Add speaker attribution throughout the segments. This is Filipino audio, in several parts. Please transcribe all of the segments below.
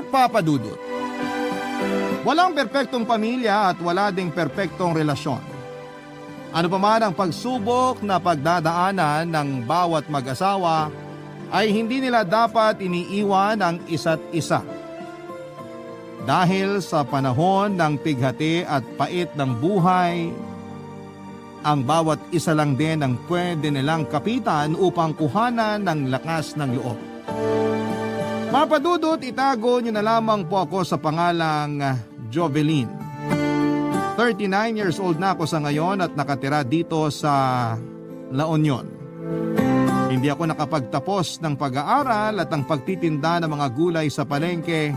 Speaker 1: Papa Dudut. Walang perpektong pamilya at wala ding perpektong relasyon. Ano pa man ang pagsubok na pagdadaanan ng bawat mag-asawa ay hindi nila dapat iniiwan ang isa't isa. Dahil sa panahon ng pighati at pait ng buhay, ang bawat isa lang din ang pwede nilang kapitan upang kuhanan ng lakas ng loob. Mapadudot, itago niyo na lamang po ako sa pangalang Jovelyn. 39 years old na ako sa ngayon at nakatira dito sa La Union. Hindi ako nakapagtapos ng pag-aaral at ang pagtitinda ng mga gulay sa palengke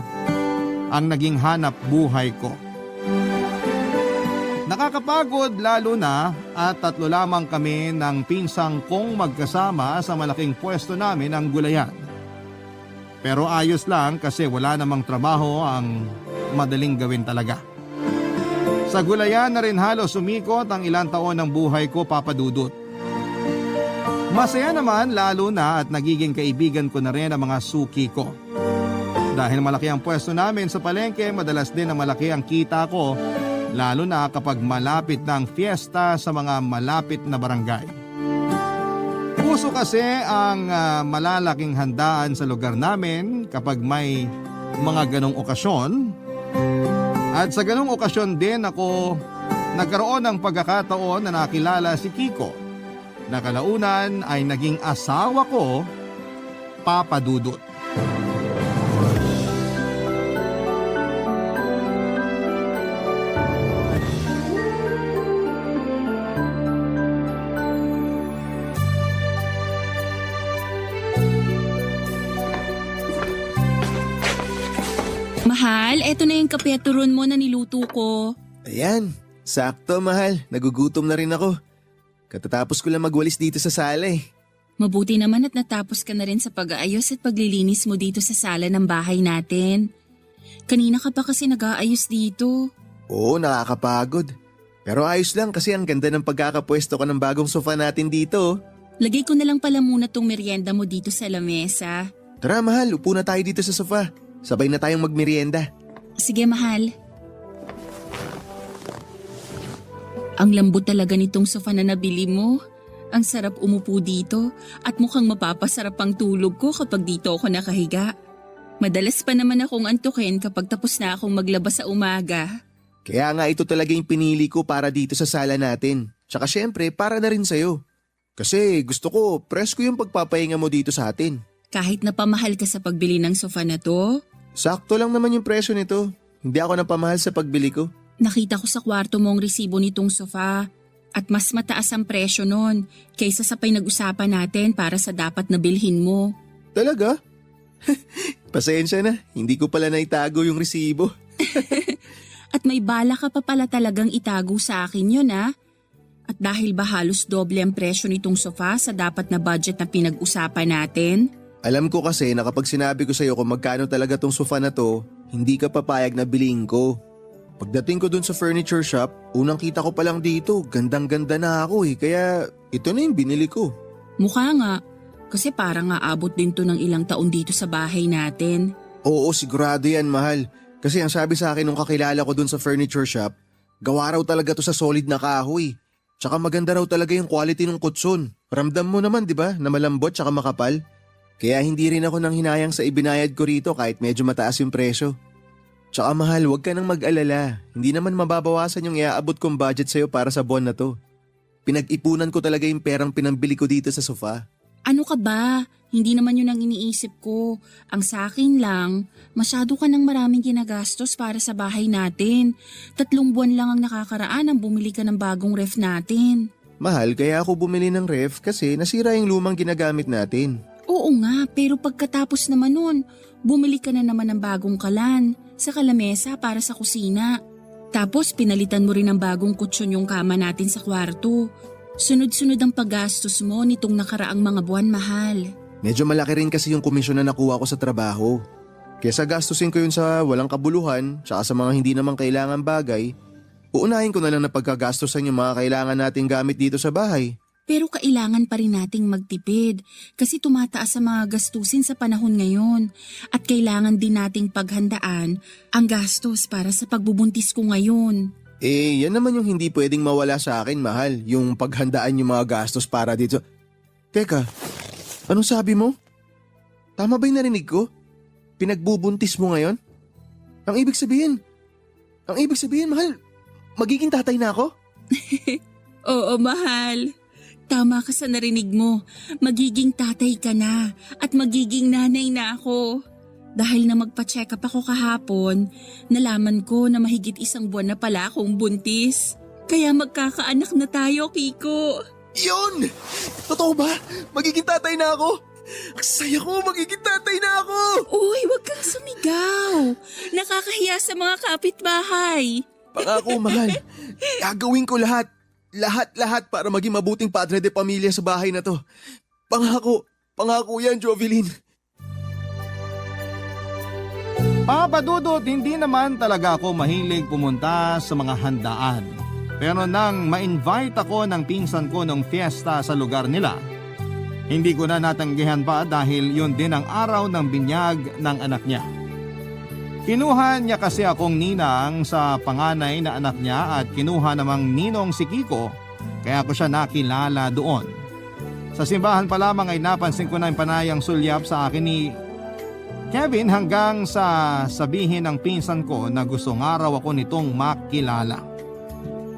Speaker 1: ang naging hanap buhay ko. Nakakapagod lalo na at 3 lamang kami ng pinsang kong magkasama sa malaking pwesto namin ng gulayan. Pero ayos lang kasi wala namang trabaho ang madaling gawin talaga. Sa gulayan na rin halos sumikot ang ilang taon ng buhay ko, Papa Dudut. Masaya naman lalo na at nagiging kaibigan ko na rin ang mga suki ko. Dahil malaki ang pwesto namin sa palengke, madalas din na malaki ang kita ko, lalo na kapag malapit na ang fiesta sa mga malapit na barangay. Puso kasi ang malalaking handaan sa lugar namin kapag may mga ganong okasyon. At sa ganong okasyon din ako nagkaroon ng pagkakataon na nakilala si Kiko, na kalaunan ay naging asawa ko, Papa Dudut.
Speaker 2: Mahal, eto na yung kape at turon mo na niluto ko.
Speaker 3: Ayan, sakto mahal. Nagugutom na rin ako. Katatapos ko lang magwalis dito sa sala eh.
Speaker 2: Mabuti naman at natapos ka na rin sa pag-aayos at paglilinis mo dito sa sala ng bahay natin. Kanina ka pa kasi nag-aayos dito.
Speaker 3: Oo, nakakapagod. Pero ayos lang kasi ang ganda ng pagkakapwesto ko ng bagong sofa natin dito.
Speaker 2: Lagay ko na lang pala muna tong merienda mo dito sa lamesa.
Speaker 3: Tara mahal, upo na tayo dito sa sofa. Sabay na tayong magmerienda.
Speaker 2: Sige mahal. Ang lambot talaga nitong sofa na nabili mo. Ang sarap umupo dito at mukhang mapapasarap ang tulog ko kapag dito ako nakahiga. Madalas pa naman akong antukin kapag tapos na akong maglaba sa umaga.
Speaker 3: Kaya nga ito talaga yung pinili ko para dito sa sala natin. Tsaka syempre para na rin sa'yo. Kasi gusto ko, presko yung pagpapahinga mo dito sa atin.
Speaker 2: Kahit napamahal ka sa pagbili ng sofa na to?
Speaker 3: Sakto lang naman yung presyo nito. Hindi ako napamahal sa pagbili ko.
Speaker 2: Nakita ko sa kwarto mo ang resibo nitong sofa at mas mataas ang presyo nun kaysa sa pinag-usapan natin para sa dapat na bilhin mo.
Speaker 3: Talaga? Pasensya na, hindi ko pala naitago yung resibo.
Speaker 2: At may bala ka pa pala talagang itago sa akin yun ha? At dahil ba halos doble ang presyo nitong sofa sa dapat na budget na pinag-usapan natin?
Speaker 3: Alam ko kasi na kapag sinabi ko sa'yo kung magkano talaga tong sofa na to, hindi ka papayag na bilhin ko. Pagdating ko dun sa furniture shop, unang kita ko pa lang dito, gandang-ganda na ako kaya ito na yung binili ko.
Speaker 2: Mukha nga, kasi parang aabot din to ng ilang taon dito sa bahay natin.
Speaker 3: Oo, sigurado yan mahal. Kasi ang sabi sa akin nung kakilala ko dun sa furniture shop, gawa raw talaga to sa solid na kahoy. Tsaka maganda raw talaga yung quality ng kutson. Ramdam mo naman di ba na malambot tsaka makapal? Kaya hindi rin ako nang hinayang sa ibinayad ko rito kahit medyo mataas yung presyo. Tsaka mahal, huwag ka nang mag-alala. Hindi naman mababawasan yung iaabot kong budget sa'yo para sa buwan na to. Pinag-ipunan ko talaga yung perang pinambili ko dito sa sofa.
Speaker 2: Ano ka ba? Hindi naman yun ang iniisip ko. Ang sa akin lang, masyado ka ng maraming ginagastos para sa bahay natin. 3 buwan lang ang nakakaraan ang bumili ka ng bagong ref natin.
Speaker 3: Mahal, kaya ako bumili ng ref kasi nasira yung lumang ginagamit natin.
Speaker 2: Oo nga, pero pagkatapos naman nun, bumili ka na naman ng bagong kalan sa kalamesa para sa kusina. Tapos pinalitan mo rin ng bagong kutsyon yung kama natin sa kwarto. Sunod-sunod ang paggastos mo nitong nakaraang mga buwan, mahal.
Speaker 3: Medyo malaki rin kasi yung komisyon na nakuha ko sa trabaho. Kesa gastusin ko yun sa walang kabuluhan tsaka sa mga hindi naman kailangan bagay, uunahin ko na lang na pagkagastusan yung mga kailangan nating gamit dito sa bahay.
Speaker 2: Pero kailangan pa rin nating magtipid kasi tumataas ang mga gastusin sa panahon ngayon at kailangan din nating paghandaan ang gastos para sa pagbubuntis ko ngayon.
Speaker 3: Yan naman yung hindi pwedeng mawala sa akin, mahal. Yung paghandaan yung mga gastos para dito. Teka, anong sabi mo? Tama ba yung narinig ko? Pinagbubuntis mo ngayon? Ang ibig sabihin, mahal, magiging tatay na ako?
Speaker 2: Oo, mahal. Tama ka sa narinig mo. Magiging tatay ka na at magiging nanay na ako. Dahil na magpa-check up ako kahapon, nalaman ko na mahigit 1 buwan na pala akong buntis. Kaya magkakaanak na tayo, Kiko.
Speaker 3: Yun! Totoo ba? Magiging tatay na ako? Ang saya ko, magiging tatay na ako!
Speaker 2: Uy, wag kang sumigaw. Nakakahiya sa mga kapitbahay.
Speaker 3: Pangako, mahal. Gagawin ko lahat. Lahat para maging mabuting padre de pamilya sa bahay na to. Pangako yan, Jovelyn.
Speaker 1: Papadudot, hindi naman talaga ako mahilig pumunta sa mga handaan. Pero nang ma-invite ako ng pinsan ko nung fiesta sa lugar nila, hindi ko na natanggihan pa dahil yun din ang araw ng binyag ng anak niya. Kinuha niya kasi akong ninang sa panganay na anak niya at kinuha namang ninong si Kiko kaya ko siya nakilala doon. Sa simbahan pa lamang ay napansin ko na yung panayang sulyap sa akin ni Kevin hanggang sa sabihin ng pinsan ko na gustong araw ako nitong makilala.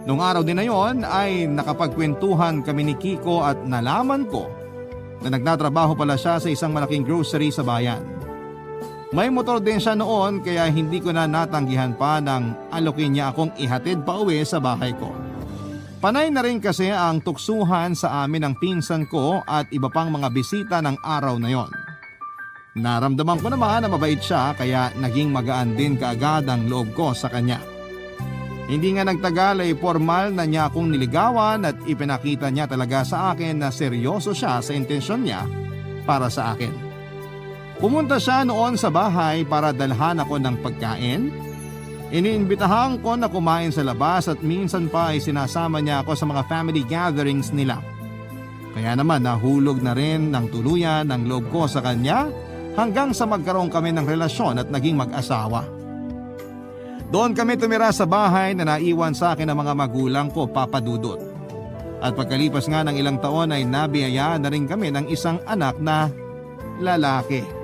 Speaker 1: Nung araw din na yon ay nakapagkwentuhan kami ni Kiko at nalaman ko na nagtatrabaho pala siya sa isang malaking grocery sa bayan. May motor din siya noon kaya hindi ko na natanggihan pa nang alokin niya akong ihatid pa uwi sa bahay ko. Panay na rin kasi ang tuksuhan sa amin ng pinsan ko at iba pang mga bisita ng araw na yon. Naramdaman ko naman na mabait siya kaya naging magaan din kaagad ang loob ko sa kanya. Hindi nga nagtagal ay formal na niya akong niligawan at ipinakita niya talaga sa akin na seryoso siya sa intensyon niya para sa akin. Pumunta siya noon sa bahay para dalhan ako ng pagkain. Iniimbitahan ko na kumain sa labas at minsan pa ay sinasama niya ako sa mga family gatherings nila. Kaya naman nahulog na rin ng tuluyan ang loob ko sa kanya hanggang sa magkaroon kami ng relasyon at naging mag-asawa. Doon kami tumira sa bahay na naiwan sa akin ng mga magulang ko, Papadudot. At pagkalipas nga ng ilang taon ay nabiyayaan na rin kami ng isang anak na lalaki.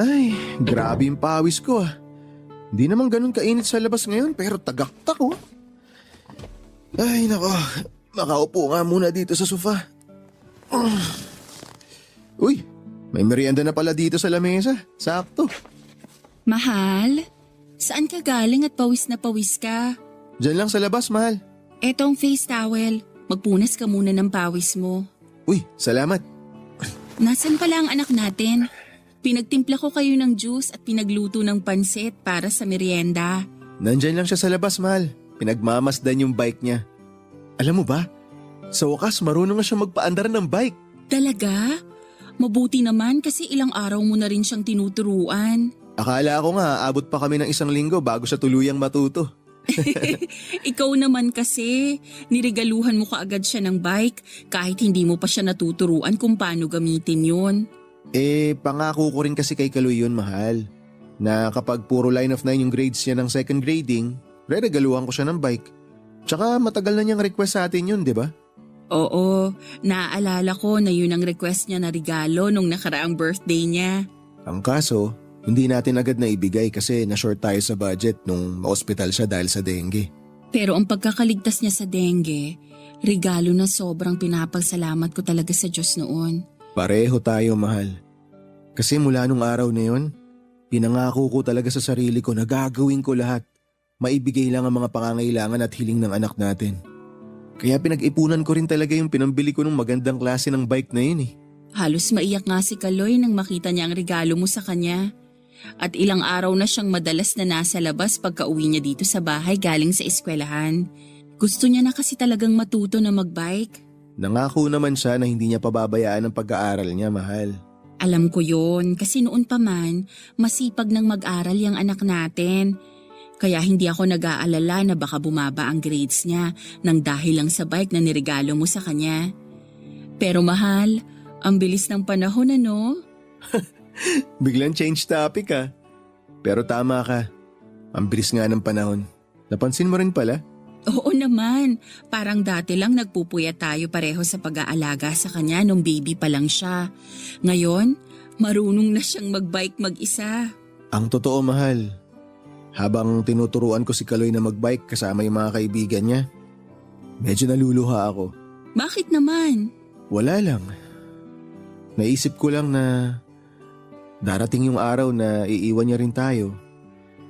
Speaker 3: Ay, grabe yung pawis ko ah. Hindi naman ganun kainit sa labas ngayon pero tagaktak oh. Ay nako, makaupo nga muna dito sa sofa. Uy, may merienda na pala dito sa lamesa. Sakto.
Speaker 2: Mahal, saan ka galing at pawis na pawis ka?
Speaker 3: Diyan lang sa labas, mahal.
Speaker 2: Etong face towel, magpunas ka muna ng pawis mo.
Speaker 3: Uy, salamat.
Speaker 2: Nasaan pala ang anak natin? Pinagtimpla ko kayo ng juice at pinagluto ng pansit para sa merienda.
Speaker 3: Nandyan lang siya sa labas, mahal. Pinagmamasdan yung bike niya. Alam mo ba, sa wakas marunong na siya magpaandar ng bike.
Speaker 2: Talaga? Mabuti naman kasi ilang araw mo na rin siyang tinuturuan.
Speaker 3: Akala ko nga aabot pa kami ng 1 linggo bago siya tuluyang matuto.
Speaker 2: Ikaw naman kasi, niregaluhan mo kaagad siya ng bike kahit hindi mo pa siya natuturuan kung paano gamitin yun.
Speaker 3: Pangako ko rin kasi kay Kaloy yun, mahal. Na kapag puro line of 9 yung grades niya ng second grading, reregaluhan ko siya ng bike. Tsaka matagal na niyang request sa atin yun, di ba?
Speaker 2: Oo, naaalala ko na yun ang request niya na regalo nung nakaraang birthday niya.
Speaker 3: Ang kaso, hindi natin agad na ibigay kasi na-short tayo sa budget nung ma-hospital siya dahil sa dengue.
Speaker 2: Pero ang pagkakaligtas niya sa dengue, regalo na sobrang pinapasalamat ko talaga sa Diyos noon.
Speaker 3: Pareho tayo, mahal. Kasi mula nung araw na yun, pinangako ko talaga sa sarili ko na gagawin ko lahat. Maibigay lang ang mga pangangailangan at hiling ng anak natin. Kaya pinag-ipunan ko rin talaga yung pinambili ko ng magandang klase ng bike na yun eh.
Speaker 2: Halos maiyak nga si Kaloy nang makita niya ang regalo mo sa kanya. At ilang araw na siyang madalas na nasa labas pagka-uwi niya dito sa bahay galing sa eskwelahan. Gusto niya na kasi talagang matuto na magbike.
Speaker 3: Nangako naman siya na hindi niya pababayaan ang pag-aaral niya, mahal.
Speaker 2: Alam ko yon kasi noon pa man, masipag nang mag-aral yung anak natin. Kaya hindi ako nag-aalala na baka bumaba ang grades niya nang dahil lang sa bike na niregalo mo sa kanya. Pero mahal, ang bilis ng panahon ano?
Speaker 3: Biglang change topic ah. Pero tama ka. Ang bilis nga ng panahon. Napansin mo rin pala?
Speaker 2: Oo naman, parang dati lang nagpupuyat tayo pareho sa pag-aalaga sa kanya nung baby pa lang siya. Ngayon, marunong na siyang magbike mag-isa.
Speaker 3: Ang totoo, mahal. Habang tinuturuan ko si Kaloy na magbike kasama yung mga kaibigan niya, medyo naluluha ako.
Speaker 2: Bakit naman?
Speaker 3: Wala lang. Naisip ko lang na darating yung araw na iiwan niya rin tayo.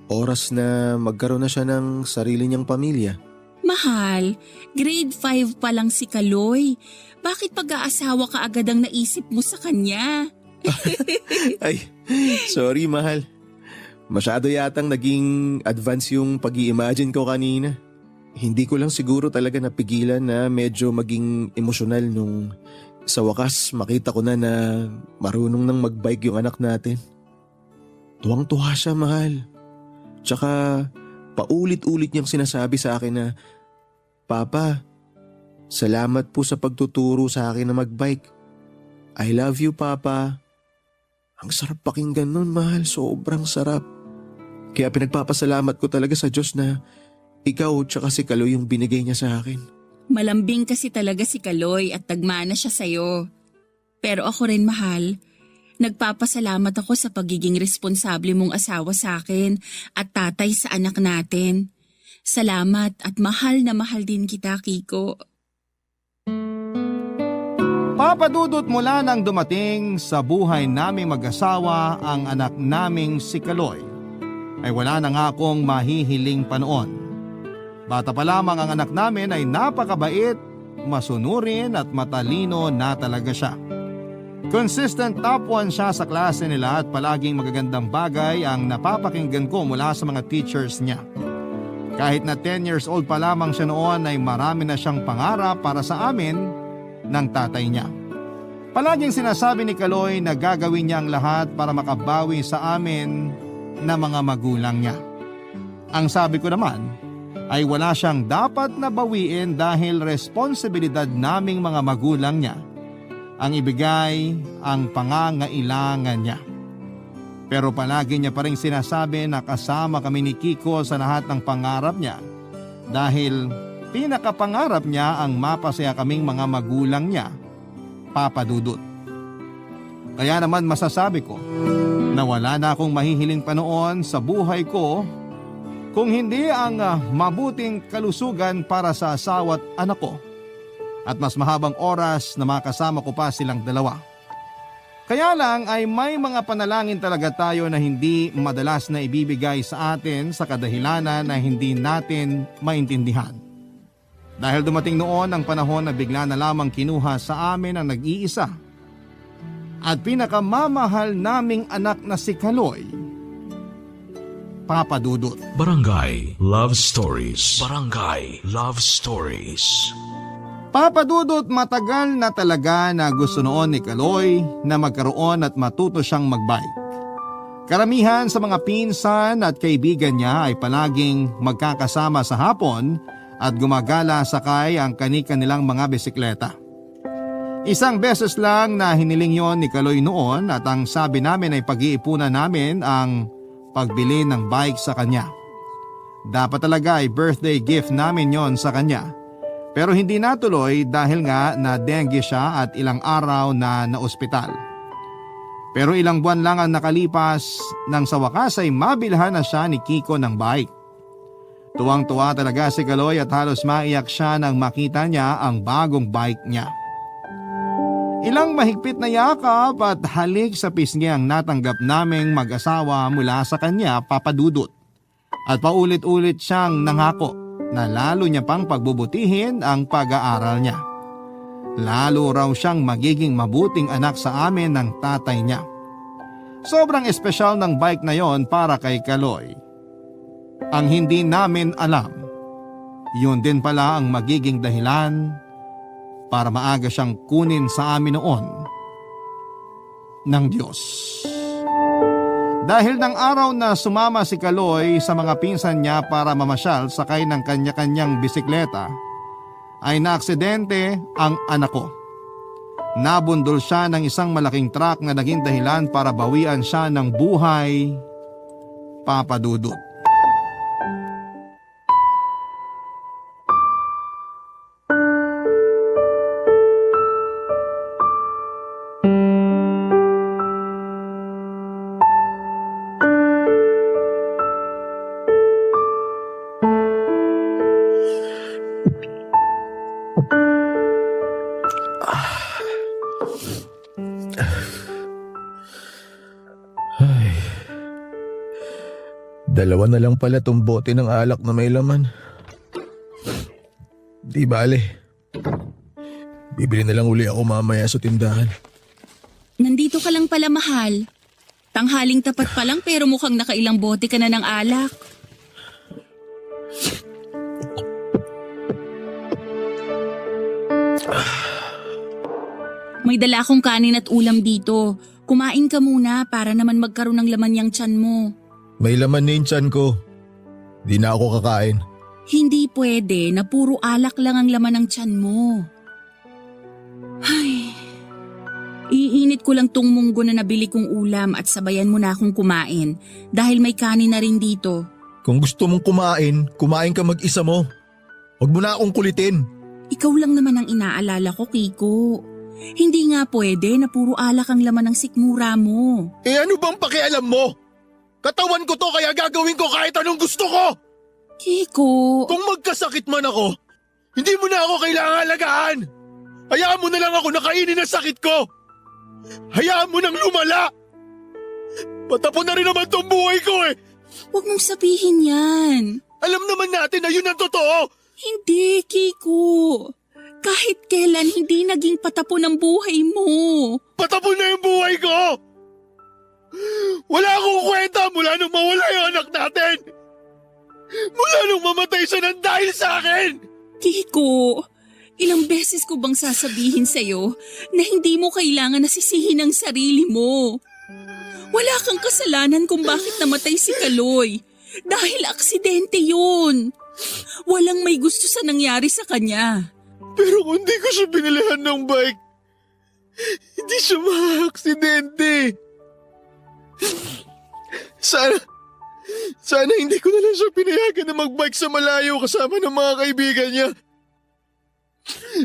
Speaker 3: Oras na magkaroon na siya ng sarili niyang pamilya.
Speaker 2: Mahal, grade 5 pa lang si Kaloy. Bakit pag-aasawa ka agad ang naisip mo sa kanya?
Speaker 3: Ay, sorry mahal. Masyado yatang naging advance yung pag-i-imagine ko kanina. Hindi ko lang siguro talaga napigilan na medyo maging emosyonal nung sa wakas makita ko na marunong nang magbike yung anak natin. Tuwang-tuwa siya, mahal. Tsaka paulit-ulit niyang sinasabi sa akin na, Papa, salamat po sa pagtuturo sa akin na magbike. I love you, Papa. Ang sarap pakinggan nun, mahal. Sobrang sarap. Kaya pinagpapasalamat ko talaga sa Diyos na ikaw tsaka si Kaloy yung binigay niya sa akin.
Speaker 2: Malambing kasi talaga si Kaloy at tagmana siya sa'yo. Pero ako rin mahal, nagpapasalamat ako sa pagiging responsable mong asawa sa akin at tatay sa anak natin. Salamat at mahal na mahal din kita, Kiko.
Speaker 1: Papadudot mula nang dumating sa buhay naming mag-asawa ang anak naming si Kaloy, ay wala na nga akong mahihiling pa noon. Bata pa lamang ang anak namin ay napakabait, masunurin at matalino na talaga siya. Consistent top 1 siya sa klase nila at palaging magagandang bagay ang napapakinggan ko mula sa mga teachers niya. Kahit na 10 years old pa lamang siya noon ay marami na siyang pangarap para sa amin ng tatay niya. Palaging sinasabi ni Kaloy na gagawin niya ang lahat para makabawi sa amin na mga magulang niya. Ang sabi ko naman ay wala siyang dapat na bawiin dahil responsibilidad naming mga magulang niya ang ibigay ang pangangailangan niya. Pero palagi niya pa rin sinasabi na kasama kami ni Kiko sa lahat ng pangarap niya dahil pinakapangarap niya ang mapasaya kaming mga magulang niya, Papa Dudut. Kaya naman masasabi ko na wala na akong mahihiling pa noon sa buhay ko kung hindi ang mabuting kalusugan para sa asawa at anak ko at mas mahabang oras na makasama ko pa silang dalawa. Kaya lang ay may mga panalangin talaga tayo na hindi madalas na ibibigay sa atin sa kadahilanan na hindi natin maintindihan. Dahil dumating noon ang panahon na bigla na lamang kinuha sa amin ang nag-iisa at pinakamamahal naming anak na si Kaloy, Papa Dudut.
Speaker 4: Barangay Love Stories. Barangay Love Stories.
Speaker 1: Papa Dudut, matagal na talaga na gusto noon ni Kaloy na magkaroon at matuto siyang magbike. Karamihan sa mga pinsan at kaibigan niya ay palaging magkakasama sa hapon at gumagala sakay ang kani-kanilang mga bisikleta. Isang beses lang na hiniling yon ni Kaloy noon at ang sabi namin ay pag-iipunan namin ang pagbili ng bike sa kanya. Dapat talaga ay birthday gift namin yon sa kanya. Pero hindi natuloy dahil nga na dengue siya at ilang araw na naospital. Pero ilang buwan lang ang nakalipas nang sa wakas ay mabilhan na siya ni Kiko ng bike. Tuwang-tuwa talaga si Kaloy at halos maiyak siya nang makita niya ang bagong bike niya. Ilang mahigpit na yakap at halik sa pisngi ang natanggap naming mag-asawa mula sa kanya, Papa Dudut. At paulit-ulit siyang nangako na lalo niya pang pagbubutihin ang pag-aaral niya. Lalo raw siyang magiging mabuting anak sa amin ng tatay niya. Sobrang espesyal ng bike na yon para kay Kaloy. Ang hindi namin alam, yun din pala ang magiging dahilan para maaga siyang kunin sa amin noon ng Diyos. Dahil ng araw na sumama si Kaloy sa mga pinsan niya para mamasyal sakay ng kanya-kanyang bisikleta, ay naaksidente ang anak ko. Nabundol siya ng isang malaking truck na naging dahilan para bawian siya ng buhay, Papa Dudut.
Speaker 3: Dalawa na lang pala tong bote ng alak na may laman. Di bale. Bibili na lang uli ako mamaya sa tindahan.
Speaker 2: Nandito ka lang pala, mahal. Tanghaling tapat pa lang pero mukhang nakailang bote ka na ng alak. May dala akong kanin at ulam dito. Kumain ka muna para naman magkaroon ng laman yung tiyan mo.
Speaker 3: May laman na yung tiyan ko. Di na ako kakain.
Speaker 2: Hindi pwede na puro alak lang ang laman ng tiyan mo. Ay, iinit ko lang tong munggo na nabili kong ulam at sabayan mo na akong kumain dahil may kanin na rin dito.
Speaker 3: Kung gusto mong kumain, kumain ka mag-isa mo. Huwag mo na akong kulitin.
Speaker 2: Ikaw lang naman ang inaalala ko, Kiko. Hindi nga pwede na puro alak ang laman ng sikmura mo.
Speaker 3: Eh ano bang pakialam mo? Katawan ko to kaya gagawin ko kahit anong gusto ko.
Speaker 2: Kiko!
Speaker 3: Kung magkasakit man ako, hindi mo na ako kailangan alagaan. Hayaan mo na lang ako nakainin ang sakit ko. Hayaan mo nang lumala. Patapon na rin naman tong buhay ko eh.
Speaker 2: Huwag mong sabihin yan.
Speaker 3: Alam naman natin na yun ang totoo.
Speaker 2: Hindi, Kiko. Kahit kailan hindi naging patapon ang buhay mo.
Speaker 3: Patapon na yung buhay ko. Wala akong kwenta mula nung mawala yung anak natin. Mula nung mamatay siya ng dahil sa akin.
Speaker 2: Kiko, ilang beses ko bang sasabihin sa'yo na hindi mo kailangan nasisihin ang sarili mo? Wala kang kasalanan kung bakit namatay si Kaloy. Dahil aksidente yun. Walang may gusto sa nangyari sa kanya.
Speaker 3: Pero kung di ko siya binilihan ng bike, hindi siya ma-aksidente. Sana hindi ko na lang siya pinayagan na magbike sa malayo kasama ng mga kaibigan niya.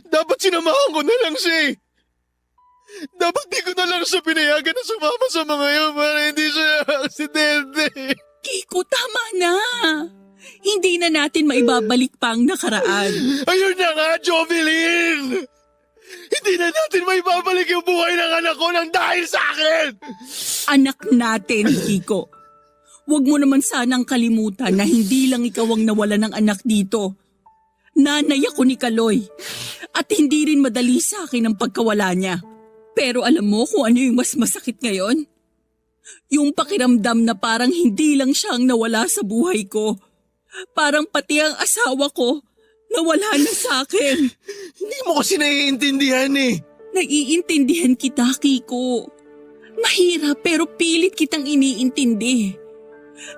Speaker 3: Dapat sinamahan ko na lang siya eh. Dapat di ko na lang siya pinayagan na sumama sa mga yun para hindi siya aksidente.
Speaker 2: Kiko, tama na. Hindi na natin maibabalik pa ang nakaraan.
Speaker 3: Ayun na nga, Jovelyn! Hindi na natin maibabalik yung buhay ng anak ko nang dahil sa akin!
Speaker 2: Anak natin, Kiko. Huwag mo naman sanang kalimutan na hindi lang ikaw ang nawala ng anak dito. Nanay ako ni Kaloy. At hindi rin madali sa akin ang pagkawala niya. Pero alam mo kung ano yung mas masakit ngayon? Yung pakiramdam na parang hindi lang siya ang nawala sa buhay ko. Parang pati ang asawa ko nawala na sa akin.
Speaker 3: Hindi mo kasi naiintindihan eh.
Speaker 2: Naiintindihan kita, Kiko. Mahirap pero pilit kitang iniintindi.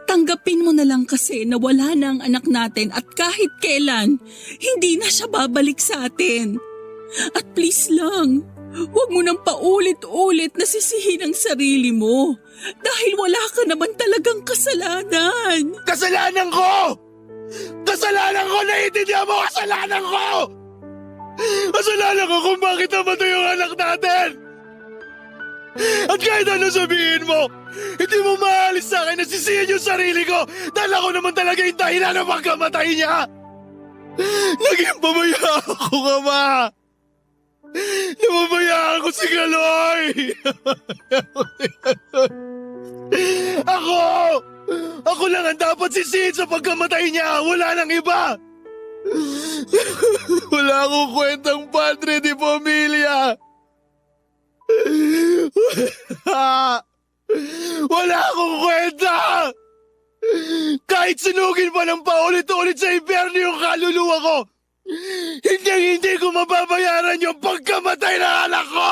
Speaker 2: Tanggapin mo na lang kasi na wala na ang anak natin at kahit kailan, hindi na siya babalik sa atin. At please lang, huwag mo nang paulit-ulit na sisihin ang sarili mo dahil wala ka naman talagang kasalanan.
Speaker 3: Kasalanan ko! Kasalanan ko! Naiintindihan mo! Kasalanan ko! Kasalanan ko kung bakit namatay yung anak natin! At kahit ano sabihin mo, hindi mo maalis sa akin na sisihin yung sarili ko dahil ako naman talaga yung dahilan ng pagkamatay niya! Naging pabayaan ako, Ama! Nababayaan ko si Kaloy! Ako lang ang dapat sisihin sa pagkamatay niya! Wala nang iba! Wala akong kwentang padre di pamilya! Wala akong kwenta! Kahit sunugin pa ng paulit-ulit sa impyerno yung kaluluwa ko, hindi ko mababayaran yung pagkamatay ng anak ko!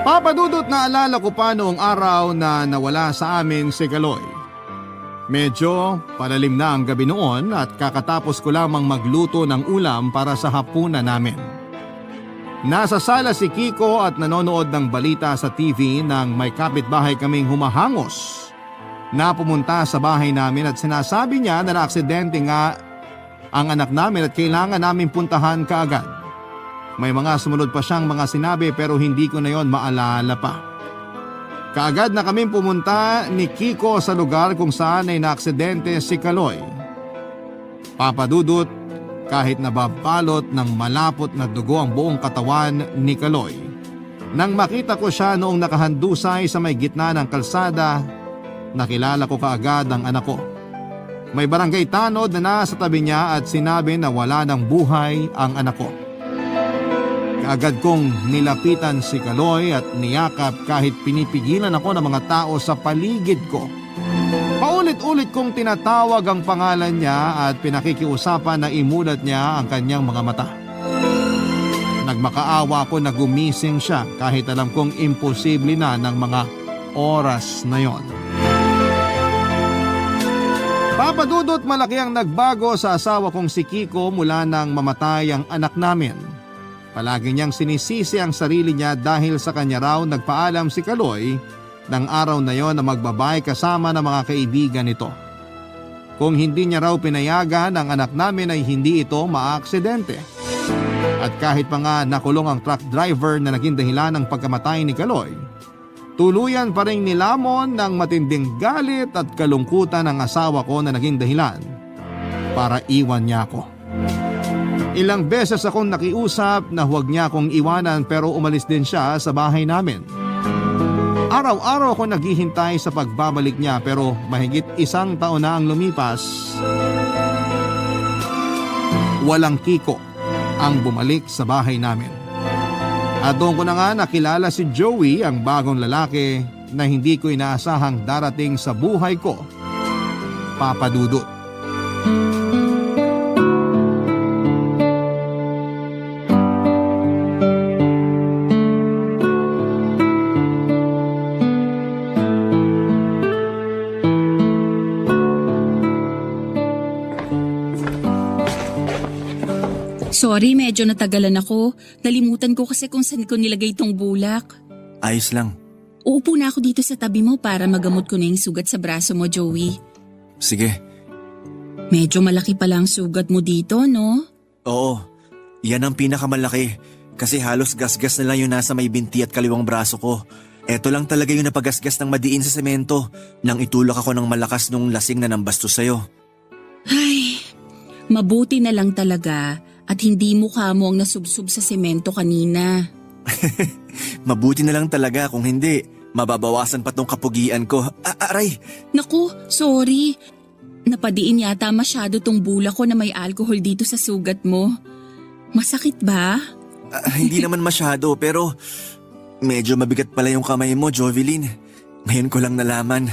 Speaker 1: Papa Dudut, naalala ko pa noong araw na nawala sa amin si Kaloy. Medyo palalim na ang gabi noon at kakatapos ko lamang magluto ng ulam para sa hapunan namin. Nasa sala si Kiko at nanonood ng balita sa TV nang may kapitbahay kaming humahangos na pumunta sa bahay namin at sinasabi niya na naaksidente nga ang anak namin at kailangan namin puntahan kaagad. May mga sumunod pa siyang mga sinabi pero hindi ko na yon maalala pa. Kaagad na kaming pumunta ni Kiko sa lugar kung saan ay naaksidente si Kaloy. Papa Dudut, kahit nababalot ng malapot na dugo ang buong katawan ni Kaloy. Nang makita ko siya noong nakahandusay sa may gitna ng kalsada, nakilala ko kaagad ang anak ko. May barangay tanod na nasa tabi niya at sinabi na wala ng buhay ang anak ko. Kaagad kong nilapitan si Kaloy at niyakap kahit pinipigilan ako ng mga tao sa paligid ko. Paulit-ulit kong tinatawag ang pangalan niya at pinakikiusapan na imulat niya ang kanyang mga mata. Nagmakaawa ako na gumising siya kahit alam kong imposible na ng mga oras na yon. Papa Dudut, malaki ang nagbago sa asawa kong si Kiko mula nang mamatay ang anak namin. Palagi niyang sinisisi ang sarili niya dahil sa kanya raw nagpaalam si Kaloy ng araw na yon na magbabay kasama ng mga kaibigan nito. Kung hindi niya raw pinayagan ang anak namin ay hindi ito maaaksidente. At kahit pa nga nakulong ang truck driver na naging dahilan ng pagkamatay ni Kaloy, tuluyan pa rin nilamon ng matinding galit at kalungkutan ng asawa ko na naging dahilan para iwan niya ako. Ilang beses akong nakiusap na huwag niya akong iwanan pero umalis din siya sa bahay namin. Araw-araw ako naghihintay sa pagbabalik niya pero mahigit 1 taon na ang lumipas. Walang Kiko ang bumalik sa bahay namin. At doon ko na nga nakilala si Joey, ang bagong lalaki na hindi ko inaasahang darating sa buhay ko, Papa Dudut.
Speaker 2: Sorry, medyo natagalan ako. Nalimutan ko kasi kung saan ko nilagay itong bulak.
Speaker 3: Ayos lang.
Speaker 2: Uupo na ako dito sa tabi mo para magamot ko na yung sugat sa braso mo, Joey.
Speaker 3: Sige.
Speaker 2: Medyo malaki pala ang sugat mo dito, no?
Speaker 5: Oo, yan ang pinakamalaki kasi halos gasgas na lang yung nasa may binti at kaliwang braso ko. Eto lang talaga yung napagasgas ng madiin sa semento nang itulak ako ng malakas nung lasing na nambastos sa'yo.
Speaker 2: Ay, mabuti na lang talaga at hindi mukha mo ang nasubsob sa semento kanina.
Speaker 5: Mabuti na lang talaga kung hindi, mababawasan pa tong kapugian ko. Aray!
Speaker 2: Naku, sorry. Napadiin yata masyado tong bulak ko na may alcohol dito sa sugat mo. Masakit ba?
Speaker 5: Hindi naman masyado pero medyo mabigat pala yung kamay mo, Jovelyn. Ngayon ko lang nalaman.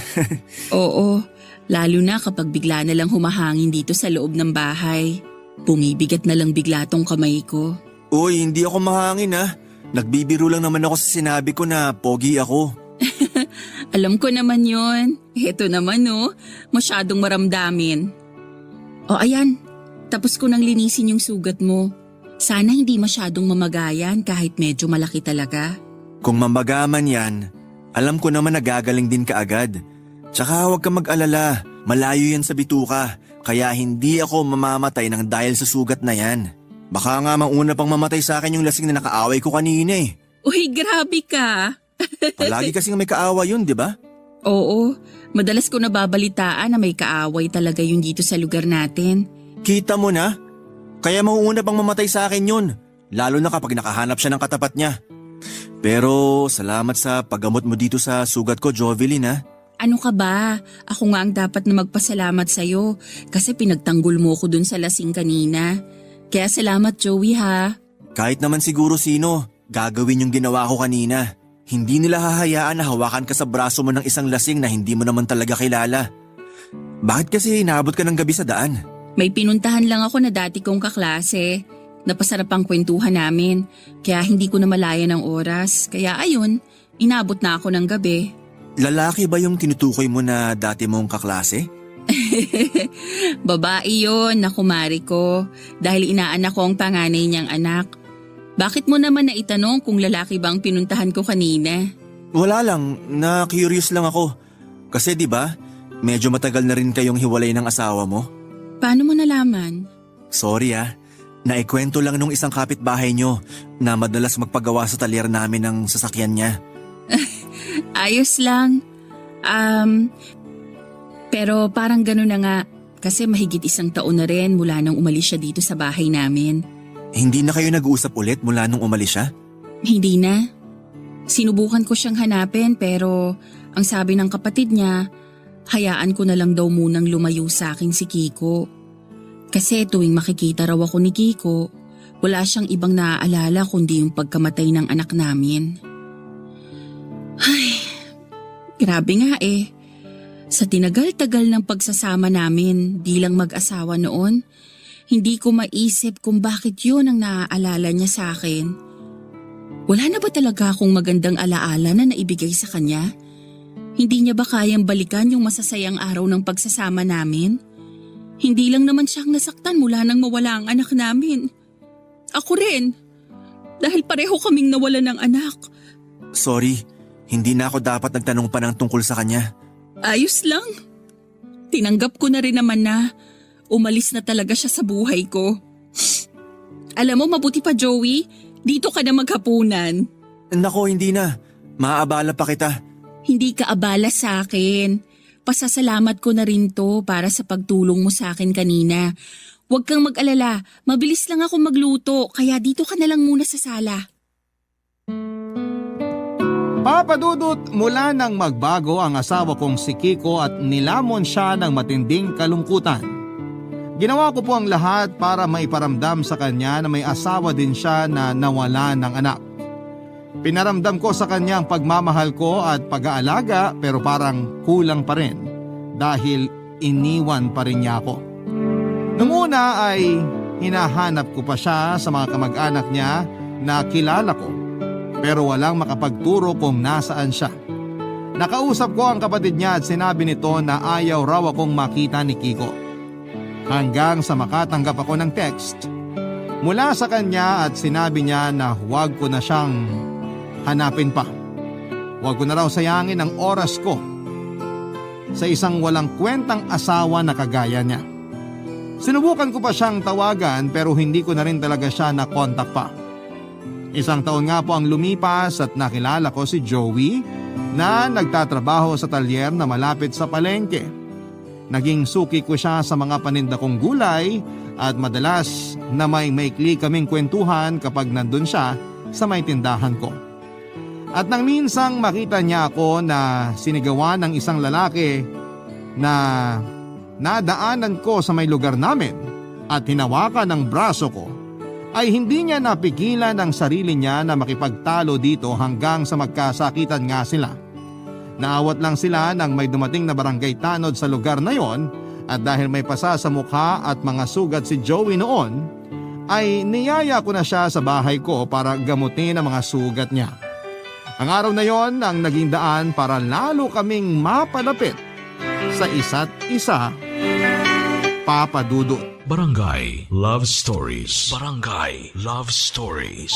Speaker 2: Oo, lalo na kapag bigla na lang humahangin dito sa loob ng bahay. Bumibigat na lang bigla tong kamay ko.
Speaker 5: Uy, hindi ako mahangin ha. Nagbibiro lang naman ako sa sinabi ko na pogi ako.
Speaker 2: Alam ko naman yon. Heto naman no, masyadong maramdamin. O ayan, tapos ko nang linisin yung sugat mo. Sana hindi masyadong mamagayan kahit medyo malaki talaga.
Speaker 5: Kung mamagaman yan, alam ko naman nagagaling din kaagad. Tsaka huwag kang mag-alala, malayo yan sa bituka. Kaya hindi ako mamamatay ng dahil sa sugat na yan. Baka nga mauna pang mamatay sa akin yung lasing na nakaaway ko kanina eh.
Speaker 2: Uy, grabe ka.
Speaker 5: Palagi kasing may kaaway yun, di ba?
Speaker 2: Oo, madalas ko nababalitaan na may kaaway talaga yung dito sa lugar natin.
Speaker 5: Kita mo na? Kaya mauuna pang mamatay sa akin yun. Lalo na kapag nakahanap siya ng katapat niya. Pero salamat sa paggamot mo dito sa sugat ko, Jovelyn ha.
Speaker 2: Ano ka ba? Ako nga ang dapat na magpasalamat sa'yo kasi pinagtanggol mo ko dun sa lasing kanina. Kaya salamat Joey ha.
Speaker 5: Kahit naman siguro sino, gagawin yung ginawa ko kanina. Hindi nila hahayaan na hawakan ka sa braso mo ng isang lasing na hindi mo naman talaga kilala. Bakit kasi inaabot ka ng gabi sa daan?
Speaker 2: May pinuntahan lang ako na dati kong kaklase. Napasarap ang kwentuhan namin. Kaya hindi ko na malaya ng oras. Kaya ayun, inabot na ako ng gabi.
Speaker 5: Lalaki ba yung tinutukoy mo na dati mong kaklase?
Speaker 2: Babae yun na kumari ko dahil inaanak ko ang panganay niyang anak. Bakit mo naman naitanong kung lalaki bang pinuntahan ko kanina?
Speaker 5: Wala lang, na-curious lang ako. Kasi di ba, medyo matagal na rin kayong hiwalay ng asawa mo.
Speaker 2: Paano mo nalaman?
Speaker 5: Sorry naikwento lang nung isang kapitbahay nyo na madalas magpagawa sa talyer namin ng sasakyan niya.
Speaker 2: Ayos lang. Pero parang gano'n na nga kasi mahigit 1 taon na rin mula nang umalis siya dito sa bahay namin.
Speaker 5: Hindi na kayo nag-uusap ulit mula nung umalis siya?
Speaker 2: Hindi na. Sinubukan ko siyang hanapin pero ang sabi ng kapatid niya, hayaan ko na lang daw munang lumayo sa akin si Kiko. Kasi tuwing makikita raw ako ni Kiko, wala siyang ibang naaalala kundi yung pagkamatay ng anak namin. Ay, grabe nga eh. Sa tinagal-tagal ng pagsasama namin bilang mag-asawa noon, hindi ko maisip kung bakit yun ang naaalala niya sa akin. Wala na ba talaga akong magandang alaala na naibigay sa kanya? Hindi niya ba kayang balikan yung masasayang araw ng pagsasama namin? Hindi lang naman siyang nasaktan mula nang mawala ang anak namin. Ako rin. Dahil pareho kaming nawala ng anak.
Speaker 5: Sorry, hindi na ako dapat nagtanong pa ng tungkol sa kanya.
Speaker 2: Ayos lang. Tinanggap ko na rin naman na umalis na talaga siya sa buhay ko. Alam mo, mabuti pa Joey, dito ka na maghapunan.
Speaker 5: Nako, hindi na. Maaabala pa kita.
Speaker 2: Hindi ka abala sa akin. Pasasalamat ko na rin to para sa pagtulong mo sa akin kanina. Huwag kang mag-alala, mabilis lang ako magluto kaya dito ka na lang muna sa sala.
Speaker 1: Papa Dudut, mula nang magbago ang asawa kong si Kiko at nilamon siya ng matinding kalungkutan. Ginawa ko po ang lahat para maiparamdam sa kanya na may asawa din siya na nawala ng anak. Pinaramdam ko sa kanya ang pagmamahal ko at pag-aalaga pero parang kulang pa rin dahil iniwan pa rin niya ako. Nung una ay hinahanap ko pa siya sa mga kamag-anak niya na kilala ko pero walang makapagturo kung nasaan siya. Nakausap ko ang kapatid niya at sinabi nito na ayaw raw akong makita ni Kiko. Hanggang sa makatanggap ako ng text mula sa kanya at sinabi niya na huwag ko na siyang hanapin pa. Huwag ko na raw sayangin ang oras ko sa isang walang kwentang asawa na kagaya niya. Sinubukan ko pa siyang tawagan pero hindi ko na rin talaga siya na-contact pa. 1 taon nga po ang lumipas at nakilala ko si Joey na nagtatrabaho sa talyer na malapit sa palengke. Naging suki ko siya sa mga paninda kong gulay at madalas na may maikli kaming kwentuhan kapag nandun siya sa may tindahan ko. At nang minsang makita niya ako na sinigawan ng isang lalaki na nadaanan ko sa may lugar namin at hinawakan ng braso ko, ay hindi niya napigilan ang sarili niya na makipagtalo dito hanggang sa magkasakitan nga sila. Naawat lang sila nang may dumating na barangay tanod sa lugar na yon at dahil may pasa sa mukha at mga sugat si Joey noon, ay niyaya ko na siya sa bahay ko para gamutin ang mga sugat niya. Ang araw na yon ang naging daan para lalo kaming mapalapit sa isa't isa. Papa Dudut.
Speaker 4: Barangay Love Stories. Barangay Love Stories.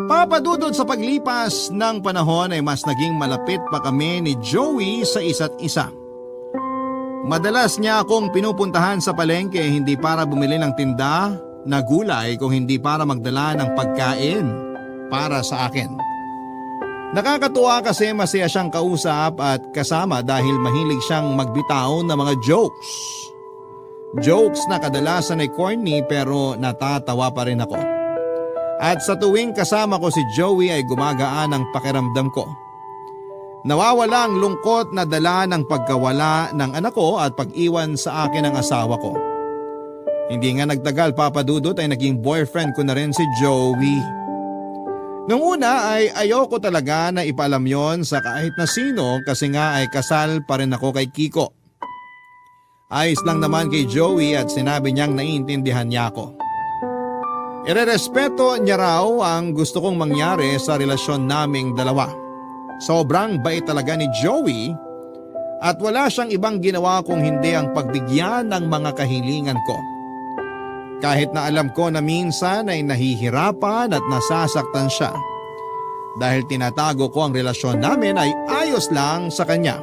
Speaker 1: Papa Dudut, sa paglipas ng panahon ay mas naging malapit pa kami ni Joey sa isa't isa. Madalas niya akong pinupuntahan sa palengke hindi para bumili ng tinda na gulay kung hindi para magdala ng pagkain para sa akin. Nakakatuwa kasi masaya siyang kausap at kasama dahil mahilig siyang magbitaw ng mga jokes. Jokes na kadalasan ay corny pero natatawa pa rin ako. At sa tuwing kasama ko si Joey ay gumagaan ang pakiramdam ko. Nawawala ang lungkot na dala ng pagkawala ng anak ko at pag-iwan sa akin ng asawa ko. Hindi nga nagtagal, Papa Dudut, ay naging boyfriend ko na rin si Joey. Nung una ay ayoko talaga na ipaalam yon sa kahit na sino kasi nga ay kasal pa rin ako kay Kiko. Ayos lang naman kay Joey at sinabi niyang naiintindihan niya ako. Irerespeto niya raw ang gusto kong mangyari sa relasyon naming dalawa. Sobrang bait talaga ni Joey at wala siyang ibang ginawa kung hindi ang pagbigyan ng mga kahilingan ko. Kahit na alam ko na minsan ay nahihirapan at nasasaktan siya. Dahil tinatago ko ang relasyon namin ay ayos lang sa kanya.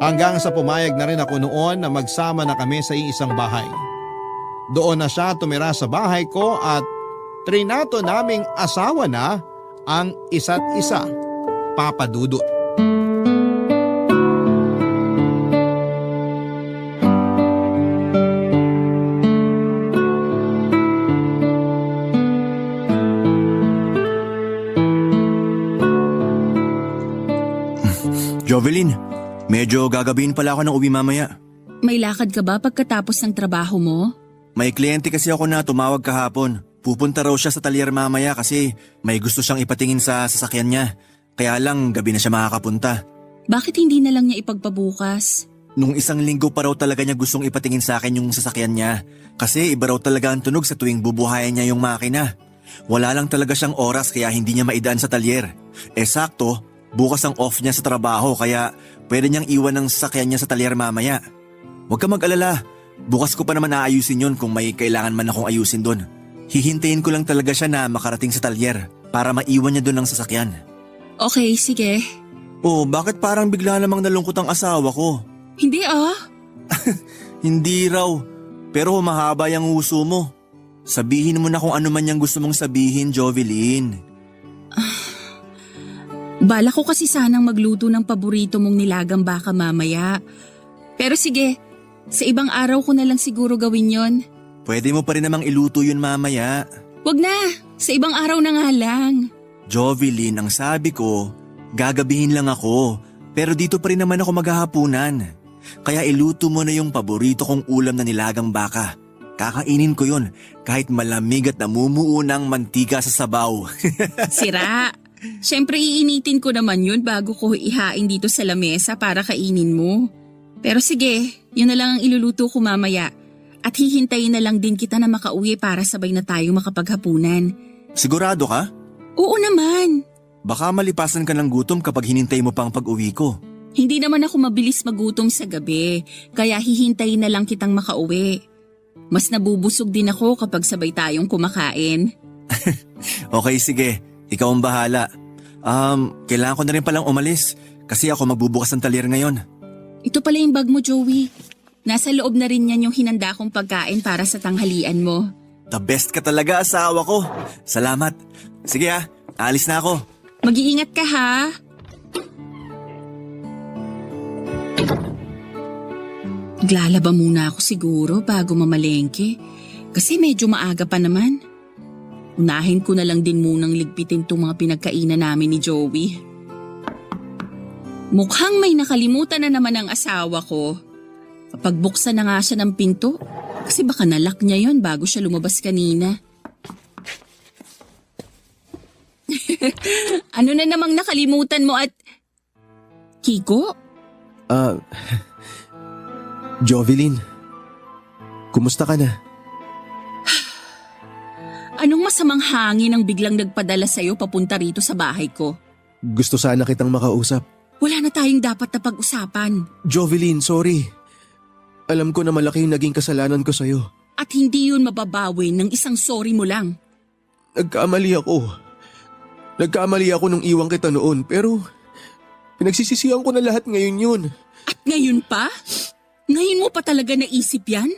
Speaker 1: Hanggang sa pumayag na rin ako noon na magsama na kami sa iisang bahay. Doon na siya tumira sa bahay ko at trinato naming asawa na ang isa't isa, Papa Dudut.
Speaker 5: Jovelyn, medyo gagabihin pala ako ng uwi mamaya.
Speaker 2: May lakad ka ba pagkatapos ng trabaho mo?
Speaker 5: May kliyente kasi ako na tumawag kahapon. Pupunta raw siya sa talyer mamaya kasi may gusto siyang ipatingin sa sasakyan niya. Kaya lang gabi na siya makakapunta.
Speaker 2: Bakit hindi na lang niya ipagpabukas?
Speaker 5: Nung isang linggo pa raw talaga niya gustong ipatingin sa akin yung sasakyan niya. Kasi iba raw talaga ang tunog sa tuwing bubuhayan niya yung makina. Wala lang talaga siyang oras kaya hindi niya maidaan sa talyer. Sakto, bukas ang off niya sa trabaho kaya pwede niyang iwan ang sasakyan niya sa talyer mamaya. Huwag ka mag-alala, bukas ko pa naman aayusin yon kung may kailangan man akong ayusin doon. Hihintayin ko lang talaga siya na makarating sa talyer para maiwan niya doon ang sasakyan.
Speaker 2: Okay, sige.
Speaker 5: Oh, bakit parang bigla namang nalungkot ang asawa ko?
Speaker 2: Hindi
Speaker 5: Hindi raw, pero humahaba yung uso mo. Sabihin mo na kung ano man yung gusto mong sabihin, Jovelyn.
Speaker 2: Bala ko kasi sanang magluto ng paborito mong nilagang baka mamaya. Pero sige, sa ibang araw ko na lang siguro gawin yon.
Speaker 5: Pwede mo pa rin namang iluto yun mamaya.
Speaker 2: Wag na, sa ibang araw na nga lang.
Speaker 5: Jovelyn, ang sabi ko, gagabihin lang ako. Pero dito pa rin naman ako maghahapunan. Kaya iluto mo na yung paborito kong ulam na nilagang baka. Kakainin ko yun kahit malamig at namumuo ng mantika sa sabaw.
Speaker 2: Sira. Siyempre iinitin ko naman yun bago ko ihain dito sa lamesa para kainin mo. Pero sige, yun na lang ang iluluto ko mamaya. At hihintayin na lang din kita na makauwi para sabay na tayo makapaghapunan.
Speaker 5: Sigurado ka?
Speaker 2: Oo naman.
Speaker 5: Baka malipasan ka ng gutom kapag hinintay mo pang pag-uwi ko.
Speaker 2: Hindi naman ako mabilis magutom sa gabi, kaya hihintayin na lang kitang makauwi. Mas nabubusog din ako kapag sabay tayong kumakain.
Speaker 5: Okay, sige. Ikaw ang bahala. Kailangan ko na rin palang umalis kasi ako magbubukas ng talyer ngayon.
Speaker 2: Ito pala yung bag mo, Joey. Nasa loob na rin yan yung hinanda kong pagkain para sa tanghalian mo.
Speaker 5: The best ka talaga, asawa ko. Salamat. Sige alis na ako.
Speaker 2: Mag-iingat ka ha. Maglalaba muna ako siguro bago mamalengke. Kasi medyo maaga pa naman. Unahin ko na lang din munang ligpitin itong mga pinagkainan namin ni Joey. Mukhang may nakalimutan na naman ang asawa ko. Kapag buksan na nga siya ng pinto, kasi baka nalock niya yon bago siya lumabas kanina. Ano na namang nakalimutan mo at... Kiko?
Speaker 3: Jovelyn, kumusta ka na?
Speaker 2: Anong masamang hangin ang biglang nagpadala sa'yo papunta rito sa bahay ko?
Speaker 3: Gusto sana kitang makausap.
Speaker 2: Wala na tayong dapat na pag-usapan.
Speaker 3: Jovelyn, sorry. Alam ko na malaki yung naging kasalanan ko sa'yo.
Speaker 2: At hindi yun mababawi ng isang sorry mo lang.
Speaker 3: Nagkamali ako nung iwan kita noon pero pinagsisisihan ko na lahat ngayon yun.
Speaker 2: At ngayon pa? Ngayon mo pa talaga naisip yan?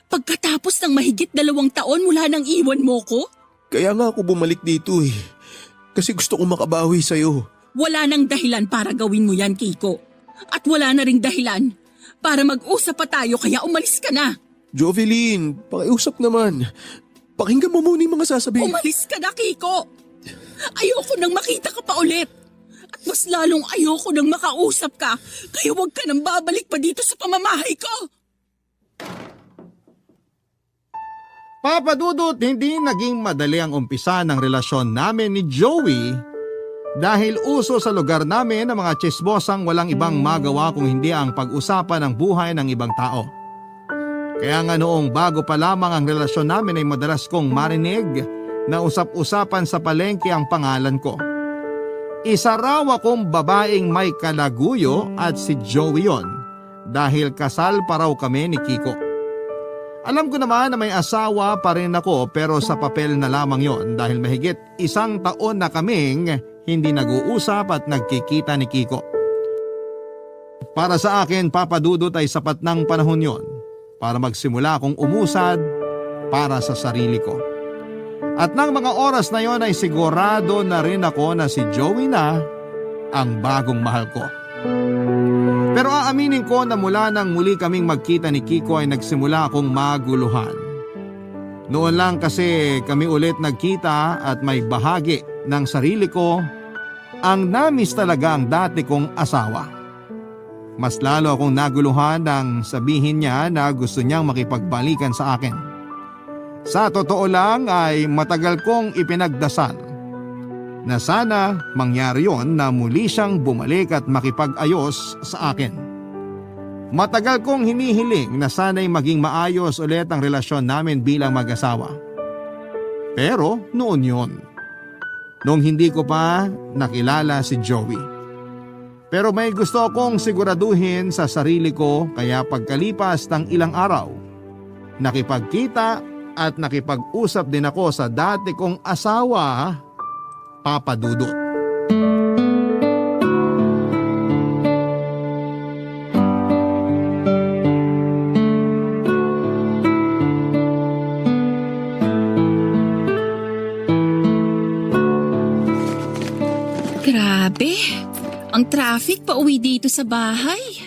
Speaker 2: Pagkatapos ng mahigit 2 taon mula nang iwan mo ko?
Speaker 3: Kaya nga ako bumalik dito eh. Kasi gusto ko makabawi sa'yo.
Speaker 2: Wala nang dahilan para gawin mo yan, Kiko. At wala na ring dahilan para mag-usap pa tayo kaya umalis ka na.
Speaker 3: Jovelyn, pakiusap naman. Pakinggan mo muna yung mga sasabihin.
Speaker 2: Umalis ka na, Kiko! Ayoko nang makita ka pa ulit! At mas lalong ayoko nang makausap ka, kaya huwag ka nang babalik pa dito sa pamamahay ko!
Speaker 1: Papa Dudut, hindi naging madali ang umpisa ng relasyon namin ni Joey dahil uso sa lugar namin ng mga tsismosang walang ibang magawa kung hindi ang pag-usapan ng buhay ng ibang tao. Kaya nga noong bago pa lamang ang relasyon namin ay madalas kong marinig na usap-usapan sa palengke ang pangalan ko. Isa raw akong babaeng may kalaguyo at si Joey yon dahil kasal pa raw kami ni Kiko. Alam ko naman na may asawa pa rin ako pero sa papel na lamang yon dahil mahigit 1 taon na kaming hindi nag-uusap at nagkikita ni Kiko. Para sa akin, Papa Dudut, ay sapat ng panahon yon para magsimula akong umusad para sa sarili ko. At ng mga oras na yon ay sigurado na rin ako na si Joey na ang bagong mahal ko. Pero aaminin ko na mula nang muli kaming magkita ni Kiko ay nagsimula akong maguluhan. Noon lang kasi kami ulit nagkita at may bahagi ng sarili ko ang namis talaga ang dati kong asawa. Mas lalo akong naguluhan nang sabihin niya na gusto niyang makipagbalikan sa akin. Sa totoo lang ay matagal kong ipinagdasal na sana mangyari yon na muli siyang bumalik at makipag-ayos sa akin. Matagal kong hinihiling na sana'y maging maayos ulit ang relasyon namin bilang mag-asawa. Pero noon yon, nung hindi ko pa nakilala si Joey. Pero may gusto akong siguraduhin sa sarili ko kaya pagkalipas ng ilang araw, nakipagkita at nakipag-usap din ako sa dati kong asawa, Papa Dudut.
Speaker 2: Grabe, ang traffic pa uwi dito sa bahay.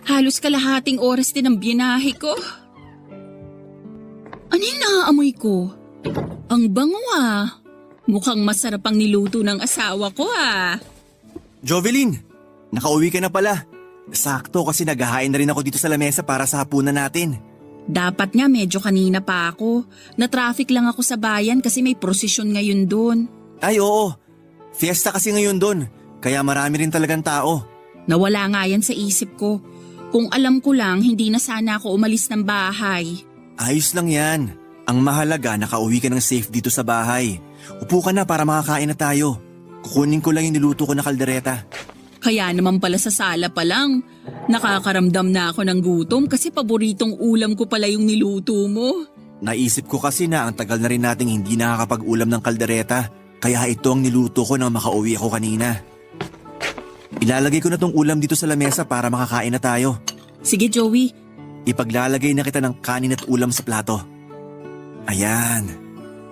Speaker 2: Halos kalahating oras din ang binahe ko. Ano yung naaamoy ko? Ang bango ah. Mukhang masarap ang niluto ng asawa ko ah.
Speaker 5: Jovelyn, nakauwi ka na pala. Sakto kasi naghahain na rin ako dito sa lamesa para sa hapunan natin.
Speaker 2: Dapat nga medyo kanina pa ako. Na-traffic lang ako sa bayan kasi may prosesyon ngayon doon.
Speaker 5: Ay oo, fiesta kasi ngayon doon, kaya marami rin talagang tao.
Speaker 2: Nawala nga yan sa isip ko. Kung alam ko lang, hindi na sana ako umalis ng bahay.
Speaker 5: Ayos lang yan. Ang mahalaga nakauwi ka ng safe dito sa bahay. Upo ka na para makakain na tayo. Kukunin ko lang yung niluto ko na kaldereta.
Speaker 2: Kaya naman pala sa sala pa lang. Nakakaramdam na ako ng gutom kasi paboritong ulam ko pala yung niluto mo.
Speaker 5: Naisip ko kasi na ang tagal na rin nating hindi nakakapag-ulam ng kaldereta. Kaya ito ang niluto ko nang makauwi ako kanina. Ilalagay ko na tong ulam dito sa lamesa para makakain na tayo.
Speaker 2: Sige Joey.
Speaker 5: Ipaglalagay na kita ng kanin at ulam sa plato. Ayan.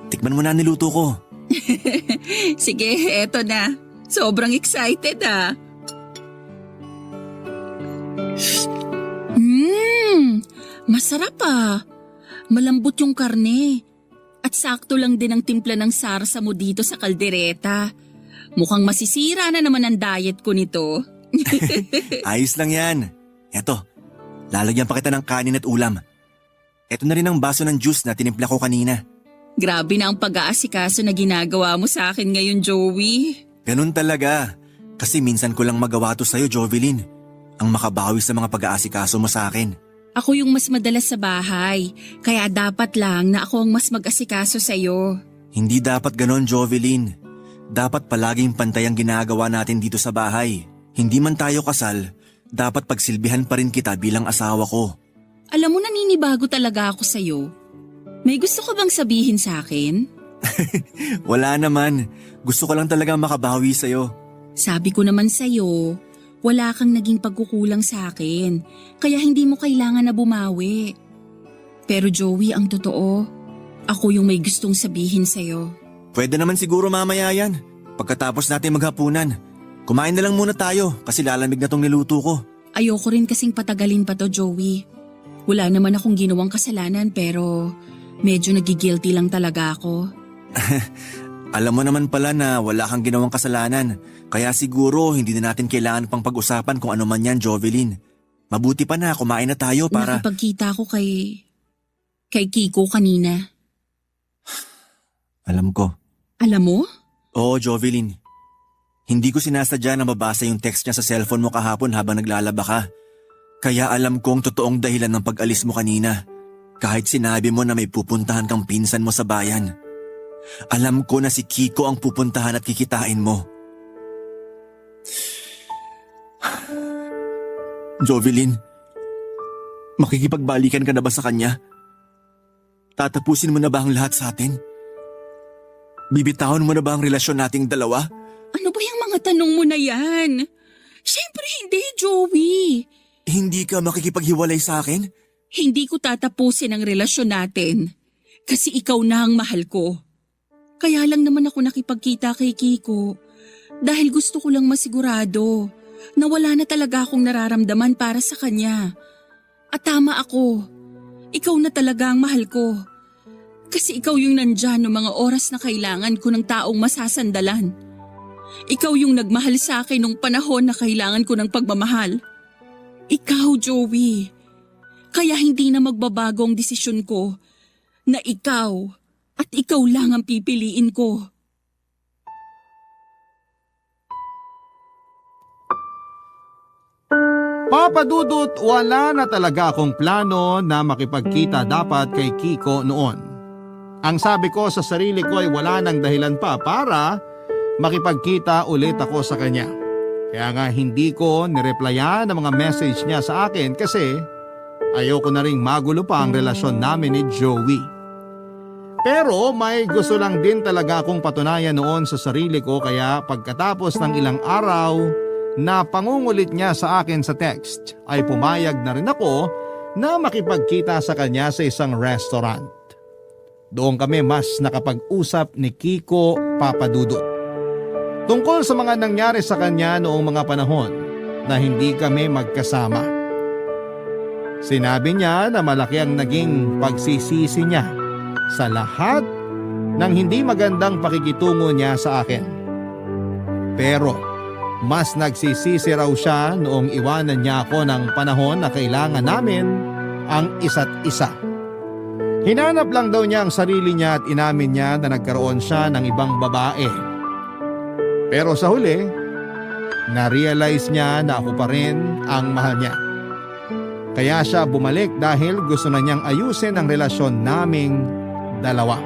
Speaker 5: Tikman mo na ang niluto ko.
Speaker 2: Sige, eto na. Sobrang excited ah. Masarap ah. Malambot yung karne. At sakto lang din ang timpla ng sarsa mo dito sa kaldereta. Mukhang masisira na naman ang diet ko nito.
Speaker 5: Ayos lang yan. Eto, lalagyan pa kita ng kanin at ulam. Eto na rin ang baso ng juice na tinimpla ko kanina.
Speaker 2: Grabe na ang pag-aasikaso na ginagawa mo sa akin ngayon, Joey.
Speaker 5: Ganun talaga. Kasi minsan ko lang magawa to sa'yo, Jovelyn. Ang makabawi sa mga pag-aasikaso mo sa akin.
Speaker 2: Ako yung mas madalas sa bahay, kaya dapat lang na ako ang mas mag-asikaso sa'yo.
Speaker 5: Hindi dapat ganon, Jovelyn. Dapat palaging pantay ang ginagawa natin dito sa bahay. Hindi man tayo kasal, dapat pagsilbihan pa rin kita bilang asawa ko.
Speaker 2: Alam mo, naninibago talaga ako sa'yo. May gusto ka bang sabihin sa akin?
Speaker 5: Wala naman. Gusto ko lang talaga makabawi sa'yo.
Speaker 2: Sabi ko naman sa'yo, wala kang naging pagkukulang sa akin, kaya hindi mo kailangan na bumawi. Pero Joey, ang totoo, ako yung may gustong sabihin sa'yo.
Speaker 5: Pwede naman siguro mamaya yan. Pagkatapos natin maghapunan. Kumain na lang muna tayo kasi lalamig na tong niluto ko.
Speaker 2: Ayoko rin kasing patagalin pa to, Joey. Wala naman akong ginawang kasalanan pero Medyo nagigilty lang talaga ako.
Speaker 5: Alam mo naman pala na wala kang ginawang kasalanan. Kaya siguro hindi na natin kailangan pang pag-usapan kung ano man yan, Jovelyn. Mabuti pa na kumain na tayo para…
Speaker 2: Nakipagkita ko kay Kiko kanina.
Speaker 5: Alam ko.
Speaker 2: Alam mo?
Speaker 5: Oo, Jovelyn. Hindi ko sinasadya na mabasa yung text niya sa cellphone mo kahapon habang naglalaba ka. Kaya alam kong totoong dahilan ng pag-alis mo kanina. Kahit sinabi mo na may pupuntahan kang pinsan mo sa bayan. Alam ko na si Kiko ang pupuntahan at kikitain mo. Jovelyn, makikipagbalikan ka na ba sa kanya? Tatapusin mo na ba ang lahat sa atin? Bibitawan mo na ba ang relasyon nating dalawa?
Speaker 2: Ano ba yung mga tanong mo na yan? Siyempre hindi, Joey.
Speaker 5: Hindi ka makikipaghiwalay sa akin?
Speaker 2: Hindi ko tatapusin ang relasyon natin. Kasi ikaw na ang mahal ko. Kaya lang naman ako nakipagkita kay Kiko. Dahil gusto ko lang masigurado na wala na talaga akong nararamdaman para sa kanya. At tama ako. Ikaw na talaga ang mahal ko. Kasi ikaw yung nandyan noong mga oras na kailangan ko ng taong masasandalan. Ikaw yung nagmahal sa akin nung panahon na kailangan ko ng pagmamahal. Ikaw, Joey. Kaya hindi na magbabago ang desisyon ko na ikaw at ikaw lang ang pipiliin ko.
Speaker 1: Papa Dudut, wala na talaga akong plano na makipagkita dapat kay Kiko noon. Ang sabi ko sa sarili ko ay wala nang dahilan pa para makipagkita ulit ako sa kanya. Kaya nga hindi ko nireplyan ang mga message niya sa akin kasi ayoko na ring magulo pa ang relasyon namin ni Joey. Pero may gusto lang din talaga akong patunayan noon sa sarili ko kaya pagkatapos ng ilang araw na pangungulit niya sa akin sa text ay pumayag na rin ako na makipagkita sa kanya sa isang restaurant. Doon kami mas nakapag-usap ni Kiko, Papa Dudut. Tungkol sa mga nangyari sa kanya noong mga panahon na hindi kami magkasama. Sinabi niya na malaki ang naging pagsisisi niya sa lahat ng hindi magandang pakikitungo niya sa akin. Pero mas nagsisisi raw siya noong iwanan niya ako ng panahon na kailangan namin ang isa't isa. Hinanap lang daw niya ang sarili niya at inamin niya na nagkaroon siya ng ibang babae. Pero sa huli, na-realize niya na ako pa rin ang mahal niya. Kaya siya bumalik dahil gusto na niyang ayusin ang relasyon naming dalawa.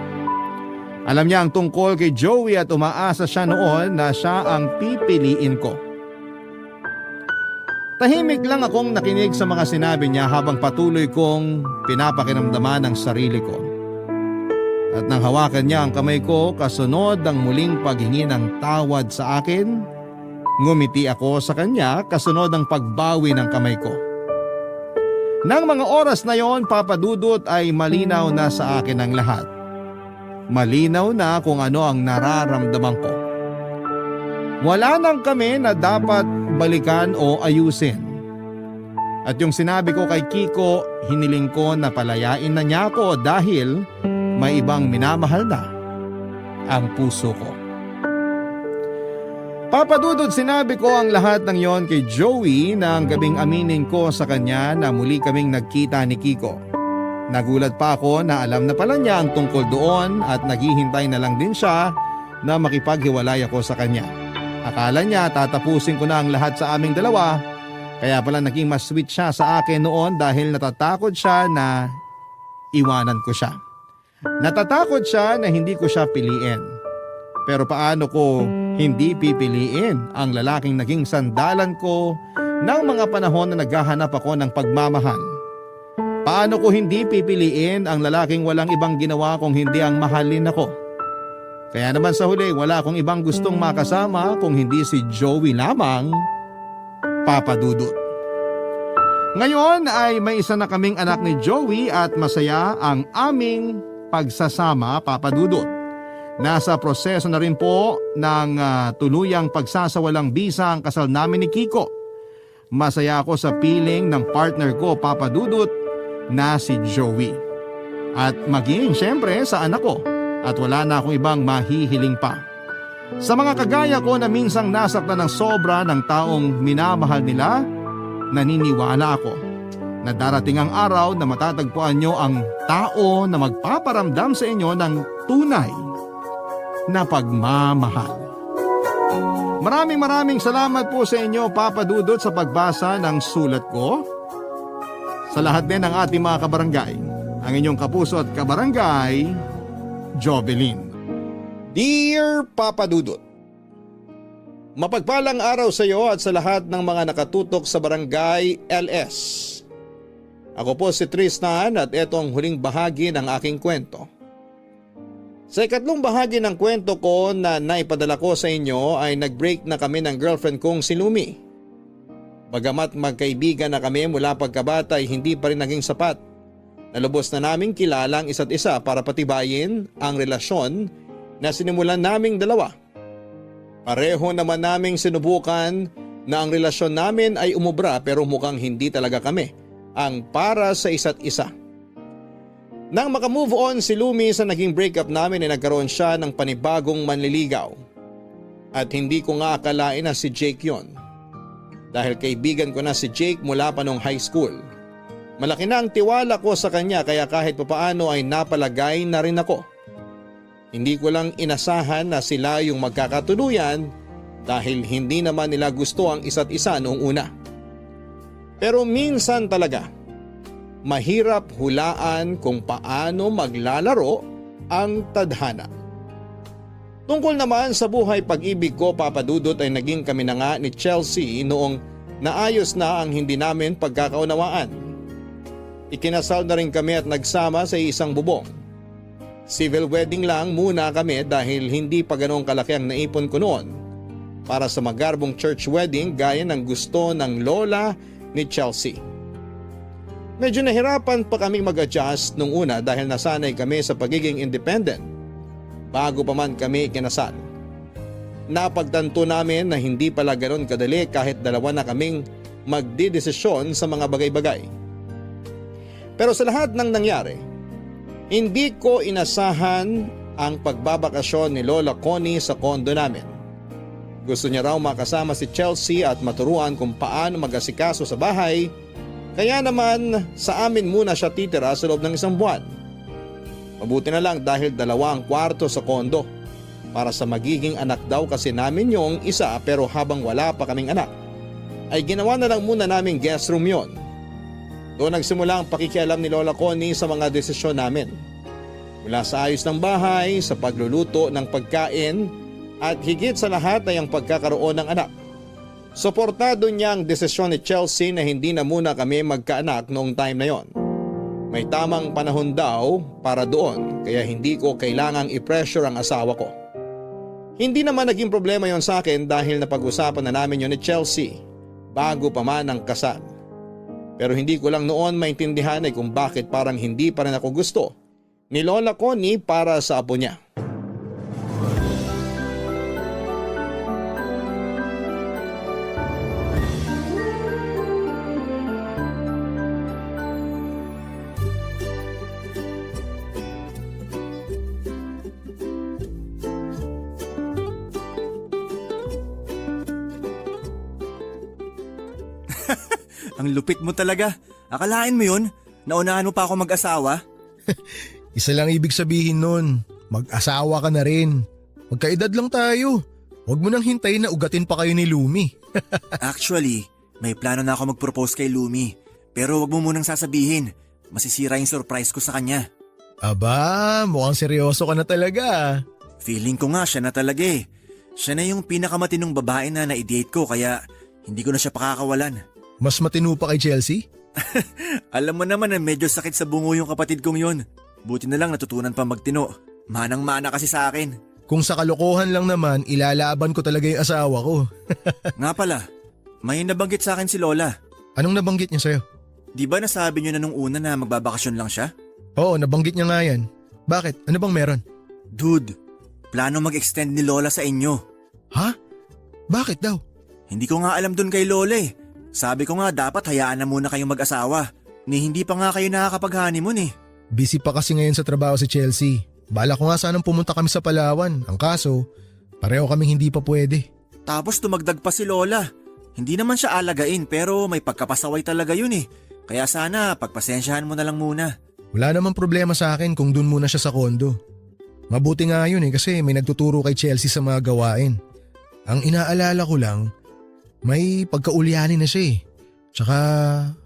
Speaker 1: Alam niya ang tungkol kay Joey at umaasa siya noon na siya ang pipiliin ko. Tahimik lang akong nakinig sa mga sinabi niya habang patuloy kong pinapakiramdaman ang sarili ko. At nang hawakan niya ang kamay ko kasunod ng muling paghingi ng tawad sa akin, ngumiti ako sa kanya kasunod ng pagbawi ng kamay ko. Nang mga oras na yon, Papa Dudut, ay malinaw na sa akin ang lahat. Malinaw na kung ano ang nararamdaman ko. Wala nang kami na dapat balikan o ayusin. At yung sinabi ko kay Kiko, hiniling ko na palayain na niya ako dahil may ibang minamahal na ang puso ko. Papa Dudut, sinabi ko ang lahat ng yon kay Joey nang gabing aminin ko sa kanya na muli kaming nagkita ni Kiko. Nagulat pa ako na alam na pala niya ang tungkol doon at naghihintay na lang din siya na makipaghiwalay ako sa kanya. Akala niya tatapusin ko na ang lahat sa aming dalawa, kaya pala naging mas sweet siya sa akin noon dahil natatakot siya na iwanan ko siya. Natatakot siya na hindi ko siya piliin. Pero paano ko hindi pipiliin ang lalaking naging sandalan ko ng mga panahon na naghahanap ako ng pagmamahal? Paano ko hindi pipiliin ang lalaking walang ibang ginawa kung hindi ang mahalin ako? Kaya naman sa huli, wala akong ibang gustong makasama kung hindi si Joey lamang, Papa Dudut. Ngayon ay may isa na kaming anak ni Joey at masaya ang aming pagsasama, Papa Dudut. Nasa proseso na rin po ng tuluyang pagsasawalang bisa ang kasal namin ni Kiko. Masaya ako sa piling ng partner ko, Papa Dudut, na si Joey. At maging syempre sa anak ko. At wala na akong ibang mahihiling pa. Sa mga kagaya ko na minsang nasaktan ng sobra ng taong minamahal nila, naniniwala ako na darating ang araw na matatagpuan nyo ang tao na magpaparamdam sa inyo ng tunay na pagmamahal. Maraming salamat po sa inyo, Papa Dudut, sa pagbasa ng sulat ko. Sa lahat din ng ating mga kabarangay, ang inyong kapuso at kabarangay, Jovelyn. Dear Papa Dudut, mapagpalang araw sa iyo at sa lahat ng mga nakatutok sa Barangay LS. Ako po si Tristan at ito ang huling bahagi ng aking kwento. Sa ikatlong bahagi ng kwento ko na naipadala ko sa inyo ay nag-break na kami ng girlfriend kong si Lumi. Bagamat magkaibigan na kami mula pagkabata ay hindi pa rin naging sapat. Nalubos na naming kilala ang isa't isa para patibayin ang relasyon na sinimulan naming dalawa. Pareho naman naming sinubukan na ang relasyon namin ay umubra pero mukhang hindi talaga kami ang para sa isa't isa. Nang makamove on si Lumi sa naging breakup namin ay nagkaroon siya ng panibagong manliligaw. At hindi ko nga akalain na si Jake yon. Dahil kaibigan ko na si Jake mula pa nung high school. Malaki na ang tiwala ko sa kanya kaya kahit papaano ay napalagay na rin ako. Hindi ko lang inasahan na sila yung magkakatuluyan dahil hindi naman nila gusto ang isa't isa noong una. Pero minsan talaga, mahirap hulaan kung paano maglalaro ang tadhana. Tungkol naman sa buhay pag-ibig ko, Papa Dudut, ay naging kami na nga ni Chelsea noong naayos na ang hindi namin pagkakaunawaan. Ikinasal na rin kami at nagsama sa isang bubong. Civil wedding lang muna kami dahil hindi pa ganoong kalaki ang naipon ko noon para sa magarbong church wedding gaya ng gusto ng lola ni Chelsea. Medyo nahirapan pa kaming mag-adjust nung una dahil nasanay kami sa pagiging independent bago pa man kami ikinasal. Napagtanto namin na hindi pala ganoon kadali kahit dalawa na kaming magdidesisyon sa mga bagay-bagay. Pero sa lahat ng nangyari, hindi ko inasahan ang pagbabakasyon ni Lola Connie sa kondo namin. Gusto niya raw makasama si Chelsea at maturuan kung paano mag-asikaso sa bahay, kaya naman sa amin muna siya titira sa loob ng isang buwan. Mabuti na lang dahil 2 ang kwarto sa kondo. Para sa magiging anak daw kasi namin yung isa pero habang wala pa kaming anak, ay ginawa na lang muna namin guest room yon. Doon nagsimula ang pakikialam ni Lola Connie sa mga desisyon namin. Mula sa ayos ng bahay, sa pagluluto ng pagkain, at higit sa lahat ay ang pagkakaroon ng anak. Suportado niya ang desisyon ni Chelsea na hindi na muna kami magkaanak noong time na yon. May tamang panahon daw para doon kaya hindi ko kailangang i-pressure ang asawa ko. Hindi naman naging problema yon sa akin dahil napag-usapan na namin yon ni Chelsea bago pa man ang kasal. Pero hindi ko lang noon maintindihan ay kung bakit parang hindi pa rin ako gusto ni Lola Connie para sa apo niya.
Speaker 5: Ang lupit mo talaga. Akalain mo yun? Naunahan mo pa ako mag-asawa?
Speaker 6: Isa lang ibig sabihin nun, mag-asawa ka na rin. Magkaedad lang tayo. Huwag mo nang hintayin na ugatin pa kayo ni Lumi.
Speaker 5: Actually, may plano na ako mag-propose kay Lumi. Pero wag mo munang sasabihin. Masisira yung surprise ko sa kanya.
Speaker 6: Aba, mukhang seryoso ka na talaga.
Speaker 5: Feeling ko nga siya na talaga eh. Siya na yung pinakamatinong babae na na-date ko kaya hindi ko na siya pakakawalan.
Speaker 6: Mas matino pa kay Chelsea?
Speaker 5: Alam mo naman na medyo sakit sa bungo yung kapatid kong yun. Buti na lang natutunan pa magtino. Manang-mana kasi sa akin.
Speaker 6: Kung sa kalokohan lang naman, ilalaban ko talaga yung asawa ko.
Speaker 5: Nga pala, may nabanggit sa akin si Lola.
Speaker 6: Anong nabanggit niya sa'yo?
Speaker 5: Di ba nasabi niyo na nung una na magbabakasyon lang siya?
Speaker 6: Oo, nabanggit niya nga yan. Bakit? Ano bang meron?
Speaker 5: Dude, plano mag-extend ni Lola sa inyo.
Speaker 6: Ha? Bakit daw?
Speaker 5: Hindi ko nga alam dun kay Lola eh. Sabi ko nga dapat hayaan na muna kayong mag-asawa. Ni hindi pa nga kayo nakakapag-honeymoon eh.
Speaker 6: Busy pa kasi ngayon sa trabaho si Chelsea. Bala ko nga sanang pumunta kami sa Palawan. Ang kaso, pareho kaming hindi pa pwede.
Speaker 5: Tapos tumagdag pa si Lola. Hindi naman siya alagain pero may pagkapasaway talaga yun eh. Kaya sana pagpasensyahan mo na lang muna.
Speaker 6: Wala namang problema sa akin kung dun muna siya sa kondo. Mabuti nga yun kasi may nagtuturo kay Chelsea sa mga gawain. Ang inaalala ko lang, may pagkaulianin na siya eh. Tsaka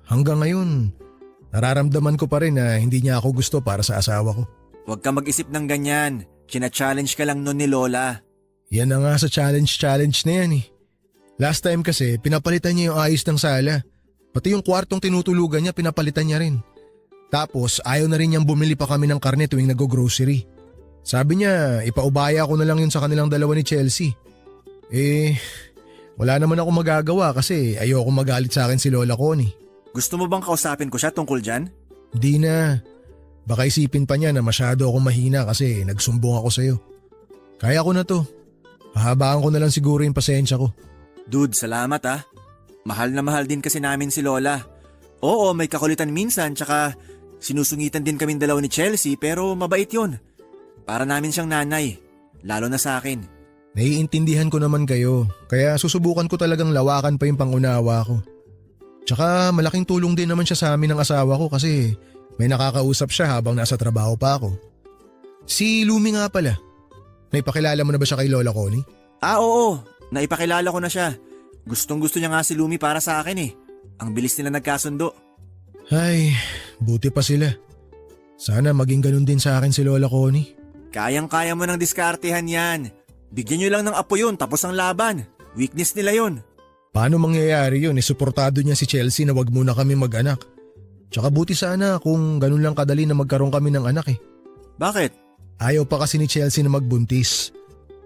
Speaker 6: hanggang ngayon, nararamdaman ko pa rin na hindi niya ako gusto para sa asawa ko.
Speaker 5: Huwag ka mag-isip ng ganyan. China-challenge ka lang nun ni Lola.
Speaker 6: Yan na nga sa challenge na yan eh. Last time kasi pinapalitan niya yung ayos ng sala. Pati yung kwartong tinutulugan niya pinapalitan niya rin. Tapos ayaw na rin niyang bumili pa kami ng karne tuwing nag-grocery. Sabi niya ipaubaya ko na lang yun sa kanilang dalawa ni Chelsea. Wala naman ako magagawa kasi ayoko magalit sa akin si Lola Connie.
Speaker 5: Gusto mo bang kausapin ko siya tungkol dyan?
Speaker 6: Di na. Baka isipin pa niya na masyado akong mahina kasi nagsumbong ako sa'yo. Kaya ko na to. Hahabaan ko na lang siguro yung pasensya ko.
Speaker 5: Dude, salamat ah. Mahal na mahal din kasi namin si Lola. Oo, may kakulitan minsan tsaka sinusungitan din kaming dalawa ni Chelsea pero mabait yun. Para namin siyang nanay, lalo na sa akin.
Speaker 6: Naiintindihan ko naman kayo, kaya susubukan ko talagang lawakan pa yung pangunawa ko. Tsaka malaking tulong din naman siya sa amin ng asawa ko kasi may nakakausap siya habang nasa trabaho pa ako. Si Lumi nga pala. Naipakilala mo na ba siya kay Lola Connie?
Speaker 5: Oo. Naipakilala ko na siya. Gustong-gusto niya nga si Lumi para sa akin eh. Ang bilis nila nagkasundo.
Speaker 6: Ay, buti pa sila. Sana maging ganun din sa akin si Lola Connie.
Speaker 5: Kayang-kaya mo ng diskartehan yan. Bigyan nyo lang ng apo yun tapos ang laban. Weakness nila yun.
Speaker 6: Paano mangyayari yun? Suportado niya si Chelsea na wag muna kami mag-anak. Tsaka buti sana kung ganun lang kadali na magkaroon kami ng anak eh.
Speaker 5: Bakit?
Speaker 6: Ayaw pa kasi ni Chelsea na magbuntis.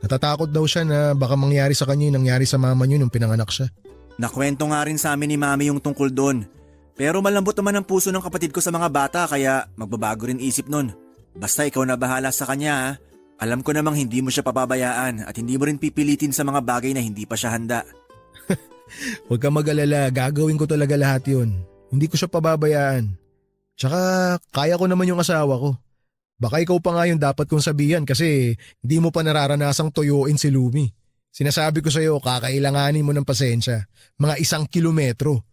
Speaker 6: Natatakot daw siya na baka mangyari sa kanya yung nangyari sa mama niyo nung pinanganak siya.
Speaker 5: Nakwento nga rin sa amin ni Mami yung tungkol doon. Pero malambot naman ang puso ng kapatid ko sa mga bata kaya magbabago rin isip nun. Basta ikaw na bahala sa kanya ha. Alam ko namang hindi mo siya papabayaan at hindi mo rin pipilitin sa mga bagay na hindi pa siya handa.
Speaker 6: Huwag ka mag-alala, gagawin ko talaga lahat yun. Hindi ko siya pababayaan. Tsaka kaya ko naman yung asawa ko. Baka ikaw pa nga yung dapat kong sabihan kasi hindi mo pa nararanasang tuyuin si Lumi. Sinasabi ko sa'yo, kakailanganin mo ng pasensya. Mga 1 kilometro.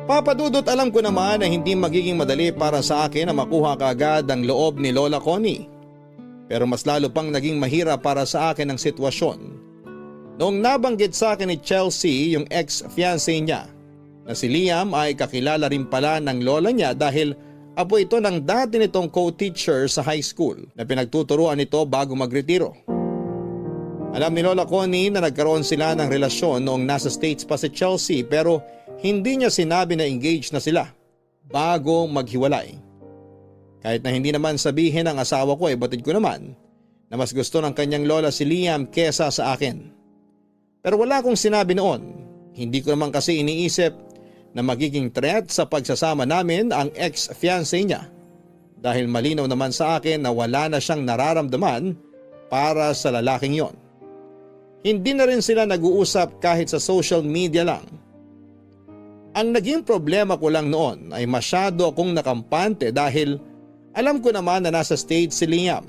Speaker 1: Papadudot, alam ko naman na hindi magiging madali para sa akin na makuha kaagad ang loob ni Lola Connie. Pero mas lalo pang naging mahirap para sa akin ang sitwasyon noong nabanggit sa akin ni Chelsea yung ex-fiancé niya na si Liam ay kakilala rin pala ng lola niya dahil apo ito ng dati nitong co-teacher sa high school na pinagtuturuan nito bago magretiro. Alam ni Lola Connie na nagkaroon sila ng relasyon noong nasa States pa si Chelsea pero hindi niya sinabi na engaged na sila bago maghiwalay. Kahit na hindi naman sabihin ng asawa ko ay batid ko naman na mas gusto ng kanyang lola si Liam kesa sa akin. Pero wala akong sinabi noon. Hindi ko naman kasi iniisip na magiging threat sa pagsasama namin ang ex-fiancé niya dahil malinaw naman sa akin na wala na siyang nararamdaman para sa lalaking yon. Hindi na rin sila nag-uusap kahit sa social media lang. Ang naging problema ko lang noon ay masyado akong nakampante dahil alam ko naman na nasa States si Liam.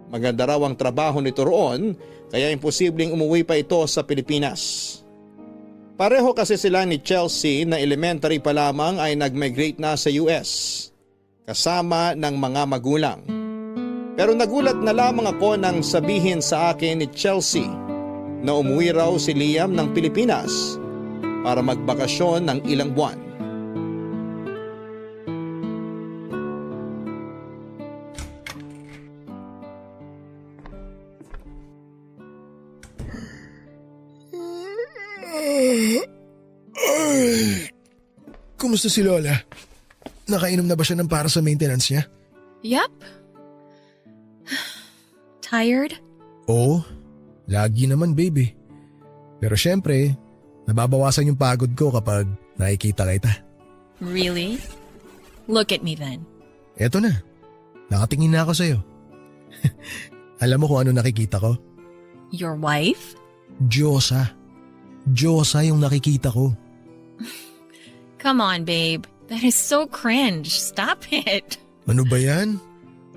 Speaker 1: Maganda raw ang trabaho nito roon kaya imposibleng umuwi pa ito sa Pilipinas. Pareho kasi sila ni Chelsea na elementary pa lamang ay nag-migrate na sa US kasama ng mga magulang. Pero nagulat na lamang ako nang sabihin sa akin ni Chelsea na umuwi raw si Liam ng Pilipinas para magbakasyon ng ilang buwan.
Speaker 6: Kumusta si Lola? Nakainom na ba siya ng para sa maintenance niya?
Speaker 7: Yup. Tired?
Speaker 6: Oo, lagi naman baby. Pero syempre, nababawasan yung pagod ko kapag nakikita kita.
Speaker 7: Really? Look at me then.
Speaker 6: Eto na, nakatingin na ako sa'yo. Alam mo kung ano nakikita ko?
Speaker 7: Your wife?
Speaker 6: Diyosa. Diyosa yung nakikita ko.
Speaker 7: Come on, babe. That is so cringe. Stop it.
Speaker 6: Ano ba yan?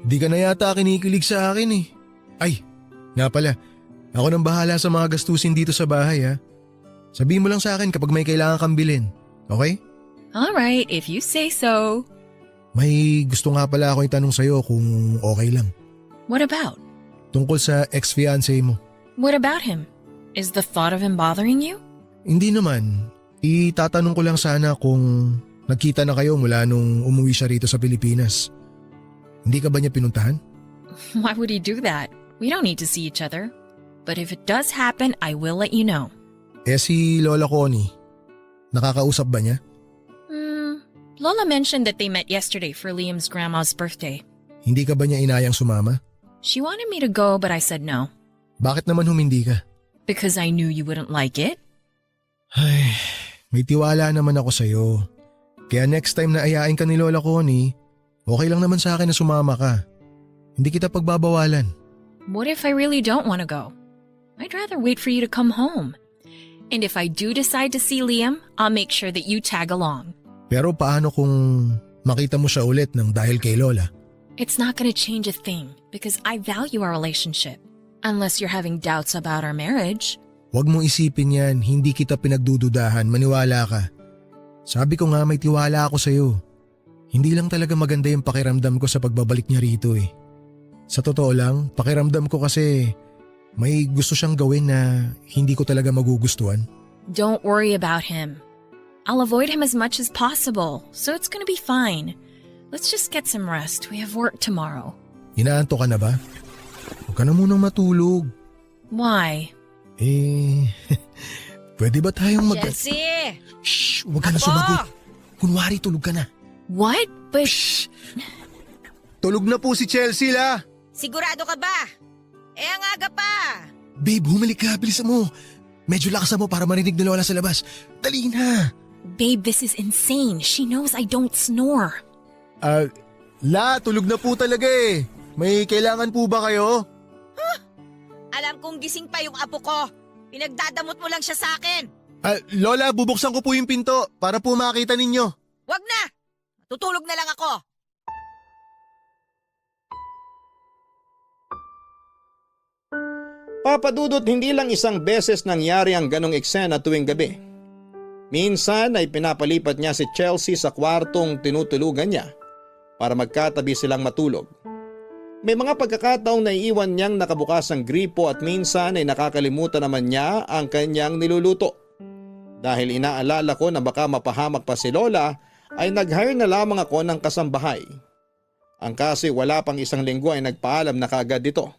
Speaker 6: Di ka na yata kinikilig sa akin eh. Ay, nga pala. Ako nang bahala sa mga gastusin dito sa bahay ha. Sabihin mo lang sa akin kapag may kailangan kang bilhin. Okay?
Speaker 7: All right, if you say so.
Speaker 6: May gusto nga pala ako itanong sa'yo kung okay lang.
Speaker 7: What about?
Speaker 6: Tungkol sa ex-fiancé mo.
Speaker 7: What about him? Is the thought of him bothering you?
Speaker 6: Hindi naman. Itatanong ko lang sana kung nagkita na kayo mula nung umuwi siya rito sa Pilipinas. Hindi ka ba niya pinuntahan?
Speaker 7: Why would he do that? We don't need to see each other. But if it does happen, I will let you know.
Speaker 6: Si Lola Connie, nakakausap ba niya?
Speaker 7: Lola mentioned that they met yesterday for Liam's grandma's birthday.
Speaker 6: Hindi ka ba niya inayang sumama?
Speaker 7: She wanted me to go, but I said no.
Speaker 6: Bakit naman humindi ka?
Speaker 7: Because I knew you wouldn't like it.
Speaker 6: Ay, may tiwala naman ako sa'yo. Kaya next time na ayain ka ni Lola Connie, okay lang naman sa akin na sumama ka. Hindi kita pagbabawalan.
Speaker 7: What if I really don't want to go? I'd rather wait for you to come home. And if I do decide to see Liam, I'll make sure that you tag along.
Speaker 6: Pero paano kung makita mo siya ulit ng dahil kay Lola?
Speaker 7: It's not going to change a thing because I value our relationship. Unless you're having doubts about our marriage.
Speaker 6: Huwag mong isipin yan, hindi kita pinagdududahan, maniwala ka. Sabi ko nga may tiwala ako sa'yo. Hindi lang talaga maganda yung pakiramdam ko sa pagbabalik niya rito eh. Sa totoo lang, pakiramdam ko kasi may gusto siyang gawin na hindi ko talaga magugustuhan.
Speaker 7: Don't worry about him. I'll avoid him as much as possible, so it's gonna be fine. Let's just get some rest. We have work tomorrow.
Speaker 6: Inaanto ka na ba? Huwag ka na munang matulog.
Speaker 7: Why?
Speaker 6: Pwede ba tayong
Speaker 8: Chelsea!
Speaker 6: Shh! Huwag ka na
Speaker 8: Ako!
Speaker 6: sumagot. Kunwari tulog ka na.
Speaker 7: What? But
Speaker 6: Tulog na po si Chelsea la!
Speaker 8: Sigurado ka ba? Ang aga pa!
Speaker 6: Babe, humalik ka. Bilisan mo. Medyo lakasan mo para marinig ni Lola sa labas. Dali na!
Speaker 7: babe, this is insane. She knows I don't snore.
Speaker 6: La, tulog na po talaga eh. May kailangan po ba kayo?
Speaker 8: Alam kong gising pa yung apo ko. Pinagdadamot mo lang siya sa akin.
Speaker 6: Lola, bubuksan ko po yung pinto para po makita ninyo.
Speaker 8: Wag na! Tutulog na lang ako.
Speaker 1: Papadudot, hindi lang isang beses nangyari ang ganong eksena tuwing gabi. Minsan ay pinapalipat niya si Chelsea sa kwartong tinutulugan niya para magkatabi silang matulog. May mga pagkakataong naiiwan niyang nakabukas ang gripo at minsan ay nakakalimutan naman niya ang kanyang niluluto. Dahil inaalala ko na baka mapahamak pa si Lola ay nag-hire na lamang ako ng kasambahay. Ang kasi wala pang isang linggo ay nagpaalam na kaagad dito.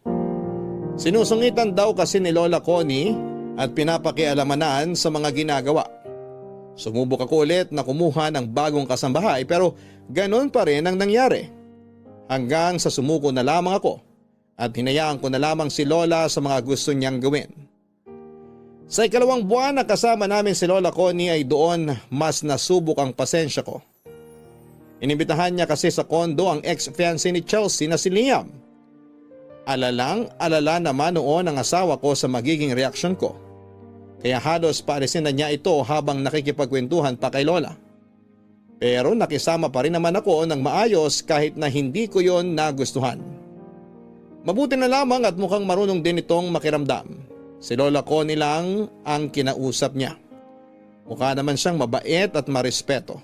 Speaker 1: Sinusungitan daw kasi ni Lola Connie at pinapakialamanan sa mga ginagawa. Sumubok ako ulit na kumuha ng bagong kasambahay pero ganon pa rin ang nangyari. Hanggang sa sumuko na lamang ako at hinayaan ko na lamang si Lola sa mga gusto niyang gawin. Sa ikalawang buwan na kasama namin si Lola Connie ay doon mas nasubok ang pasensya ko. Inibitahan niya kasi sa kondo ang ex-fiancé ni Chelsea na si Liam. Alala naman noon ang asawa ko sa magiging reaksyon ko. Kaya halos paalisin na niya ito habang nakikipagkwentuhan pa kay Lola. Pero nakisama pa rin naman ako ng maayos kahit na hindi ko yon nagustuhan. Mabuti na lamang at mukhang marunong din itong makiramdam. Si Lola Connie lang ang kinausap niya. Mukha naman siyang mabait at marespeto.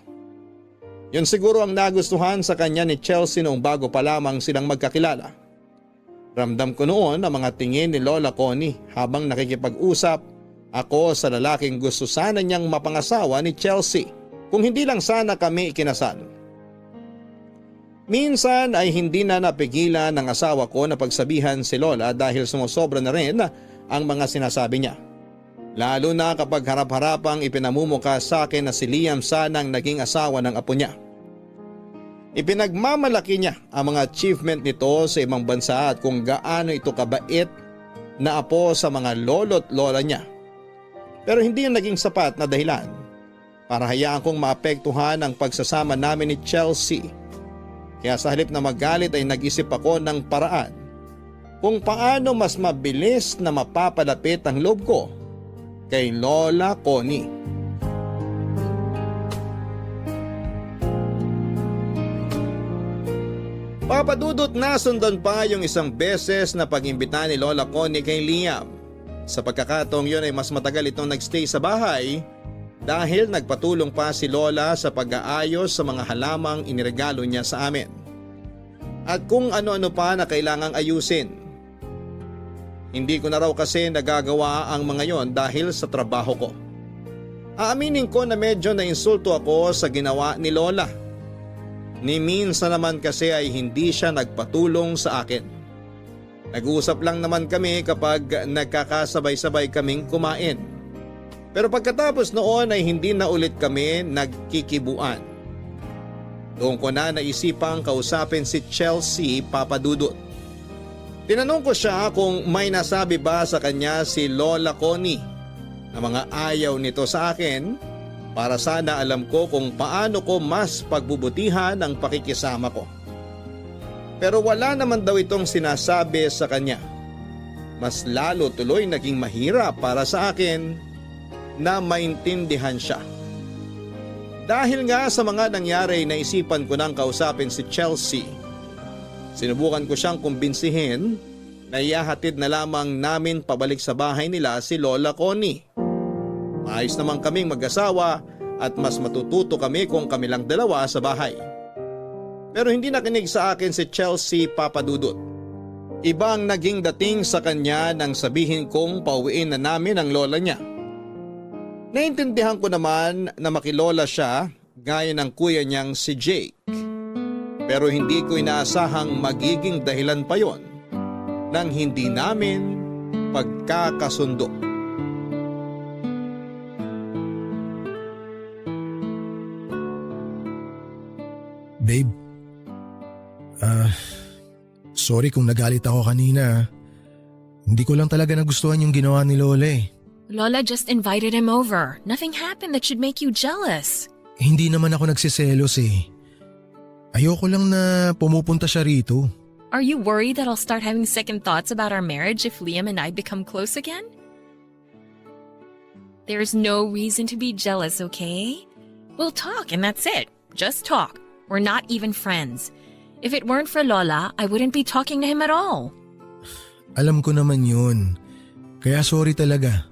Speaker 1: Yun siguro ang nagustuhan sa kanya ni Chelsea noong bago pa lamang silang magkakilala. Ramdam ko noon ang mga tingin ni Lola Connie habang nakikipag-usap ako sa lalaking gusto sana niyang mapangasawa ni Chelsea kung hindi lang sana kami ikinasal. Minsan ay hindi na napigilan ng asawa ko na pagsabihan si Lola dahil sumusobra na rin ang mga sinasabi niya. Lalo na kapag harap-harapang ipinamumuka sa akin na si Liam sanang naging asawa ng apo niya. Ipinagmamalaki niya ang mga achievement nito sa ibang bansa at kung gaano ito kabait na apo sa mga lolo't lola niya. Pero hindi yung naging sapat na dahilan para hayaan kong maapektuhan ang pagsasama namin ni Chelsea. Kaya sa halip na magalit ay nag-isip ako ng paraan kung paano mas mabilis na mapapalapit ang loob ko kay Lola Connie. Papadudot na sundan pa yung isang beses na pag-imbita ni Lola Connie kay Liam. Sa pagkakataong yun ay mas matagal itong nagstay sa bahay dahil nagpatulong pa si Lola sa pag-aayos sa mga halamang iniregalo niya sa amin. At kung ano-ano pa na kailangang ayusin. Hindi ko na raw kasi nagagawa ang mga yon dahil sa trabaho ko. Aaminin ko na medyo nainsulto ako sa ginawa ni Lola. Ni minsan naman kasi ay hindi siya nagpatulong sa akin. Nag-uusap lang naman kami kapag nagkakasabay-sabay kaming kumain. Pero pagkatapos noon ay hindi na ulit kami nagkikibuan. Doon ko na naisipang kausapin si Chelsea Papadudot. Tinanong ko siya kung may nasabi ba sa kanya si Lola Connie na mga ayaw nito sa akin para sana alam ko kung paano ko mas pagbubutihan ang pakikisama ko. Pero wala naman daw itong sinasabi sa kanya. Mas lalo tuloy naging mahirap para sa akin na maintindihan siya. Dahil nga sa mga nangyari, naisipan ko nang kausapin si Chelsea. Sinubukan ko siyang kumbinsihin na ihahatid na lamang namin pabalik sa bahay nila si Lola Connie. Maayos naman kaming mag-asawa at mas matututo kami kung kami lang dalawa sa bahay. Pero hindi nakinig sa akin si Chelsea Papadudot. Ibang naging dating sa kanya nang sabihin kong pauwiin na namin ang lola niya. Naintindihan ko naman na makilola siya gaya ng kuya niyang si Jake. Pero hindi ko inaasahang magiging dahilan pa yon nang hindi namin pagkakasundo.
Speaker 6: Babe, sorry kung nagalit ako kanina. Hindi ko lang talaga nagustuhan yung ginawa ni Lola eh.
Speaker 7: Lola just invited him over. Nothing happened that should make you jealous.
Speaker 6: Hindi naman ako nagsiselos eh. Ayoko lang na pumupunta siya rito.
Speaker 7: Are you worried that I'll start having second thoughts about our marriage if Liam and I become close again? There's no reason to be jealous, okay? We'll talk and that's it. Just talk. We're not even friends. If it weren't for Lola, I wouldn't be talking to him at all.
Speaker 6: Alam ko naman yun. Kaya sorry talaga.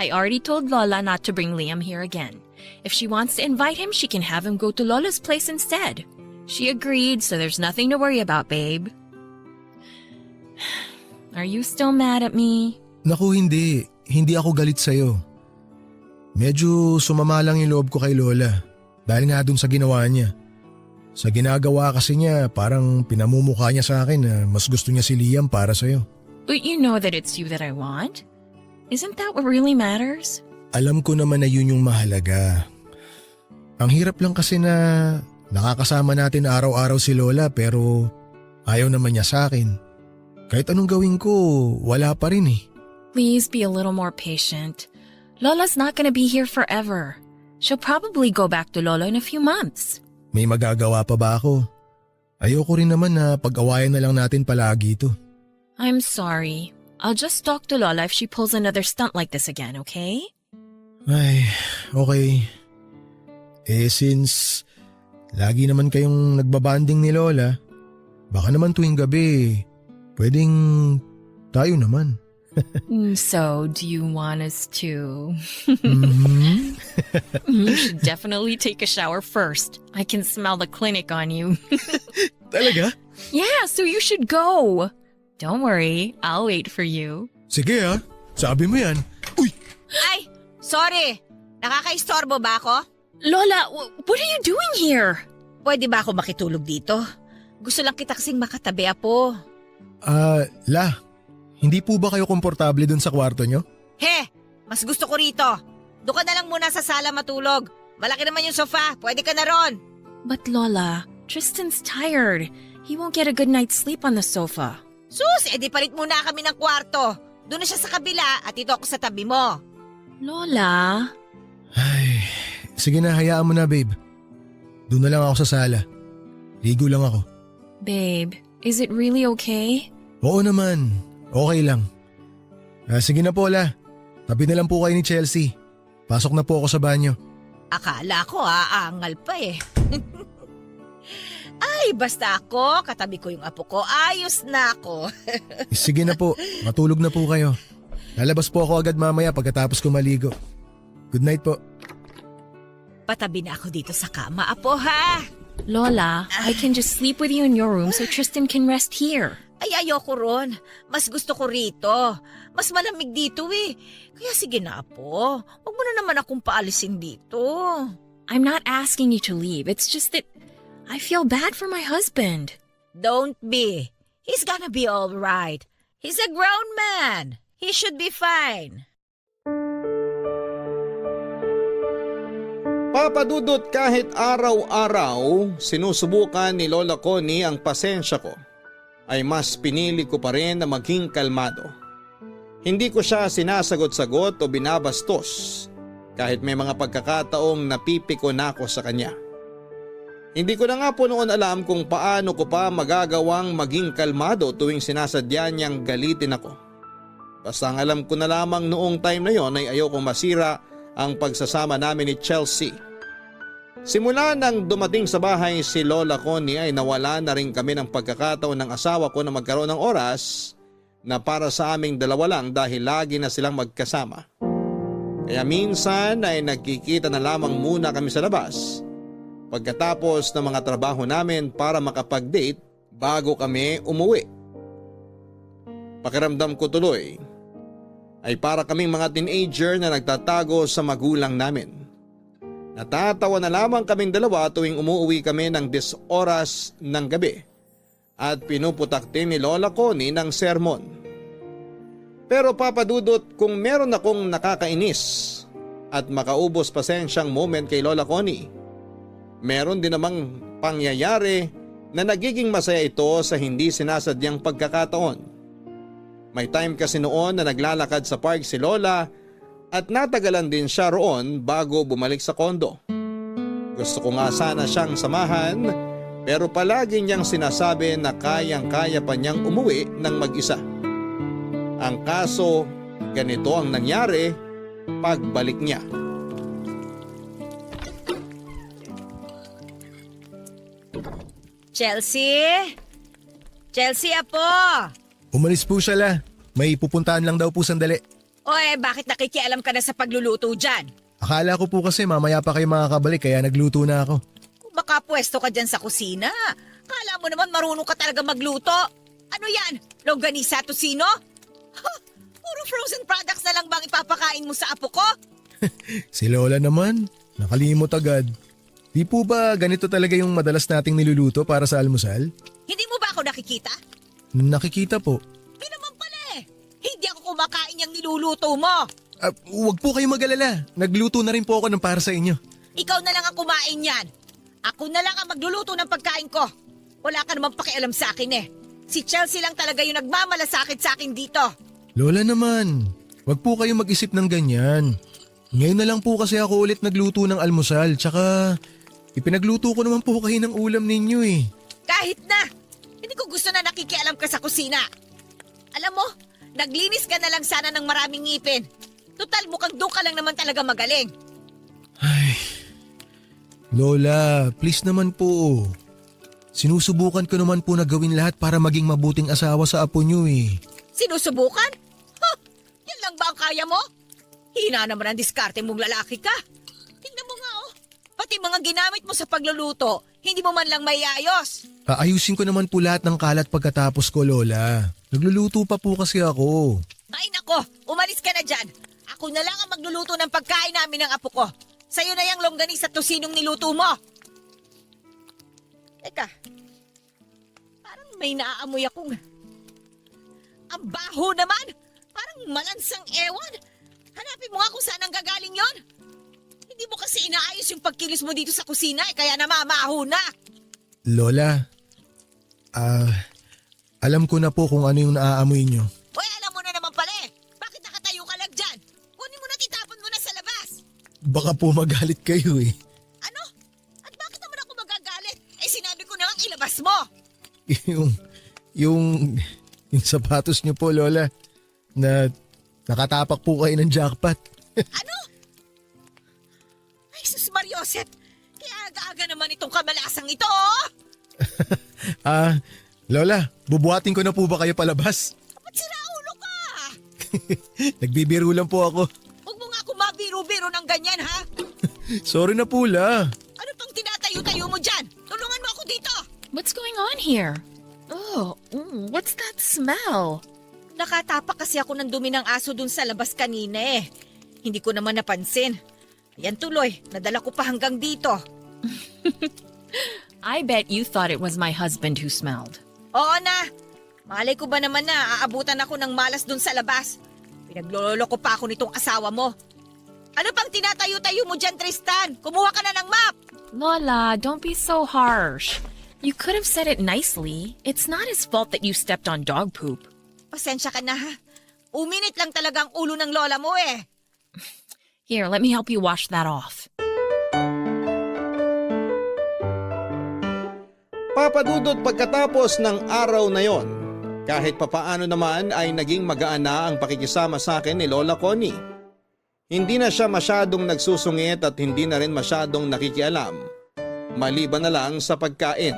Speaker 7: I already told Lola not to bring Liam here again. If she wants to invite him, she can have him go to Lola's place instead. She agreed, so there's nothing to worry about, babe. Are you still mad at me?
Speaker 6: Naku hindi. Hindi ako galit sa'yo. Medyo sumama lang yung loob ko kay Lola. Dahil nga dun sa ginawa niya. Sa ginagawa kasi niya, parang pinamumukha niya sa akin na mas gusto niya si Liam para sa'yo.
Speaker 7: But you know that it's you that I want. Isn't that what really matters?
Speaker 6: Alam ko naman na yun yung mahalaga. Ang hirap lang kasi na nakakasama natin araw-araw si Lola pero ayaw naman niya sa akin. Kahit anong gawin ko, wala pa rin eh.
Speaker 7: Please be a little more patient. Lola's not gonna be here forever. She'll probably go back to Lola in a few months.
Speaker 6: May magagawa pa ba ako? Ayoko rin naman na pag-awayan na lang natin palagi ito.
Speaker 7: I'm sorry. I'll just talk to Lola if she pulls another stunt like this again, okay?
Speaker 6: Ay, okay. Since lagi naman kayong nagbabanding ni Lola, baka naman tuwing gabi, pwedeng tayo naman.
Speaker 7: So, do you want us to?
Speaker 6: Mhm.
Speaker 7: You should definitely take a shower first. I can smell the clinic on you.
Speaker 6: Talaga?
Speaker 7: Yeah, so you should go. Don't worry, I'll wait for you.
Speaker 6: Sige ah, sabi mo yan. Uy!
Speaker 8: Ay, sorry. Nakakaistorbo ba ako?
Speaker 7: Lola, what are you doing here?
Speaker 8: Pwede ba ako makitulog dito? Gusto lang kita kasing makatabi, Apo.
Speaker 6: Hindi po ba kayo komportable dun sa kwarto nyo?
Speaker 8: He, mas gusto ko rito. Doon ka na lang muna sa sala matulog. Malaki naman yung sofa, pwede ka na ron.
Speaker 7: But Lola, Tristan's tired. He won't get a good night's sleep on the sofa.
Speaker 8: Sus, edi palit muna kami ng kwarto. Doon na siya sa kabila at dito ako sa tabi mo.
Speaker 7: Lola?
Speaker 6: Ay, sige na, hayaan mo na babe. Doon na lang ako sa sala. Ligo lang ako.
Speaker 7: Babe, is it really okay?
Speaker 6: Oo naman, okay lang. Sige na Paula, tabi na lang po kayo ni Chelsea. Pasok na po ako sa banyo.
Speaker 8: Akala ko aangal pa eh. Ay, Ay, basta ako, katabi ko yung apo ko, ayos na ako.
Speaker 6: Sige na po, matulog na po kayo. Lalabas po ako agad mamaya pagkatapos ko maligo. Good night po.
Speaker 8: Patabi na ako dito sa kama, apo ha.
Speaker 7: Lola, I can just sleep with you in your room so Tristan can rest here.
Speaker 8: Ay, ayoko ron. Mas gusto ko rito. Mas malamig dito eh. Kaya sige na, apo. Huwag mo na naman akong paalisin dito.
Speaker 7: I'm not asking you to leave. It's just that I feel bad for my husband.
Speaker 8: Don't be. He's gonna be all right. He's a grown man. He should be fine.
Speaker 1: Papadudot kahit araw-araw, sinusubukan ni Lola Connie ang pasensya ko, ay mas pinili ko pa rin na maging kalmado. Hindi ko siya sinasagot-sagot o binabastos kahit may mga pagkakataong napipiko na ako sa kanya. Hindi ko na nga po noon alam kung paano ko pa magagawang maging kalmado tuwing sinasadya niyang galitin ako. Basta ang alam ko na lamang noong time na yon ay ayokong masira ang pagsasama namin ni Chelsea. Simula nang dumating sa bahay si Lola Connie ay nawala na rin kami ng pagkakataon ng asawa ko na magkaroon ng oras na para sa aming dalawa lang dahil lagi na silang magkasama. Kaya minsan ay nagkikita na lamang muna kami sa labas pagkatapos ng mga trabaho namin para makapag-date bago kami umuwi. Pakiramdam ko tuloy ay para kaming mga teenager na nagtatago sa magulang namin. Natatawa na lamang kaming dalawa tuwing umuwi kami ng 10 oras ng gabi at pinuputak din ni Lola Connie ng sermon. Pero papadudot, kung meron akong nakakainis at makaubos pasensyang moment kay Lola Connie, meron din namang pangyayari na nagiging masaya ito sa hindi sinasadyang pagkakataon. May time kasi noon na naglalakad sa park si Lola at natagalan din siya roon bago bumalik sa kondo. Gusto ko nga sana siyang samahan pero palagi niyang sinasabi na kayang-kaya pa niyang umuwi ng mag-isa. Ang kaso, ganito ang nangyari pagbalik niya.
Speaker 8: Chelsea? Chelsea, apo!
Speaker 6: Umalis po siya la. May pupuntahan lang daw po sandali.
Speaker 8: Oy, bakit nakikialam ka na sa pagluluto dyan?
Speaker 6: Akala ko po kasi mamaya pa kayo makakabalik kaya nagluto na ako.
Speaker 8: Kung makapwesto ka dyan sa kusina, kala mo naman marunong ka talaga magluto. Ano yan? Longganisa tocino? Ha, puro frozen products na lang bang ipapakain mo sa apo ko?
Speaker 6: Si Lola naman, nakalimot agad. Di po ba ganito talaga yung madalas nating niluluto para sa almusal?
Speaker 8: Hindi mo ba ako nakikita?
Speaker 6: Nakikita po.
Speaker 8: Di naman pala eh. Hindi ako kumakain yung niluluto mo.
Speaker 6: Huwag po kayo mag-alala. Nagluto na rin po ako ng para sa inyo.
Speaker 8: Ikaw na lang ang kumain yan. Ako na lang ang magluluto ng pagkain ko. Wala ka namang pakialam sa akin eh. Si Chelsea lang talaga yung nagmamalasakit sa akin dito.
Speaker 6: Lola naman, wag po kayo mag-isip ng ganyan. Ngayon na lang po kasi ako ulit nagluto ng almusal. Tsaka ipinagluto ko naman po kayo ng ulam ninyo eh.
Speaker 8: Kahit na. Hindi ko gusto na nakikialam ka sa kusina. Alam mo, naglinis ka na lang sana ng maraming ngipin. Total, mukhang doon ka lang naman talaga magaling.
Speaker 6: Ay, Lola, please naman po. Sinusubukan ko naman po na gawin lahat para maging mabuting asawa sa apo nyo eh.
Speaker 8: Sinusubukan? Huh, yan lang ba ang kaya mo? Hina naman ang diskarte mong lalaki ka. Tingnan mo nga oh. Pati mga ginamit mo sa pagluluto, hindi mo man lang maiayos.
Speaker 6: Aayusin ko naman po lahat ng kalat pagkatapos ko, Lola. Nagluluto pa po kasi ako.
Speaker 8: Ay nako, umalis ka na dyan. Ako na lang ang magluluto ng pagkain namin ng apo ko. Sa'yo na yung longganisa at tosinong niluto mo. Teka, parang may naaamoy akong... Ang baho naman! Parang malansang ewan! Hanapin mo nga kung saan ang gagaling yon. Hindi mo kasi inaayos yung pagkilos mo dito sa kusina kaya namamaho na.
Speaker 6: Lola, alam ko na po kung ano yung naaamoy nyo.
Speaker 8: Hoy, alam mo na naman pala eh. Bakit nakatayo ka lang dyan? Kunin mo na, titapon mo na sa labas.
Speaker 6: Baka po magalit kayo eh.
Speaker 8: Ano? At bakit naman ako magagalit? Eh sinabi ko na lang ilabas mo.
Speaker 6: yung sapatos nyo po, Lola, na nakatapak po kayo ng jackpot.
Speaker 8: Ano? Ay, sus Mariosep. Kaya aga-aga naman itong kamalasang ito, oh.
Speaker 6: Lola, bubuhatin ko na po ba kayo palabas?
Speaker 8: Ba't siraulo ka?
Speaker 6: Nagbibiro lang po ako.
Speaker 8: Huwag mo nga ako mabiro-biro ng ganyan, ha?
Speaker 6: Sorry na po, La.
Speaker 8: Ano pang tinatayo-tayo mo dyan? Tulungan mo ako dito!
Speaker 7: What's going on here? Oh, what's that smell?
Speaker 8: Nakatapak kasi ako ng dumi ng aso dun sa labas kanina eh. Hindi ko naman napansin. Ayan tuloy, nadala ko pa hanggang dito.
Speaker 7: I bet you thought it was my husband who smelled.
Speaker 8: Oo na. Malay ko ba naman na aabutan ako ng malas dun sa labas. Pinaglololo ko pa ako nitong asawa mo. Ano pang tinatayo-tayo mo dyan, Tristan? Kumuha ka na ng map!
Speaker 7: Lola, don't be so harsh. You could have said it nicely. It's not his fault that you stepped on dog poop.
Speaker 8: Pasensya ka na ha. Uminit lang talaga ang ulo ng lola mo eh.
Speaker 7: Here, let me help you wash that off.
Speaker 1: Papadudot pagkatapos ng araw na yon, kahit papaano naman ay naging magaan na ang pakikisama sa akin ni Lola Connie. Hindi na siya masyadong nagsusungit at hindi na rin masyadong nakikialam, maliban na lang sa pagkain.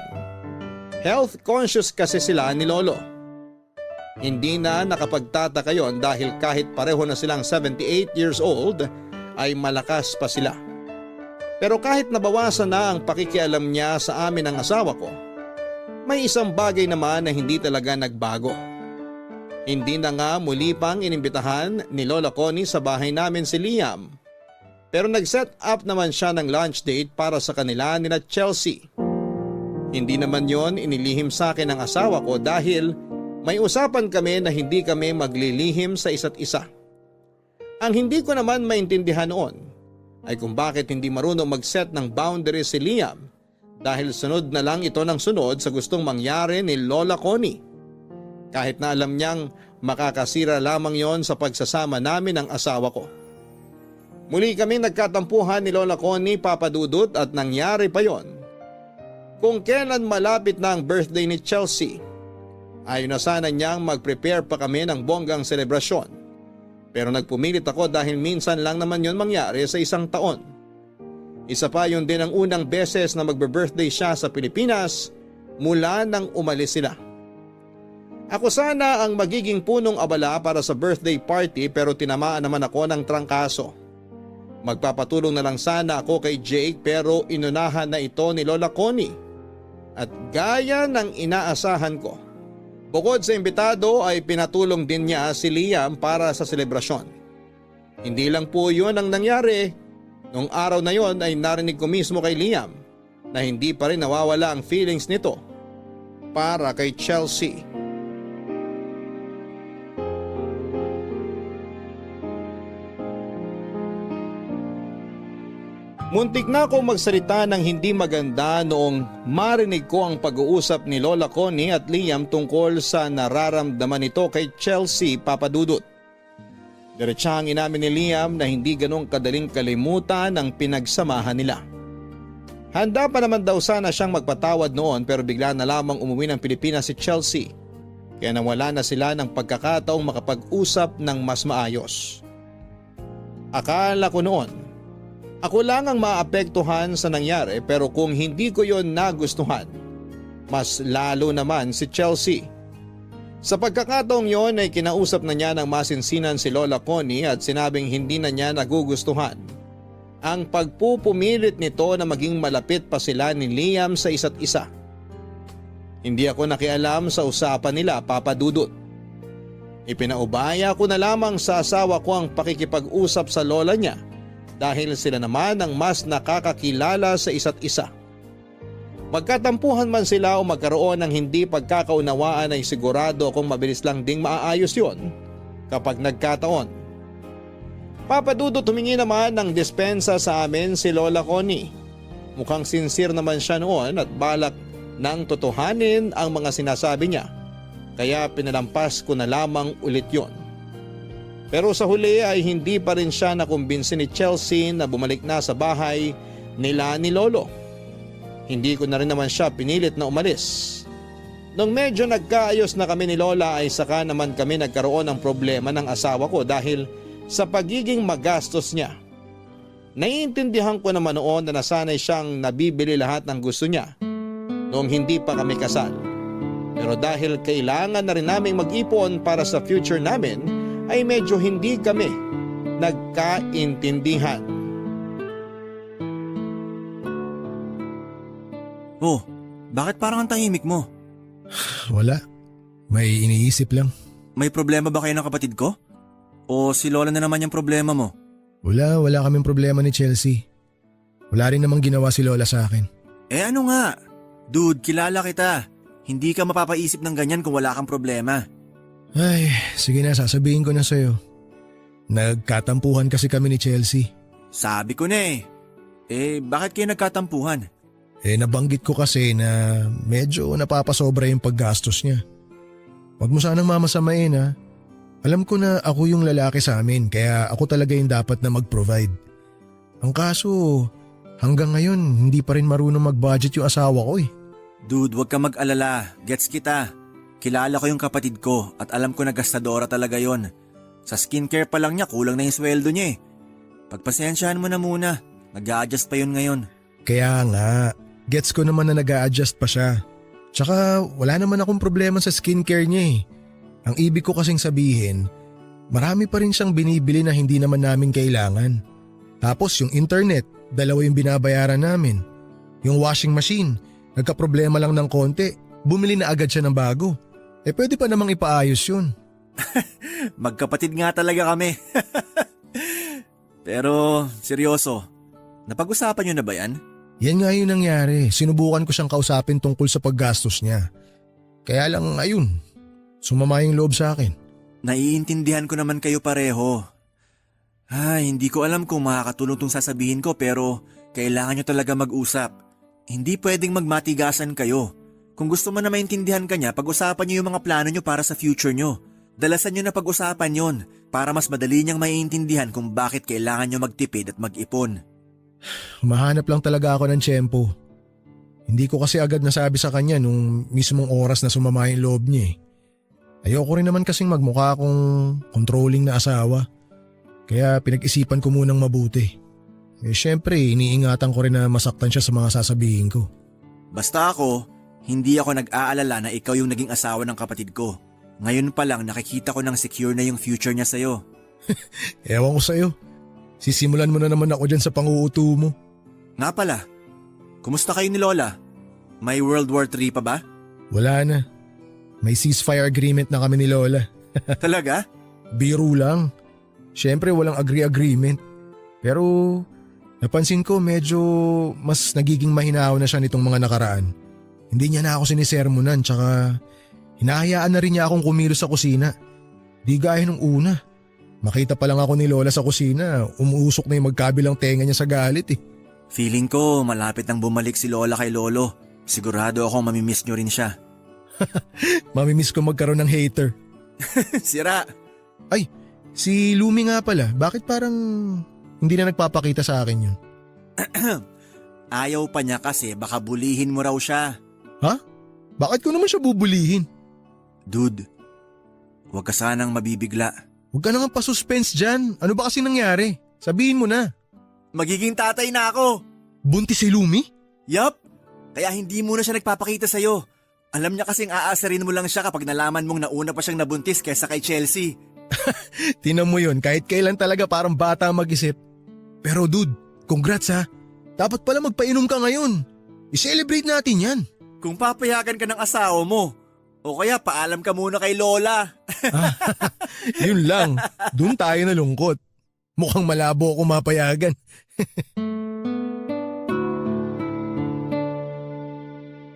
Speaker 1: Health conscious kasi sila ni Lolo. Hindi na nakapagtataka yon dahil kahit pareho na silang 78 years old ay malakas pa sila. Pero kahit nabawasan na ang pakikialam niya sa amin ng asawa ko, may isang bagay naman na hindi talaga nagbago. Hindi na nga muli pang inimbitahan ni Lola Connie sa bahay namin si Liam. Pero nag-set up naman siya ng lunch date para sa kanila nila Chelsea. Hindi naman yon inilihim sa akin ng asawa ko dahil may usapan kami na hindi kami maglilihim sa isa't isa. Ang hindi ko naman maintindihan noon ay kung bakit hindi marunong mag-set ng boundaries si Liam dahil sunod na lang ito ng sunod sa gustong mangyari ni Lola Connie. Kahit na alam niyang makakasira lamang yon sa pagsasama namin ng asawa ko. Muli kami nagkatampuhan ni Lola Connie, Papa Dudut, at nangyari pa yon kung kailan malapit na ang birthday ni Chelsea. Ayaw na sana niyang mag-prepare pa kami ng bonggang selebrasyon. Pero nagpumilit ako dahil minsan lang naman yon mangyari sa isang taon. Isa pa yun din ang unang beses na magbe-birthday siya sa Pilipinas mula nang umalis sila. Ako sana ang magiging punong abala para sa birthday party pero tinamaan naman ako ng trangkaso. Magpapatulong na lang sana ako kay Jake pero inunahan na ito ni Lola Connie. At gaya ng inaasahan ko, bukod sa imbitado ay pinatulong din niya si Liam para sa selebrasyon. Hindi lang po yun ang nangyari. Noong araw na yon ay narinig ko mismo kay Liam na hindi pa rin nawawala ang feelings nito para kay Chelsea. Muntik na akong magsalita ng hindi maganda noong marinig ko ang pag-uusap ni Lola Connie at Liam tungkol sa nararamdaman nito kay Chelsea, Papa Dudut. Diretsahang inamin ni Liam na hindi ganong kadaling kalimutan ang pinagsamahan nila. Handa pa naman daw sana siyang magpatawad noon pero bigla na lamang umuwi ng Pilipinas si Chelsea. Kaya nawala na sila ng pagkakataong makapag-usap ng mas maayos. Akala ko noon, ako lang ang maapektuhan sa nangyari pero kung hindi ko yon nagustuhan, mas lalo naman si Chelsea. Sa pagkakataong yon ay kinausap na niya ng masinsinan si Lola Connie at sinabing hindi na niya nagugustuhan ang pagpupumilit nito na maging malapit pa sila ni Liam sa isa't isa. Hindi ako nakialam sa usapan nila, Papa Dudut. Ipinaubaya ko na lamang sa asawa ko ang pakikipag-usap sa lola niya dahil sila naman ang mas nakakakilala sa isa't isa. Magkatampuhan man sila o magkaroon ng hindi pagkakaunawaan ay sigurado akong mabilis lang ding maaayos yon kapag nagkataon. Papa Dudut, humingi naman ng dispensa sa amin si Lola Connie. Mukhang sincere naman siya noon at balak nang totohanin ang mga sinasabi niya. Kaya pinalampas ko na lamang ulit yon. Pero sa huli ay hindi pa rin siya nakumbinsi ni Chelsea na bumalik na sa bahay nila ni Lolo. Hindi ko na rin naman siya pinilit na umalis. Nung medyo nagkaayos na kami ni Lola ay saka naman kami nagkaroon ng problema ng asawa ko dahil sa pagiging magastos niya. Naiintindihan ko naman noon na nasanay siyang nabibili lahat ng gusto niya. noong hindi pa kami kasal. Pero dahil kailangan na rin naming mag-ipon para sa future namin, ay medyo hindi kami nagkaintindihan.
Speaker 5: Oh, bakit parang ang tahimik mo?
Speaker 6: Wala. May iniisip lang.
Speaker 5: May problema ba kayo ng kapatid ko? O si Lola na naman yung problema mo?
Speaker 6: Wala kaming problema ni Chelsea. Wala rin namang ginawa si Lola sa akin.
Speaker 5: Eh ano nga? Dude, kilala kita. Hindi ka mapapaisip ng ganyan kung wala kang problema.
Speaker 6: Ay, sige na, sasabihin ko na sa'yo. Nagkatampuhan kasi kami ni Chelsea.
Speaker 5: Sabi ko na eh. Eh, bakit kayo nagkatampuhan?
Speaker 6: Nabanggit ko kasi na medyo napapasobra yung paggastos niya. Huwag mo sanang mamasamain ha. Alam ko na ako yung lalaki sa amin kaya ako talaga yung dapat na mag-provide. Ang kaso, hanggang ngayon hindi pa rin marunong mag-budget yung asawa ko eh.
Speaker 5: Dude, wag ka mag-alala. Gets kita. Kilala ko yung kapatid ko at alam ko na gastadora talaga yon. Sa skincare pa lang niya, kulang na yung sweldo niya eh. Pagpasensyahan mo na muna. Nag-a-adjust pa yun ngayon.
Speaker 6: Kaya nga, gets ko naman na nag-a-adjust pa siya. Tsaka wala naman akong problema sa skincare niya eh. Ang ibig ko kasing sabihin, marami pa rin siyang binibili na hindi naman namin kailangan. Tapos yung internet, 2 yung binabayaran namin. Yung washing machine, nagka-problema lang ng konti, bumili na agad siya ng bago. Pwede pa namang ipaayos yun.
Speaker 5: Magkapatid nga talaga kami. Pero, seryoso, napag-usapan niyo na ba yan?
Speaker 6: Yan nga yung nangyari, sinubukan ko siyang kausapin tungkol sa paggastos niya. Kaya lang ayun, sumama yung loob sa akin.
Speaker 5: Naiintindihan ko naman kayo pareho. Ay, hindi ko alam kung makakatulong tong sasabihin ko pero kailangan nyo talaga mag-usap. Hindi pwedeng magmatigasan kayo. Kung gusto mo na maintindihan ka niya, pag-usapan nyo yung mga plano nyo para sa future nyo. Dalasan nyo na pag-usapan yon para mas madali niyang maiintindihan kung bakit kailangan nyo magtipid at mag-ipon.
Speaker 6: Humahanap lang talaga ako ng tiyempo. Hindi ko kasi agad nasabi sa kanya nung mismong oras na sumama yung loob niya eh. Ayoko rin naman kasing magmukha akong controlling na asawa. Kaya pinag-isipan ko munang mabuti. Syempre iniingatan ko rin na masaktan siya sa mga sasabihin ko.
Speaker 5: Basta ako, hindi ako nag-aalala na ikaw yung naging asawa ng kapatid ko. Ngayon pa lang nakikita ko nang secure na yung future niya sa'yo.
Speaker 6: Ewan ko sa'yo. Sisimulan mo na naman ako dyan sa pang-uuto mo.
Speaker 5: Nga pala, kumusta kayo ni Lola? May World War III pa ba?
Speaker 6: Wala na. May ceasefire agreement na kami ni Lola.
Speaker 5: Talaga?
Speaker 6: Biro lang. Syempre walang agreement. Pero napansin ko medyo mas nagiging mahinaw na siya nitong mga nakaraan. Hindi niya na ako sinisermonan tsaka hinahayaan na rin niya akong kumilos sa kusina. Di gaya nung una. Makita pa lang ako ni Lola sa kusina, umuusok na yung magkabilang tenga niya sa galit eh.
Speaker 5: Feeling ko malapit nang bumalik si Lola kay Lolo. Sigurado ako mamimiss nyo rin siya.
Speaker 6: Mamimiss ko magkaroon ng hater.
Speaker 5: Sira.
Speaker 6: Ay, si Lumi nga pala, bakit parang hindi na nagpapakita sa akin yun?
Speaker 5: Ayaw pa niya kasi baka bulihin mo raw siya.
Speaker 6: Ha? Bakit ko naman siya bubulihin?
Speaker 5: Dude, huwag ka sanang mabibigla.
Speaker 6: Huwag ka na nga pa-suspense dyan. Ano ba kasi nangyari? Sabihin mo na.
Speaker 5: Magiging tatay na ako.
Speaker 6: Buntis si Lumi?
Speaker 5: Yup. Kaya hindi muna siya nagpapakita sa'yo. Alam niya kasing aasarin mo lang siya kapag nalaman mong nauna pa siyang nabuntis kaysa kay Chelsea.
Speaker 6: Tinan mo yun, kahit kailan talaga parang bata mag-isip. Pero dude, congrats ha. Dapat pala magpainom ka ngayon. I-celebrate natin yan.
Speaker 5: Kung papayagan ka ng asawa mo, o kaya paalam ka muna kay Lola.
Speaker 6: Yun lang, dun tayo nalungkot. Mukhang malabo ako mapayagan.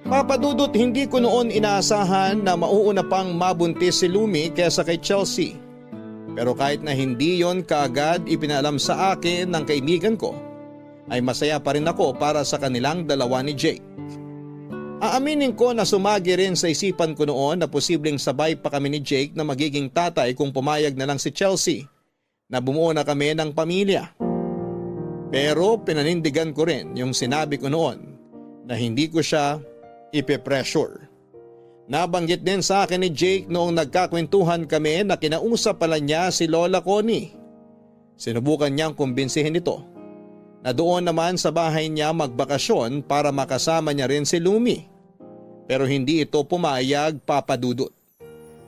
Speaker 1: Papadudot, hindi ko noon inaasahan na mauuna pang mabuntis si Lumi kaysa kay Chelsea. Pero kahit na hindi yon kaagad ipinalam sa akin ng kaibigan ko, ay masaya pa rin ako para sa kanilang dalawa ni Jake. Aaminin ko na sumagi rin sa isipan ko noon na posibleng sabay pa kami ni Jake na magiging tatay kung pumayag na lang si Chelsea na bumuo na kami ng pamilya. Pero pinanindigan ko rin yung sinabi ko noon na hindi ko siya ipe-pressure. Nabanggit din sa akin ni Jake noong nagkakwentuhan kami na kinausap pala niya si Lola Connie. Sinubukan niyang kumbinsihin ito na doon naman sa bahay niya magbakasyon para makasama niya rin si Lumi. Pero hindi ito pumayag, Papa Dudut.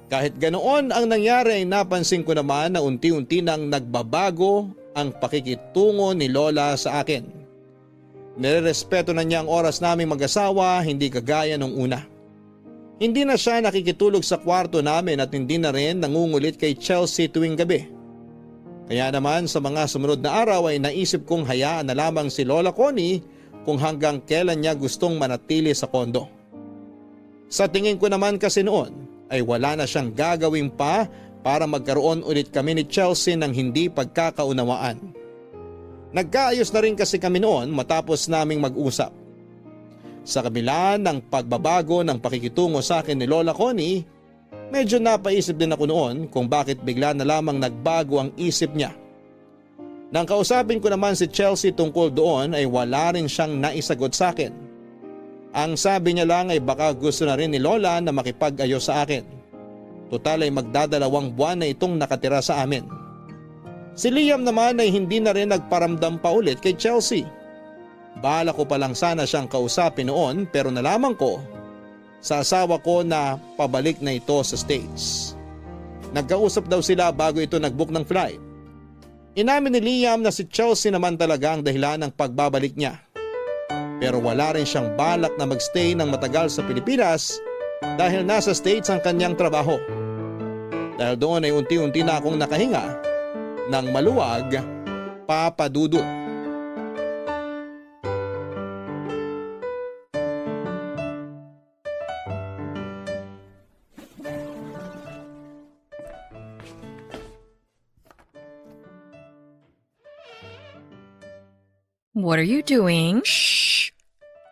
Speaker 1: Kahit ganoon ang nangyari ay napansin ko naman na unti-unti nang nagbabago ang pakikitungo ni Lola sa akin. Nirerespeto na niya ang oras naming mag-asawa, hindi kagaya nung una. Hindi na siya nakikitulog sa kwarto namin at hindi na rin nangungulit kay Chelsea tuwing gabi. Kaya naman sa mga sumunod na araw ay naisip kong hayaan na lamang si Lola Connie kung hanggang kailan niya gustong manatili sa kondo. Sa tingin ko naman kasi noon ay wala na siyang gagawin pa para magkaroon ulit kami ni Chelsea ng hindi pagkakaunawaan. Nagkaayos na rin kasi kami noon matapos naming mag-usap. Sa kabila ng pagbabago ng pakikitungo sa akin ni Lola Connie, medyo napaisip din ako noon kung bakit bigla na lamang nagbago ang isip niya. Nang kausapin ko naman si Chelsea tungkol doon ay wala rin siyang naisagot sa akin. Ang sabi niya lang ay baka gusto na rin ni Lola na makipag-ayos sa akin. Total ay magdadalawang buwan na itong nakatira sa amin. Si Liam naman ay hindi na rin nagparamdam pa ulit kay Chelsea. Bala ko pa lang sana siyang kausapin noon pero nalaman ko sa asawa ko na pabalik na ito sa States. Nagkausap daw sila bago ito nagbook ng flight. Inamin ni Liam na si Chelsea naman talaga ang dahilan ng pagbabalik niya. Pero wala rin siyang balak na magstay ng matagal sa Pilipinas dahil nasa States ang kanyang trabaho. Dahil doon ay unti-unti na akong nakahinga ng maluwag, Papa Dudut.
Speaker 7: What are you doing?
Speaker 6: Shh!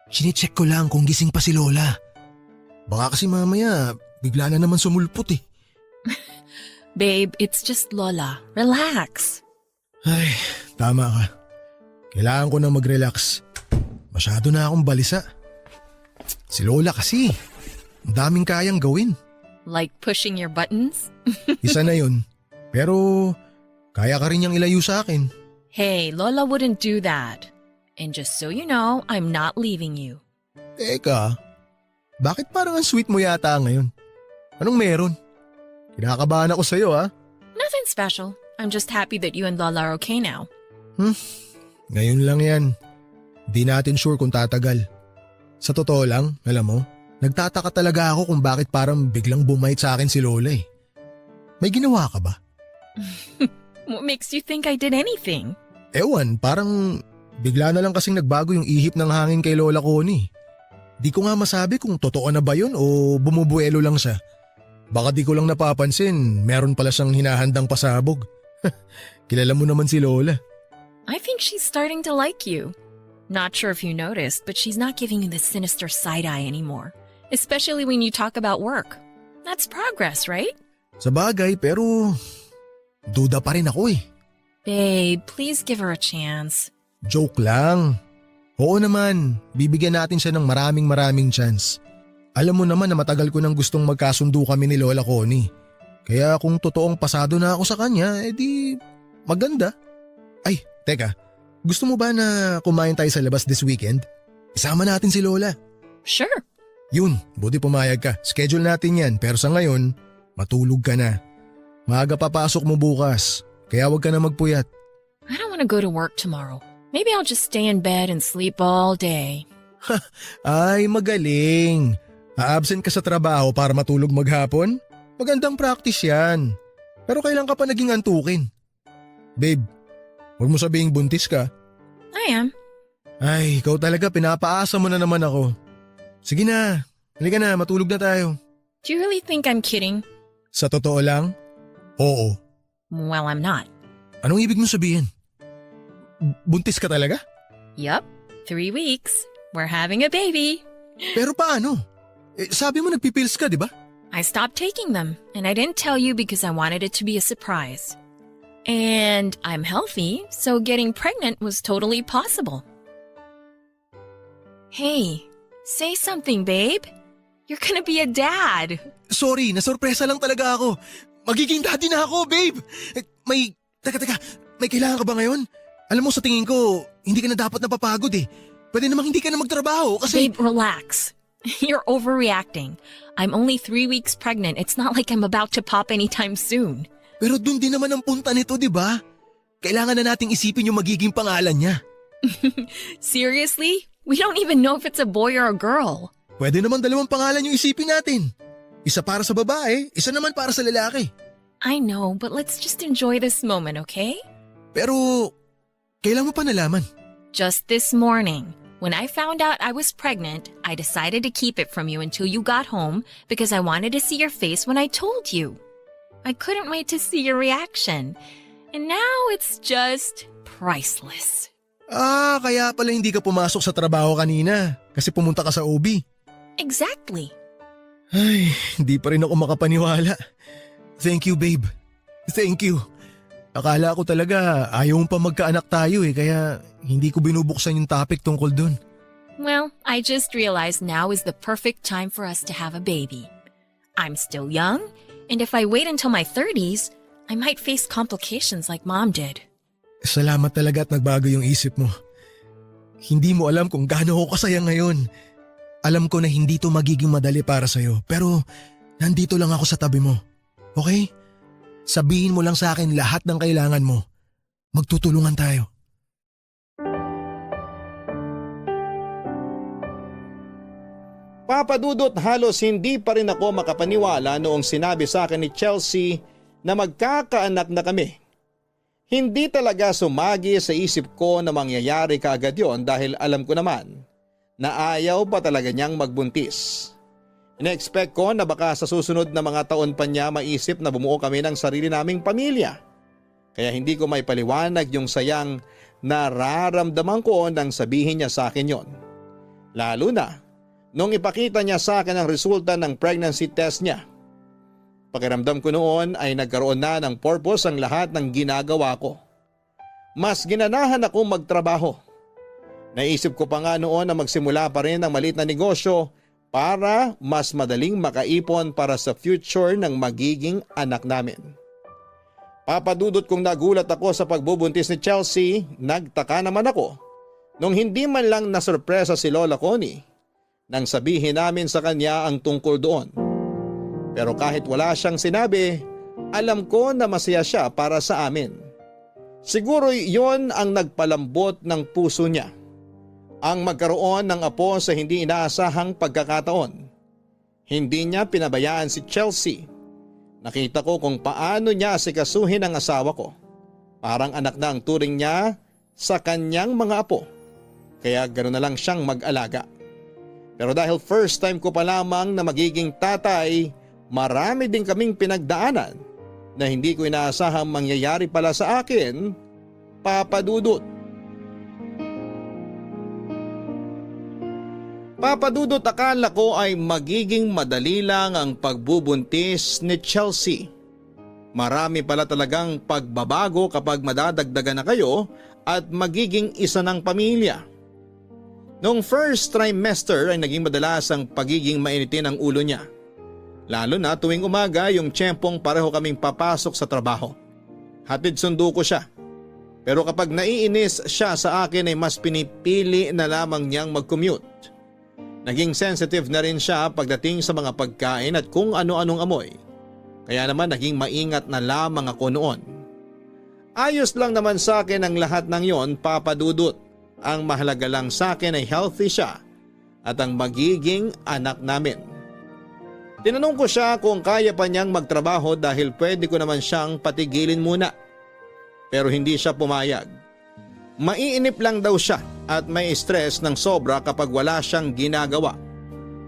Speaker 6: Sinecheck ko lang kung gising pa si Lola. Baka kasi mamaya bigla na naman sumulpot eh.
Speaker 7: Babe, it's just Lola. Relax.
Speaker 6: Ay, tama ka. Kailangan ko na mag-relax. Masyado na akong balisa. Si Lola kasi, ang daming kayang gawin.
Speaker 7: Like pushing your buttons?
Speaker 6: Isa na yun. Pero kaya ka rin niyang ilayo sa akin.
Speaker 7: Hey, Lola wouldn't do that. And just so you know, I'm not leaving you.
Speaker 6: Teka, bakit parang ang sweet mo yata ngayon? Anong meron? Kinakabahan ako sa'yo ha.
Speaker 7: Nothing special. I'm just happy that you and Lola are okay now.
Speaker 6: Ngayon lang yan. Di natin sure kung tatagal. Sa totoo lang, alam mo, nagtataka talaga ako kung bakit parang biglang bumait sa akin si Lola eh. May ginawa ka ba?
Speaker 7: What makes you think I did anything?
Speaker 6: Ewan, parang bigla na lang kasing nagbago yung ihip ng hangin kay Lola Connie. Di ko nga masabi kung totoo na ba yun o bumubuelo lang siya. Baka di ko lang napapansin, meron pala siyang hinahandang pasabog. Kilala mo naman si Lola.
Speaker 7: I think she's starting to like you. Not sure if you noticed, but she's not giving you the sinister side eye anymore. Especially when you talk about work. That's progress, right?
Speaker 6: Sa bagay, pero duda pa rin ako eh.
Speaker 7: Babe, please give her a chance.
Speaker 6: Joke lang. Oo naman, bibigyan natin siya ng maraming chance. Alam mo naman na matagal ko nang gustong magkasundo kami ni Lola Connie. Kaya kung totoong pasado na ako sa kanya, edi maganda. Ay, teka, gusto mo ba na kumain tayo sa labas this weekend? Isama natin si Lola.
Speaker 7: Sure.
Speaker 6: Yun, buti pumayag ka. Schedule natin yan pero sa ngayon, matulog ka na. Maaga papasok mo bukas, kaya wag ka na magpuyat.
Speaker 7: I don't want to go to work tomorrow. Maybe I'll just stay in bed and sleep all day.
Speaker 6: Ay, magaling. A-absent ka sa trabaho para matulog maghapon? Magandang practice yan. Pero kailan ka pa naging antukin? Babe, huwag mo sabihing buntis ka.
Speaker 7: I am.
Speaker 6: Ay, ikaw talaga, pinapaasa mo na naman ako. Sige na, halika na, matulog na tayo.
Speaker 7: Do you really think I'm kidding?
Speaker 6: Sa totoo lang? Oo.
Speaker 7: Well, I'm not.
Speaker 6: Anong ibig mo sabihin? Buntis ka talaga?
Speaker 7: Yup. 3 weeks. We're having a baby.
Speaker 6: Pero paano? Sabi mo nagpipills ka, di ba?
Speaker 7: I stopped taking them, and I didn't tell you because I wanted it to be a surprise. And I'm healthy, so getting pregnant was totally possible. Hey, say something, babe. You're gonna be a dad.
Speaker 6: Sorry, nasurpresa lang talaga ako. Magiging daddy na ako, babe. Teka, may kailangan ka ba ngayon? Alam mo, sa tingin ko, hindi ka na dapat napapagod eh. Pwede namang hindi ka na magtrabaho kasi…
Speaker 7: Babe, relax. You're overreacting. I'm only 3 weeks pregnant. It's not like I'm about to pop anytime soon.
Speaker 6: Pero dun din naman ang punta nito, di ba? Kailangan na nating isipin yung magiging pangalan niya.
Speaker 7: Seriously? We don't even know if it's a boy or a girl.
Speaker 6: Pwede naman dalawang pangalan yung isipin natin. Isa para sa babae, isa naman para sa lalaki.
Speaker 7: I know, but let's just enjoy this moment, okay?
Speaker 6: Pero, kailan mo pa nalaman?
Speaker 7: Just this morning, when I found out I was pregnant, I decided to keep it from you until you got home because I wanted to see your face when I told you. I couldn't wait to see your reaction. And now it's just priceless.
Speaker 6: Ah, kaya pala hindi ka pumasok sa trabaho kanina kasi pumunta ka sa OB.
Speaker 7: Exactly.
Speaker 6: Ay, hindi pa rin ako makapaniwala. Thank you, babe. Thank you. Akala ko talaga ayaw mo pa magkaanak tayo kaya hindi ko binubuksan yung topic tungkol dun.
Speaker 7: Well, I just realized now is the perfect time for us to have a baby. I'm still young, and if I wait until my 30s, I might face complications like Mom did.
Speaker 6: Salamat talaga at nagbago yung isip mo. Hindi mo alam kung gaano ako kasaya ngayon. Alam ko na hindi to magiging madali para sa'yo, pero nandito lang ako sa tabi mo. Okay? Sabihin mo lang sa akin lahat ng kailangan mo. Magtutulungan tayo.
Speaker 1: Papadudot, halos hindi pa rin ako makapaniwala noong sinabi sa akin ni Chelsea na magkakaanak na kami. Hindi talaga sumagi sa isip ko na mangyayari kaagad yon dahil alam ko naman na ayaw pa talaga niyang magbuntis. Ina-expect ko na baka sa susunod na mga taon pa niya maisip na bumuo kami ng sarili naming pamilya. Kaya hindi ko may paliwanag yung sayang nararamdaman ko nang sabihin niya sa akin yon. Lalo na nung ipakita niya sa akin ang resulta ng pregnancy test niya. Pakiramdam ko noon ay nagkaroon na ng purpose ang lahat ng ginagawa ko. Mas ginanahan akong magtrabaho. Naisip ko pa nga noon na magsimula pa rin ng maliit na negosyo para mas madaling makaipon para sa future ng magiging anak namin. Papadudot kong nagulat ako sa pagbubuntis ni Chelsea, nagtaka naman ako nung hindi man lang nasurpresa si Lola Connie nang sabihin namin sa kanya ang tungkol doon. Pero kahit wala siyang sinabi, alam ko na masaya siya para sa amin. Siguro yon ang nagpalambot ng puso niya. Ang magkaroon ng apo sa hindi inaasahang pagkakataon. Hindi niya pinabayaan si Chelsea. Nakita ko kung paano niya asikasuhin ang asawa ko. Parang anak na ang turing niya sa kanyang mga apo. Kaya gano'n na lang siyang mag-alaga. Pero dahil first time ko pa lamang na magiging tatay, marami din kaming pinagdaanan na hindi ko inaasahang mangyayari pala sa akin, Papadudot. Papadudot, akala ko ay magiging madali lang ang pagbubuntis ni Chelsea. Marami pala talagang pagbabago kapag madadagdagan na kayo at magiging isa ng pamilya. Noong first trimester ay naging madalas ang pagiging mainitin ng ulo niya. Lalo na tuwing umaga yung tiyempong pareho kaming papasok sa trabaho. Hatid sundo ko siya. Pero kapag naiinis siya sa akin ay mas pinipili na lamang niyang mag-commute. Naging sensitive na rin siya pagdating sa mga pagkain at kung ano-anong amoy. Kaya naman naging maingat na lamang ako noon. Ayos lang naman sa akin ang lahat ng yon, Papadudot. Ang mahalaga lang sa akin ay healthy siya at ang magiging anak namin. Tinanong ko siya kung kaya pa niyang magtrabaho dahil pwede ko naman siyang patigilin muna. Pero hindi siya pumayag. Maiinip lang daw siya at may stress ng sobra kapag wala siyang ginagawa.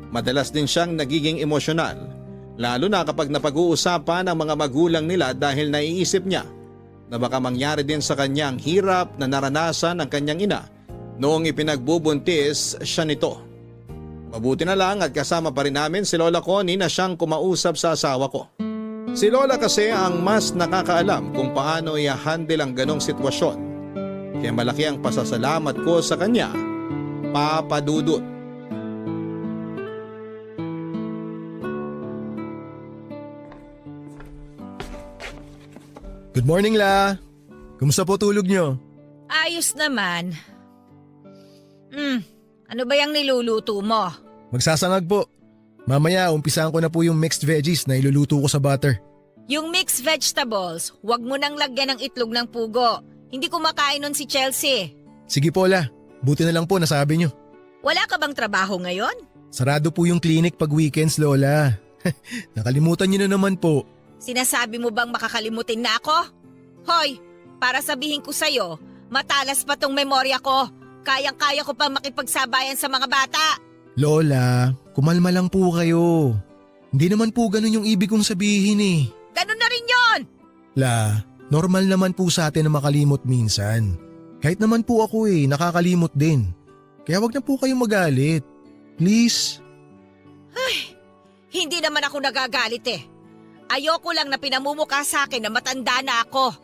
Speaker 1: Madalas din siyang nagiging emosyonal, lalo na kapag napag-uusapan ang mga magulang nila dahil naiisip niya na baka mangyari din sa kanyang hirap na naranasan ng kanyang ina noong ipinagbubuntis siya nito. Mabuti na lang at kasama pa rin namin si Lola Connie na siyang kumausap sa asawa ko. Si Lola kasi ang mas nakakaalam kung paano i-handle ang ganong sitwasyon. Kaya malaki ang pasasalamat ko sa kanya, Papadudot.
Speaker 6: Good morning, La. Kumusta po tulog niyo?
Speaker 8: Ayos naman. Ano ba yung niluluto mo?
Speaker 6: Magsasangag po. Mamaya umpisahan ko na po yung mixed veggies na iluluto ko sa butter.
Speaker 8: Yung mixed vegetables, huwag mo nang lagyan ng itlog ng pugo. Hindi kumakain nun si Chelsea.
Speaker 6: Sige po la, buti na lang po nasabi nyo.
Speaker 8: Wala ka bang trabaho ngayon?
Speaker 6: Sarado po yung clinic pag weekends, Lola. Nakalimutan nyo na naman po.
Speaker 8: Sinasabi mo bang makakalimutin na ako? Hoy, para sabihin ko sa'yo, matalas pa tong memorya ko. Kayang-kaya ko pa makipagsabayan sa mga bata.
Speaker 6: Lola, kumalma lang po kayo. Hindi naman po ganun yung ibig kong sabihin eh.
Speaker 8: Ganun na rin yon.
Speaker 6: La, normal naman po sa atin na makalimot minsan. Kahit naman po ako nakakalimot din. Kaya wag na po kayong magalit. Please.
Speaker 8: Hindi naman ako nagagalit eh. Ayoko lang na pinamumukha sa akin na matanda na ako.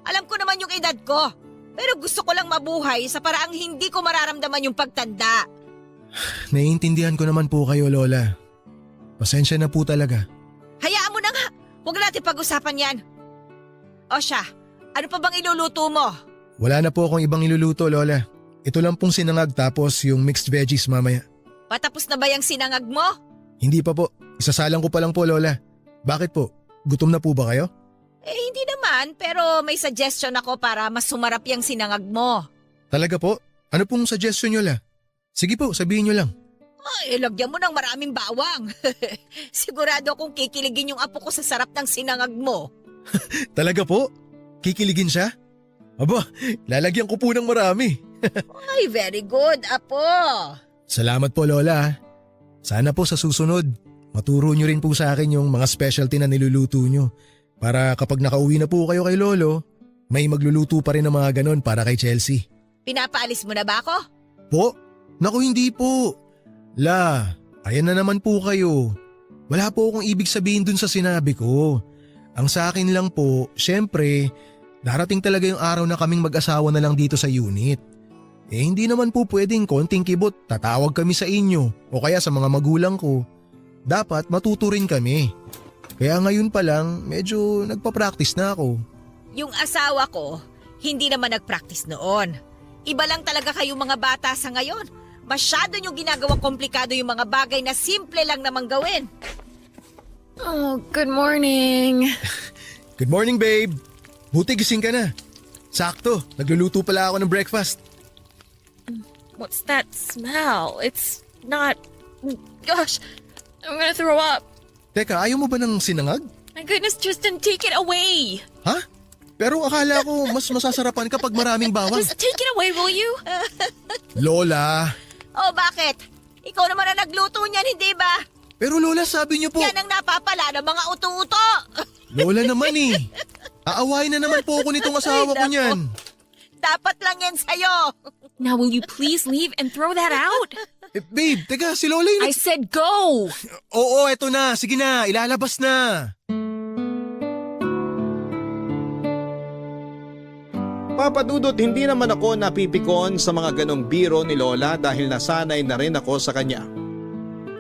Speaker 8: Alam ko naman yung edad ko. Pero gusto ko lang mabuhay sa paraang hindi ko mararamdaman yung pagtanda.
Speaker 6: Naiintindihan ko naman po kayo, Lola. Pasensya na po talaga.
Speaker 8: Hayaan mo na nga. Huwag natin pag-usapan yan. O siya, ano pa bang iluluto mo?
Speaker 6: Wala na po akong ibang iluluto, Lola. Ito lang pong sinangag tapos yung mixed veggies mamaya.
Speaker 8: Patapos na ba yung sinangag mo?
Speaker 6: Hindi pa po. Isasalang ko pa lang po, Lola. Bakit po? Gutom na po ba kayo?
Speaker 8: Hindi naman, pero may suggestion ako para mas sumarap yung sinangag mo.
Speaker 6: Talaga po? Ano pong suggestion nyo, La? Sige po, sabihin nyo lang.
Speaker 8: Lagyan mo ng maraming bawang. Sigurado akong kikiligin yung apo ko sa sarap ng sinangag mo.
Speaker 6: Talaga po? Kikiligin siya? Aba, lalagyan ko po ng marami.
Speaker 8: Ay, very good, apo.
Speaker 6: Salamat po, Lola. Sana po sa susunod, maturo nyo rin po sa akin yung mga specialty na niluluto nyo. Para kapag nakauwi na po kayo kay Lolo, may magluluto pa rin ng mga ganon para kay Chelsea.
Speaker 8: Pinapaalis mo na ba ako?
Speaker 6: Po? Naku, hindi po. La, ayan na naman po kayo. Wala po akong ibig sabihin dun sa sinabi ko. Ang sa akin lang po, syempre, darating talaga yung araw na kaming mag-asawa na lang dito sa unit. Hindi naman po pwedeng konting kibot, tatawag kami sa inyo o kaya sa mga magulang ko. Dapat matuto rin kami. Kaya ngayon pa lang, medyo nagpa-practice na ako.
Speaker 8: Yung asawa ko, hindi naman nag-practice noon. Iba lang talaga kayong mga bata sa ngayon. Masyado nyo ginagawa komplikado yung mga bagay na simple lang namang gawin.
Speaker 7: Oh, good morning.
Speaker 6: Good morning, babe. Buti gising ka na. Sakto, nagluluto pala ako ng breakfast.
Speaker 7: What's that smell? It's not... Gosh, I'm gonna throw up.
Speaker 6: Teka, ayaw mo ba ng sinangag?
Speaker 7: My goodness, Tristan, take it away.
Speaker 6: Ha? Pero akala ko mas masasarapan kapag maraming bawang.
Speaker 7: Just take it away, will you?
Speaker 6: Lola!
Speaker 8: Oh, bakit? Ikaw naman ang nagluto niyan, hindi ba?
Speaker 6: Pero Lola, sabi niyo po...
Speaker 8: Yan ang napapala ng mga uto-uto.
Speaker 6: Lola naman eh. Aawain na naman po ako nitong asawa ko niyan.
Speaker 8: Dapat lang yan sa'yo.
Speaker 7: Now, will you please leave and throw that out?
Speaker 6: Babe, teka, si Lola yung...
Speaker 7: I said go!
Speaker 6: Oo, eto na. Sige na, ilalabas na.
Speaker 1: Papadudot, hindi naman ako napipikon sa mga ganong biro ni Lola dahil nasanay na rin ako sa kanya.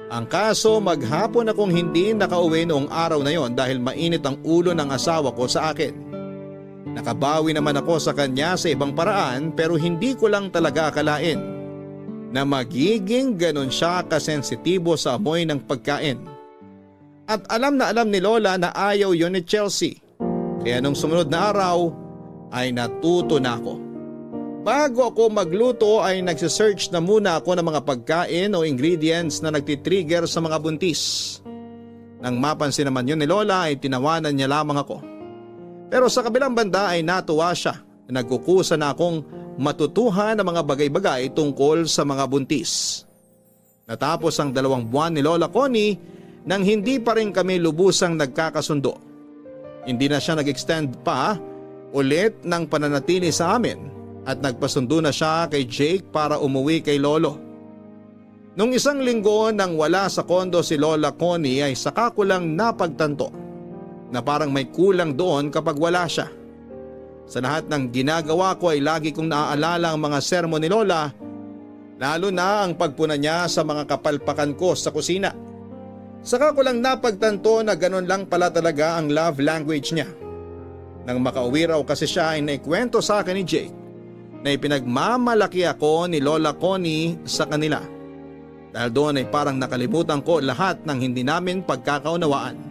Speaker 1: Ang kaso, maghapon akong hindi nakauwi noong araw na yon dahil mainit ang ulo ng asawa ko sa akin. Nakabawi naman ako sa kanya sa ibang paraan pero hindi ko lang talaga akalain na magiging ganon siya kasensitibo sa amoy ng pagkain. At alam ni Lola na ayaw yun ni Chelsea. Kaya nung sumunod na araw ay natuto na ako. Bago ako magluto ay nagsisearch na muna ako ng mga pagkain o ingredients na nagtitrigger sa mga buntis. Nang mapansin naman yun ni Lola ay tinawanan niya lamang ako. Pero sa kabilang banda ay natuwa siya. Nagkukusa na akong matutuhan ng mga bagay-bagay tungkol sa mga buntis. Natapos ang 2 buwan ni Lola Connie nang hindi pa rin kami lubusang nagkakasundo. Hindi na siya nag-extend pa ulit ng pananatili sa amin at nagpasundo na siya kay Jake para umuwi kay Lolo. Nung 1 linggo nang wala sa kondo si Lola Connie ay saka ko lang napagtanto na parang may kulang doon kapag wala siya. Sa lahat ng ginagawa ko ay lagi kong naaalala ang mga sermon ni Lola, lalo na ang pagpuna niya sa mga kapalpakan ko sa kusina. Saka ko lang napagtanto na ganon lang pala talaga ang love language niya. Nang makauwi raw kasi siya ay naikwento sa akin ni Jake na ipinagmamalaki ako ni Lola Connie sa kanila. Dahil doon ay parang nakalimutan ko lahat ng hindi namin pagkakaunawaan.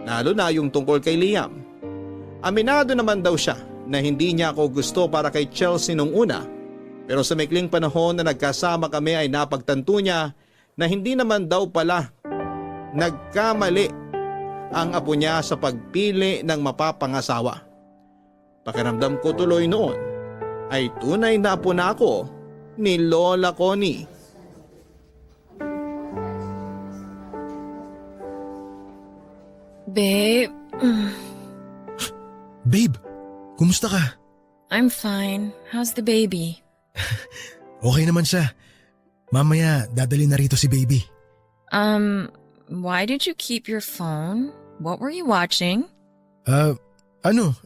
Speaker 1: Lalo na yung tungkol kay Liam. Aminado naman daw siya na hindi niya ako gusto para kay Chelsea nung una. Pero sa maikling panahon na nagkasama kami ay napagtanto niya na hindi naman daw pala nagkamali ang apo niya sa pagpili ng mapapangasawa. Pakiramdam ko tuloy noon ay tunay na apo na ako ni Lola Connie.
Speaker 7: Babe,
Speaker 6: Babe, kumusta ka?
Speaker 7: I'm fine. How's the baby?
Speaker 6: Okay naman siya. Mamaya, dadali na rito si baby.
Speaker 7: Why did you keep your phone? What were you watching?
Speaker 6: Ano?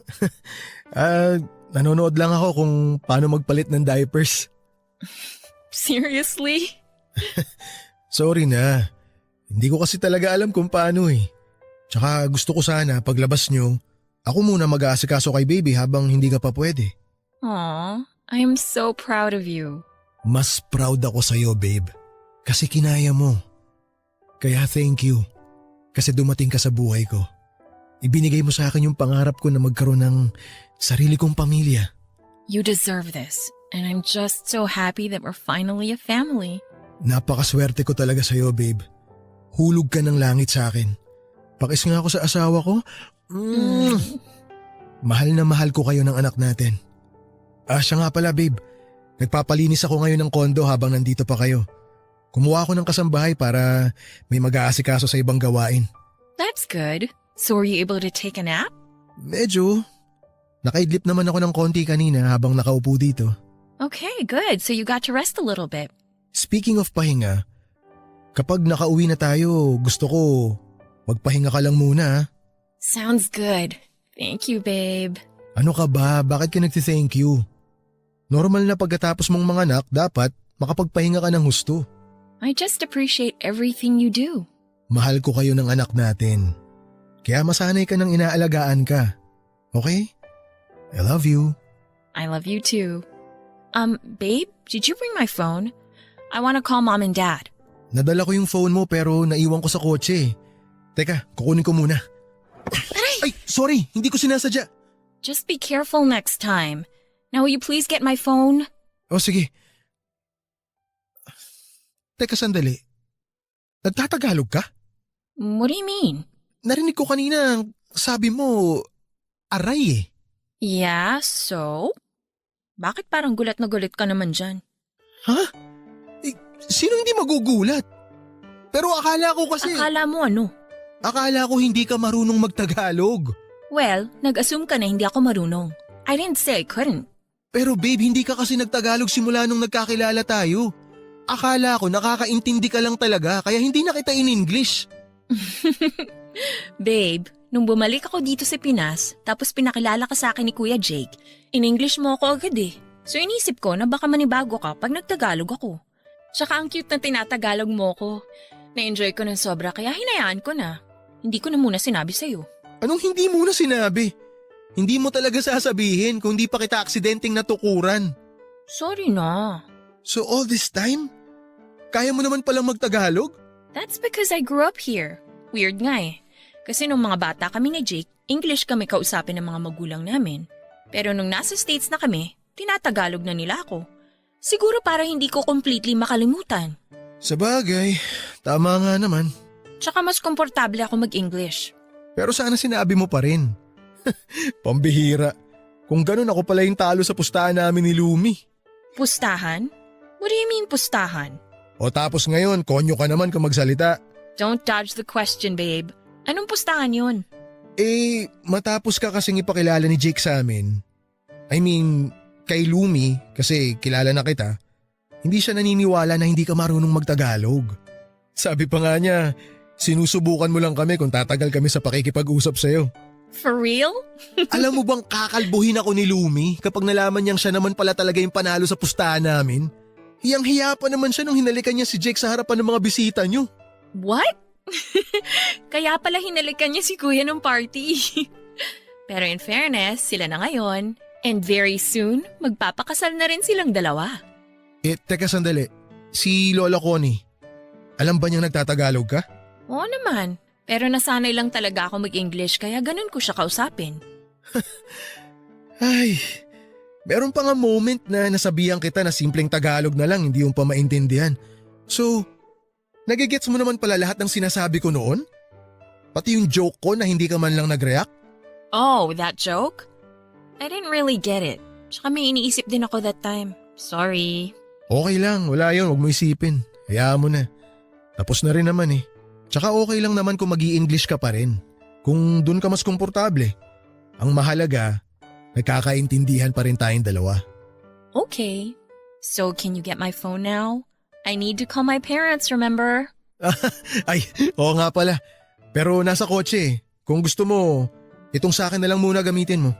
Speaker 6: Nanonood lang ako kung paano magpalit ng diapers.
Speaker 7: Seriously?
Speaker 6: Sorry na. Hindi ko kasi talaga alam kung paano eh. Tsaka gusto ko sana paglabas nyo, ako muna mag-aasikaso kay baby habang hindi ka pa pwede.
Speaker 7: Aw, I am so proud of you.
Speaker 6: Mas proud ako sa'yo, babe. Kasi kinaya mo. Kaya thank you. Kasi dumating ka sa buhay ko. Ibinigay mo sa akin yung pangarap ko na magkaroon ng sarili kong pamilya.
Speaker 7: You deserve this, and I'm just so happy that we're finally a family.
Speaker 6: Napakaswerte ko talaga sa'yo, babe. Hulog ka ng langit sa akin. Pakis nga ako sa asawa ko. Mahal na mahal ko kayo ng anak natin. Siya nga pala, babe. Nagpapalinis ako ngayon ng kondo habang nandito pa kayo. Kumuha ako ng kasambahay para may mag-aasikaso sa ibang gawain.
Speaker 7: That's good. So were you able to take a nap?
Speaker 6: Medyo. Nakaidlip naman ako ng konti kanina habang nakaupo dito.
Speaker 7: Okay, good. So you got to rest a little bit.
Speaker 6: Speaking of pahinga, kapag nakauwi na tayo, gusto ko magpahinga ka lang muna.
Speaker 7: Sounds good. Thank you, babe.
Speaker 6: Ano ka ba? Bakit ka nagsi-thank you? Normal na pagkatapos mong manganak, dapat makapagpahinga ka ng husto.
Speaker 7: I just appreciate everything you do.
Speaker 6: Mahal ko kayo ng anak natin. Kaya masanay ka ng inaalagaan ka. Okay? I love you.
Speaker 7: I love you too. Babe, did you bring my phone? I want to call mom and dad.
Speaker 6: Nadala ko yung phone mo pero naiwan ko sa kotse. Teka, kukunin ko muna. Ay, sorry, hindi ko sinasadya.
Speaker 7: Just be careful next time. Now will you please get my phone?
Speaker 6: O sige. Teka sandali. Nagtatagalog ka?
Speaker 7: What do you mean?
Speaker 6: Narinig ko kanina, sabi mo, aray eh.
Speaker 7: Yeah, so? Bakit parang gulat na gulat ka naman dyan?
Speaker 6: Ha? Sino hindi magugulat? Pero akala ko kasi…
Speaker 7: Akala mo ano?
Speaker 6: Akala ko hindi ka marunong magtagalog.
Speaker 7: Well, nag-assume ka na hindi ako marunong. I didn't say I couldn't.
Speaker 6: Pero babe, hindi ka kasi nagtagalog simula nung nagkakilala tayo. Akala ko nakakaintindi ka lang talaga kaya hindi na kita in English.
Speaker 7: Babe, nung bumalik ako dito sa Pinas, tapos pinakilala ka sa akin ni Kuya Jake, in English mo ako agad eh. So inisip ko na baka manibago ka pag nagtagalog ako. Tsaka ang cute na tinatagalog mo ko. Na-enjoy ko ng sobra kaya hinayaan ko na. Hindi ko na muna sinabi sa'yo.
Speaker 6: Anong hindi mo na sinabi? Hindi mo talaga sasabihin kung di pa kita aksidenteng natukuran.
Speaker 7: Sorry na.
Speaker 6: So all this time, kaya mo naman palang magtagalog?
Speaker 7: That's because I grew up here. Weird nga eh. Kasi nung mga bata kami ni Jake, English kami kausapin ng mga magulang namin. Pero nung nasa States na kami, tinatagalog na nila ako. Siguro para hindi ko completely makalimutan.
Speaker 6: Sabagay, tama nga naman.
Speaker 7: Tsaka mas komportable ako mag-English.
Speaker 6: Pero sana sinabi mo pa rin. Pambihira. Kung ganun ako pala yung talo sa pustahan namin ni Lumi.
Speaker 7: Pustahan? What do you mean pustahan?
Speaker 6: O tapos ngayon, konyo ka naman kung magsalita.
Speaker 7: Don't dodge the question, babe. Anong pustahan yun?
Speaker 6: Matapos ka kasing ipakilala ni Jake sa amin. I mean, kay Lumi, kasi kilala na kita, hindi siya naniniwala na hindi ka marunong magtagalog. Sabi pa nga niya, sinusubukan mo lang kami kung tatagal kami sa pakikipag-usap sa'yo.
Speaker 7: For real?
Speaker 6: Alam mo bang kakalbuhin ako ni Lumi kapag nalaman niyang siya naman pala talaga yung panalo sa pustahan namin? Hiyang-hiya pa naman siya nung hinalikan niya si Jake sa harapan ng mga bisita niyo.
Speaker 7: What? Kaya pala hinalikan niya si Kuya ng party. Pero in fairness, sila na ngayon. And very soon, magpapakasal na rin silang dalawa.
Speaker 6: Teka sandali. Si Lola Connie, Alam ba niyang nagtatagalog ka?
Speaker 7: Oo naman. Pero nasanay lang talaga ako mag-English kaya ganun ko siya kausapin.
Speaker 6: Ay, meron pa nga moment na nasabihan kita na simpleng Tagalog na lang, hindi yung pa maintindihan. So, nagigets mo naman pala lahat ng sinasabi ko noon? Pati yung joke ko na hindi ka man lang nag-react?
Speaker 7: Oh, that joke? I didn't really get it. Tsaka may iniisip din ako that time. Sorry.
Speaker 6: Okay lang, wala yun, huwag mo isipin. Hayaan mo na. Tapos na rin naman eh. Tsaka okay lang naman kung mag-i-English ka pa rin. Kung dun ka mas komportable. Ang mahalaga, nagkakaintindihan pa rin tayong dalawa.
Speaker 7: Okay. So can you get my phone now? I need to call my parents, remember?
Speaker 6: Ay, oo nga pala. Pero nasa kotse eh. Kung gusto mo, itong sa akin na lang muna gamitin mo.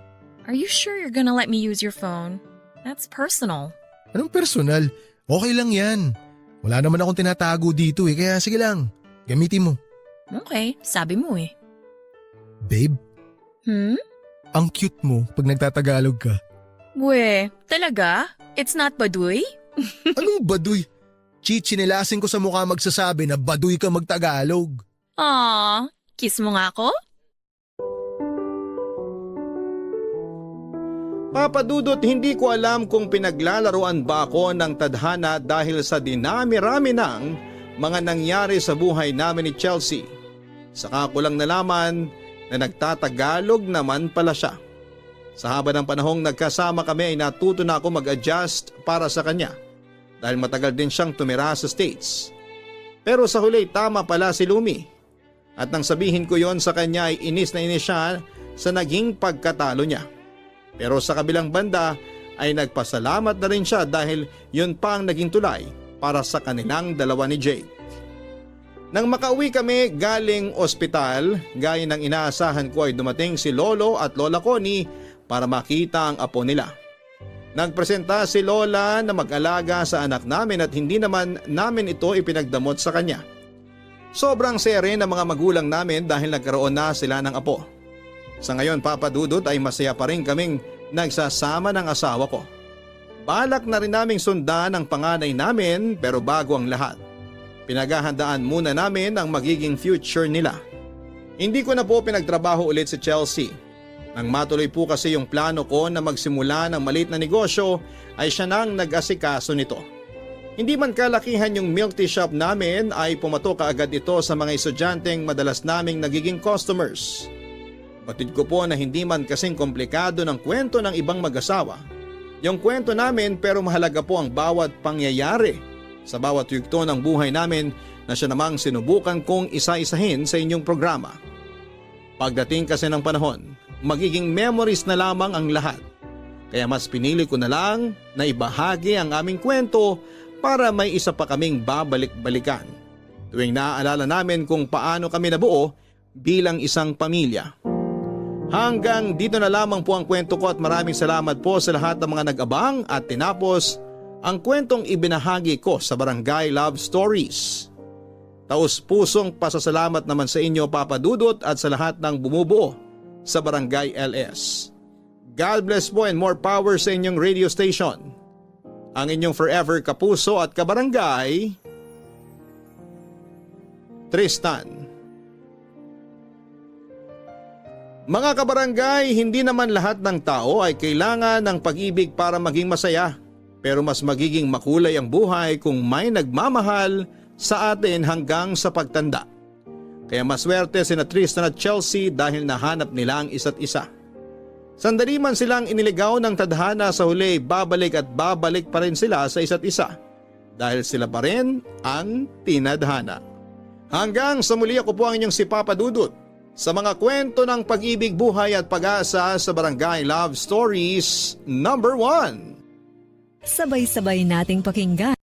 Speaker 7: Are you sure you're gonna let me use your phone? That's personal.
Speaker 6: Anong personal? Okay lang yan. Wala naman akong tinatago dito eh, kaya sige lang. Gamitin mo.
Speaker 7: Okay, sabi mo eh.
Speaker 6: Babe,
Speaker 7: Hmm?
Speaker 6: ang cute mo pag nagtatagalog ka.
Speaker 7: We, talaga? It's not baduy?
Speaker 6: Anong baduy? Chichinilasin ko sa mukha magsasabi na baduy ka magtagalog.
Speaker 7: Aw, kiss mo nga ako?
Speaker 1: Papa Dudut, hindi ko alam kung pinaglalaruan ba ako ng tadhana dahil sa dinami-rami ng mga nangyari sa buhay namin ni Chelsea. Saka ko lang nalaman na nagtatagalog naman pala siya. Sa haba ng panahong nagkasama kami ay natuto na ako mag-adjust para sa kanya dahil matagal din siyang tumira sa States. Pero sa huli tama pala si Lumi. At nang sabihin ko yon sa kanya ay inis na inis siya sa naging pagkatalo niya. Pero sa kabilang banda ay nagpasalamat na rin siya dahil yun pa ang naging tulay para sa kanilang dalawa ni Jake. Nang makauwi kami galing ospital, gaya ng inaasahan ko ay dumating si Lolo at Lola Connie para makita ang apo nila. Nagpresenta si Lola na mag-alaga sa anak namin at hindi naman namin ito ipinagdamot sa kanya. Sobrang sere ng mga magulang namin dahil nagkaroon na sila ng apo. Sa ngayon, Papa Dudut, ay masaya pa rin kaming nagsasama ng asawa ko. Balak na rin naming sundan ang panganay namin pero bago ang lahat, pinaghahandaan muna namin ang magiging future nila. Hindi ko na po pinagtrabaho ulit si Chelsea. Nang matuloy po kasi yung plano ko na magsimula ng maliit na negosyo ay siya nang nag-asikaso nito. Hindi man kalakihan yung milk tea shop namin ay pumatok kaagad ito sa mga estudyanteng madalas naming nagiging customers. Batid ko po na hindi man kasing komplikado ng kwento ng ibang mag-asawa. Yung kwento namin pero mahalaga po ang bawat pangyayari sa bawat yugto ng buhay namin na siya namang sinubukan kong isa-isahin sa inyong programa. Pagdating kasi ng panahon, magiging memories na lamang ang lahat. Kaya mas pinili ko na lang na ibahagi ang aming kwento para may isa pa kaming babalik-balikan. Tuwing naaalala namin kung paano kami nabuo bilang isang pamilya. Hanggang dito na lamang po ang kwento ko at maraming salamat po sa lahat ng mga nag-abang at tinapos ang kwentong ibinahagi ko sa Barangay Love Stories. Taos-pusong pasasalamat naman sa inyo, Papa Dudut, at sa lahat ng bumubuo sa Barangay LS. God bless po and more power sa inyong radio station. Ang inyong forever kapuso at kabarangay, Tristan. Mga kabarangay, hindi naman lahat ng tao ay kailangan ng pag-ibig para maging masaya. Pero mas magiging makulay ang buhay kung may nagmamahal sa atin hanggang sa pagtanda. Kaya maswerte sina Tristan at Chelsea dahil nahanap nila ang isa't isa. Sandali man silang iniligaw ng tadhana, sa huli babalik at babalik pa rin sila sa isa't isa. Dahil sila pa rin ang tinadhana. Hanggang sa muli, ako po ang inyong si Papa Dudut sa mga kwento ng pag-ibig, buhay at pag-asa sa Barangay Love Stories #1.
Speaker 9: Sabay-sabay nating pakinggan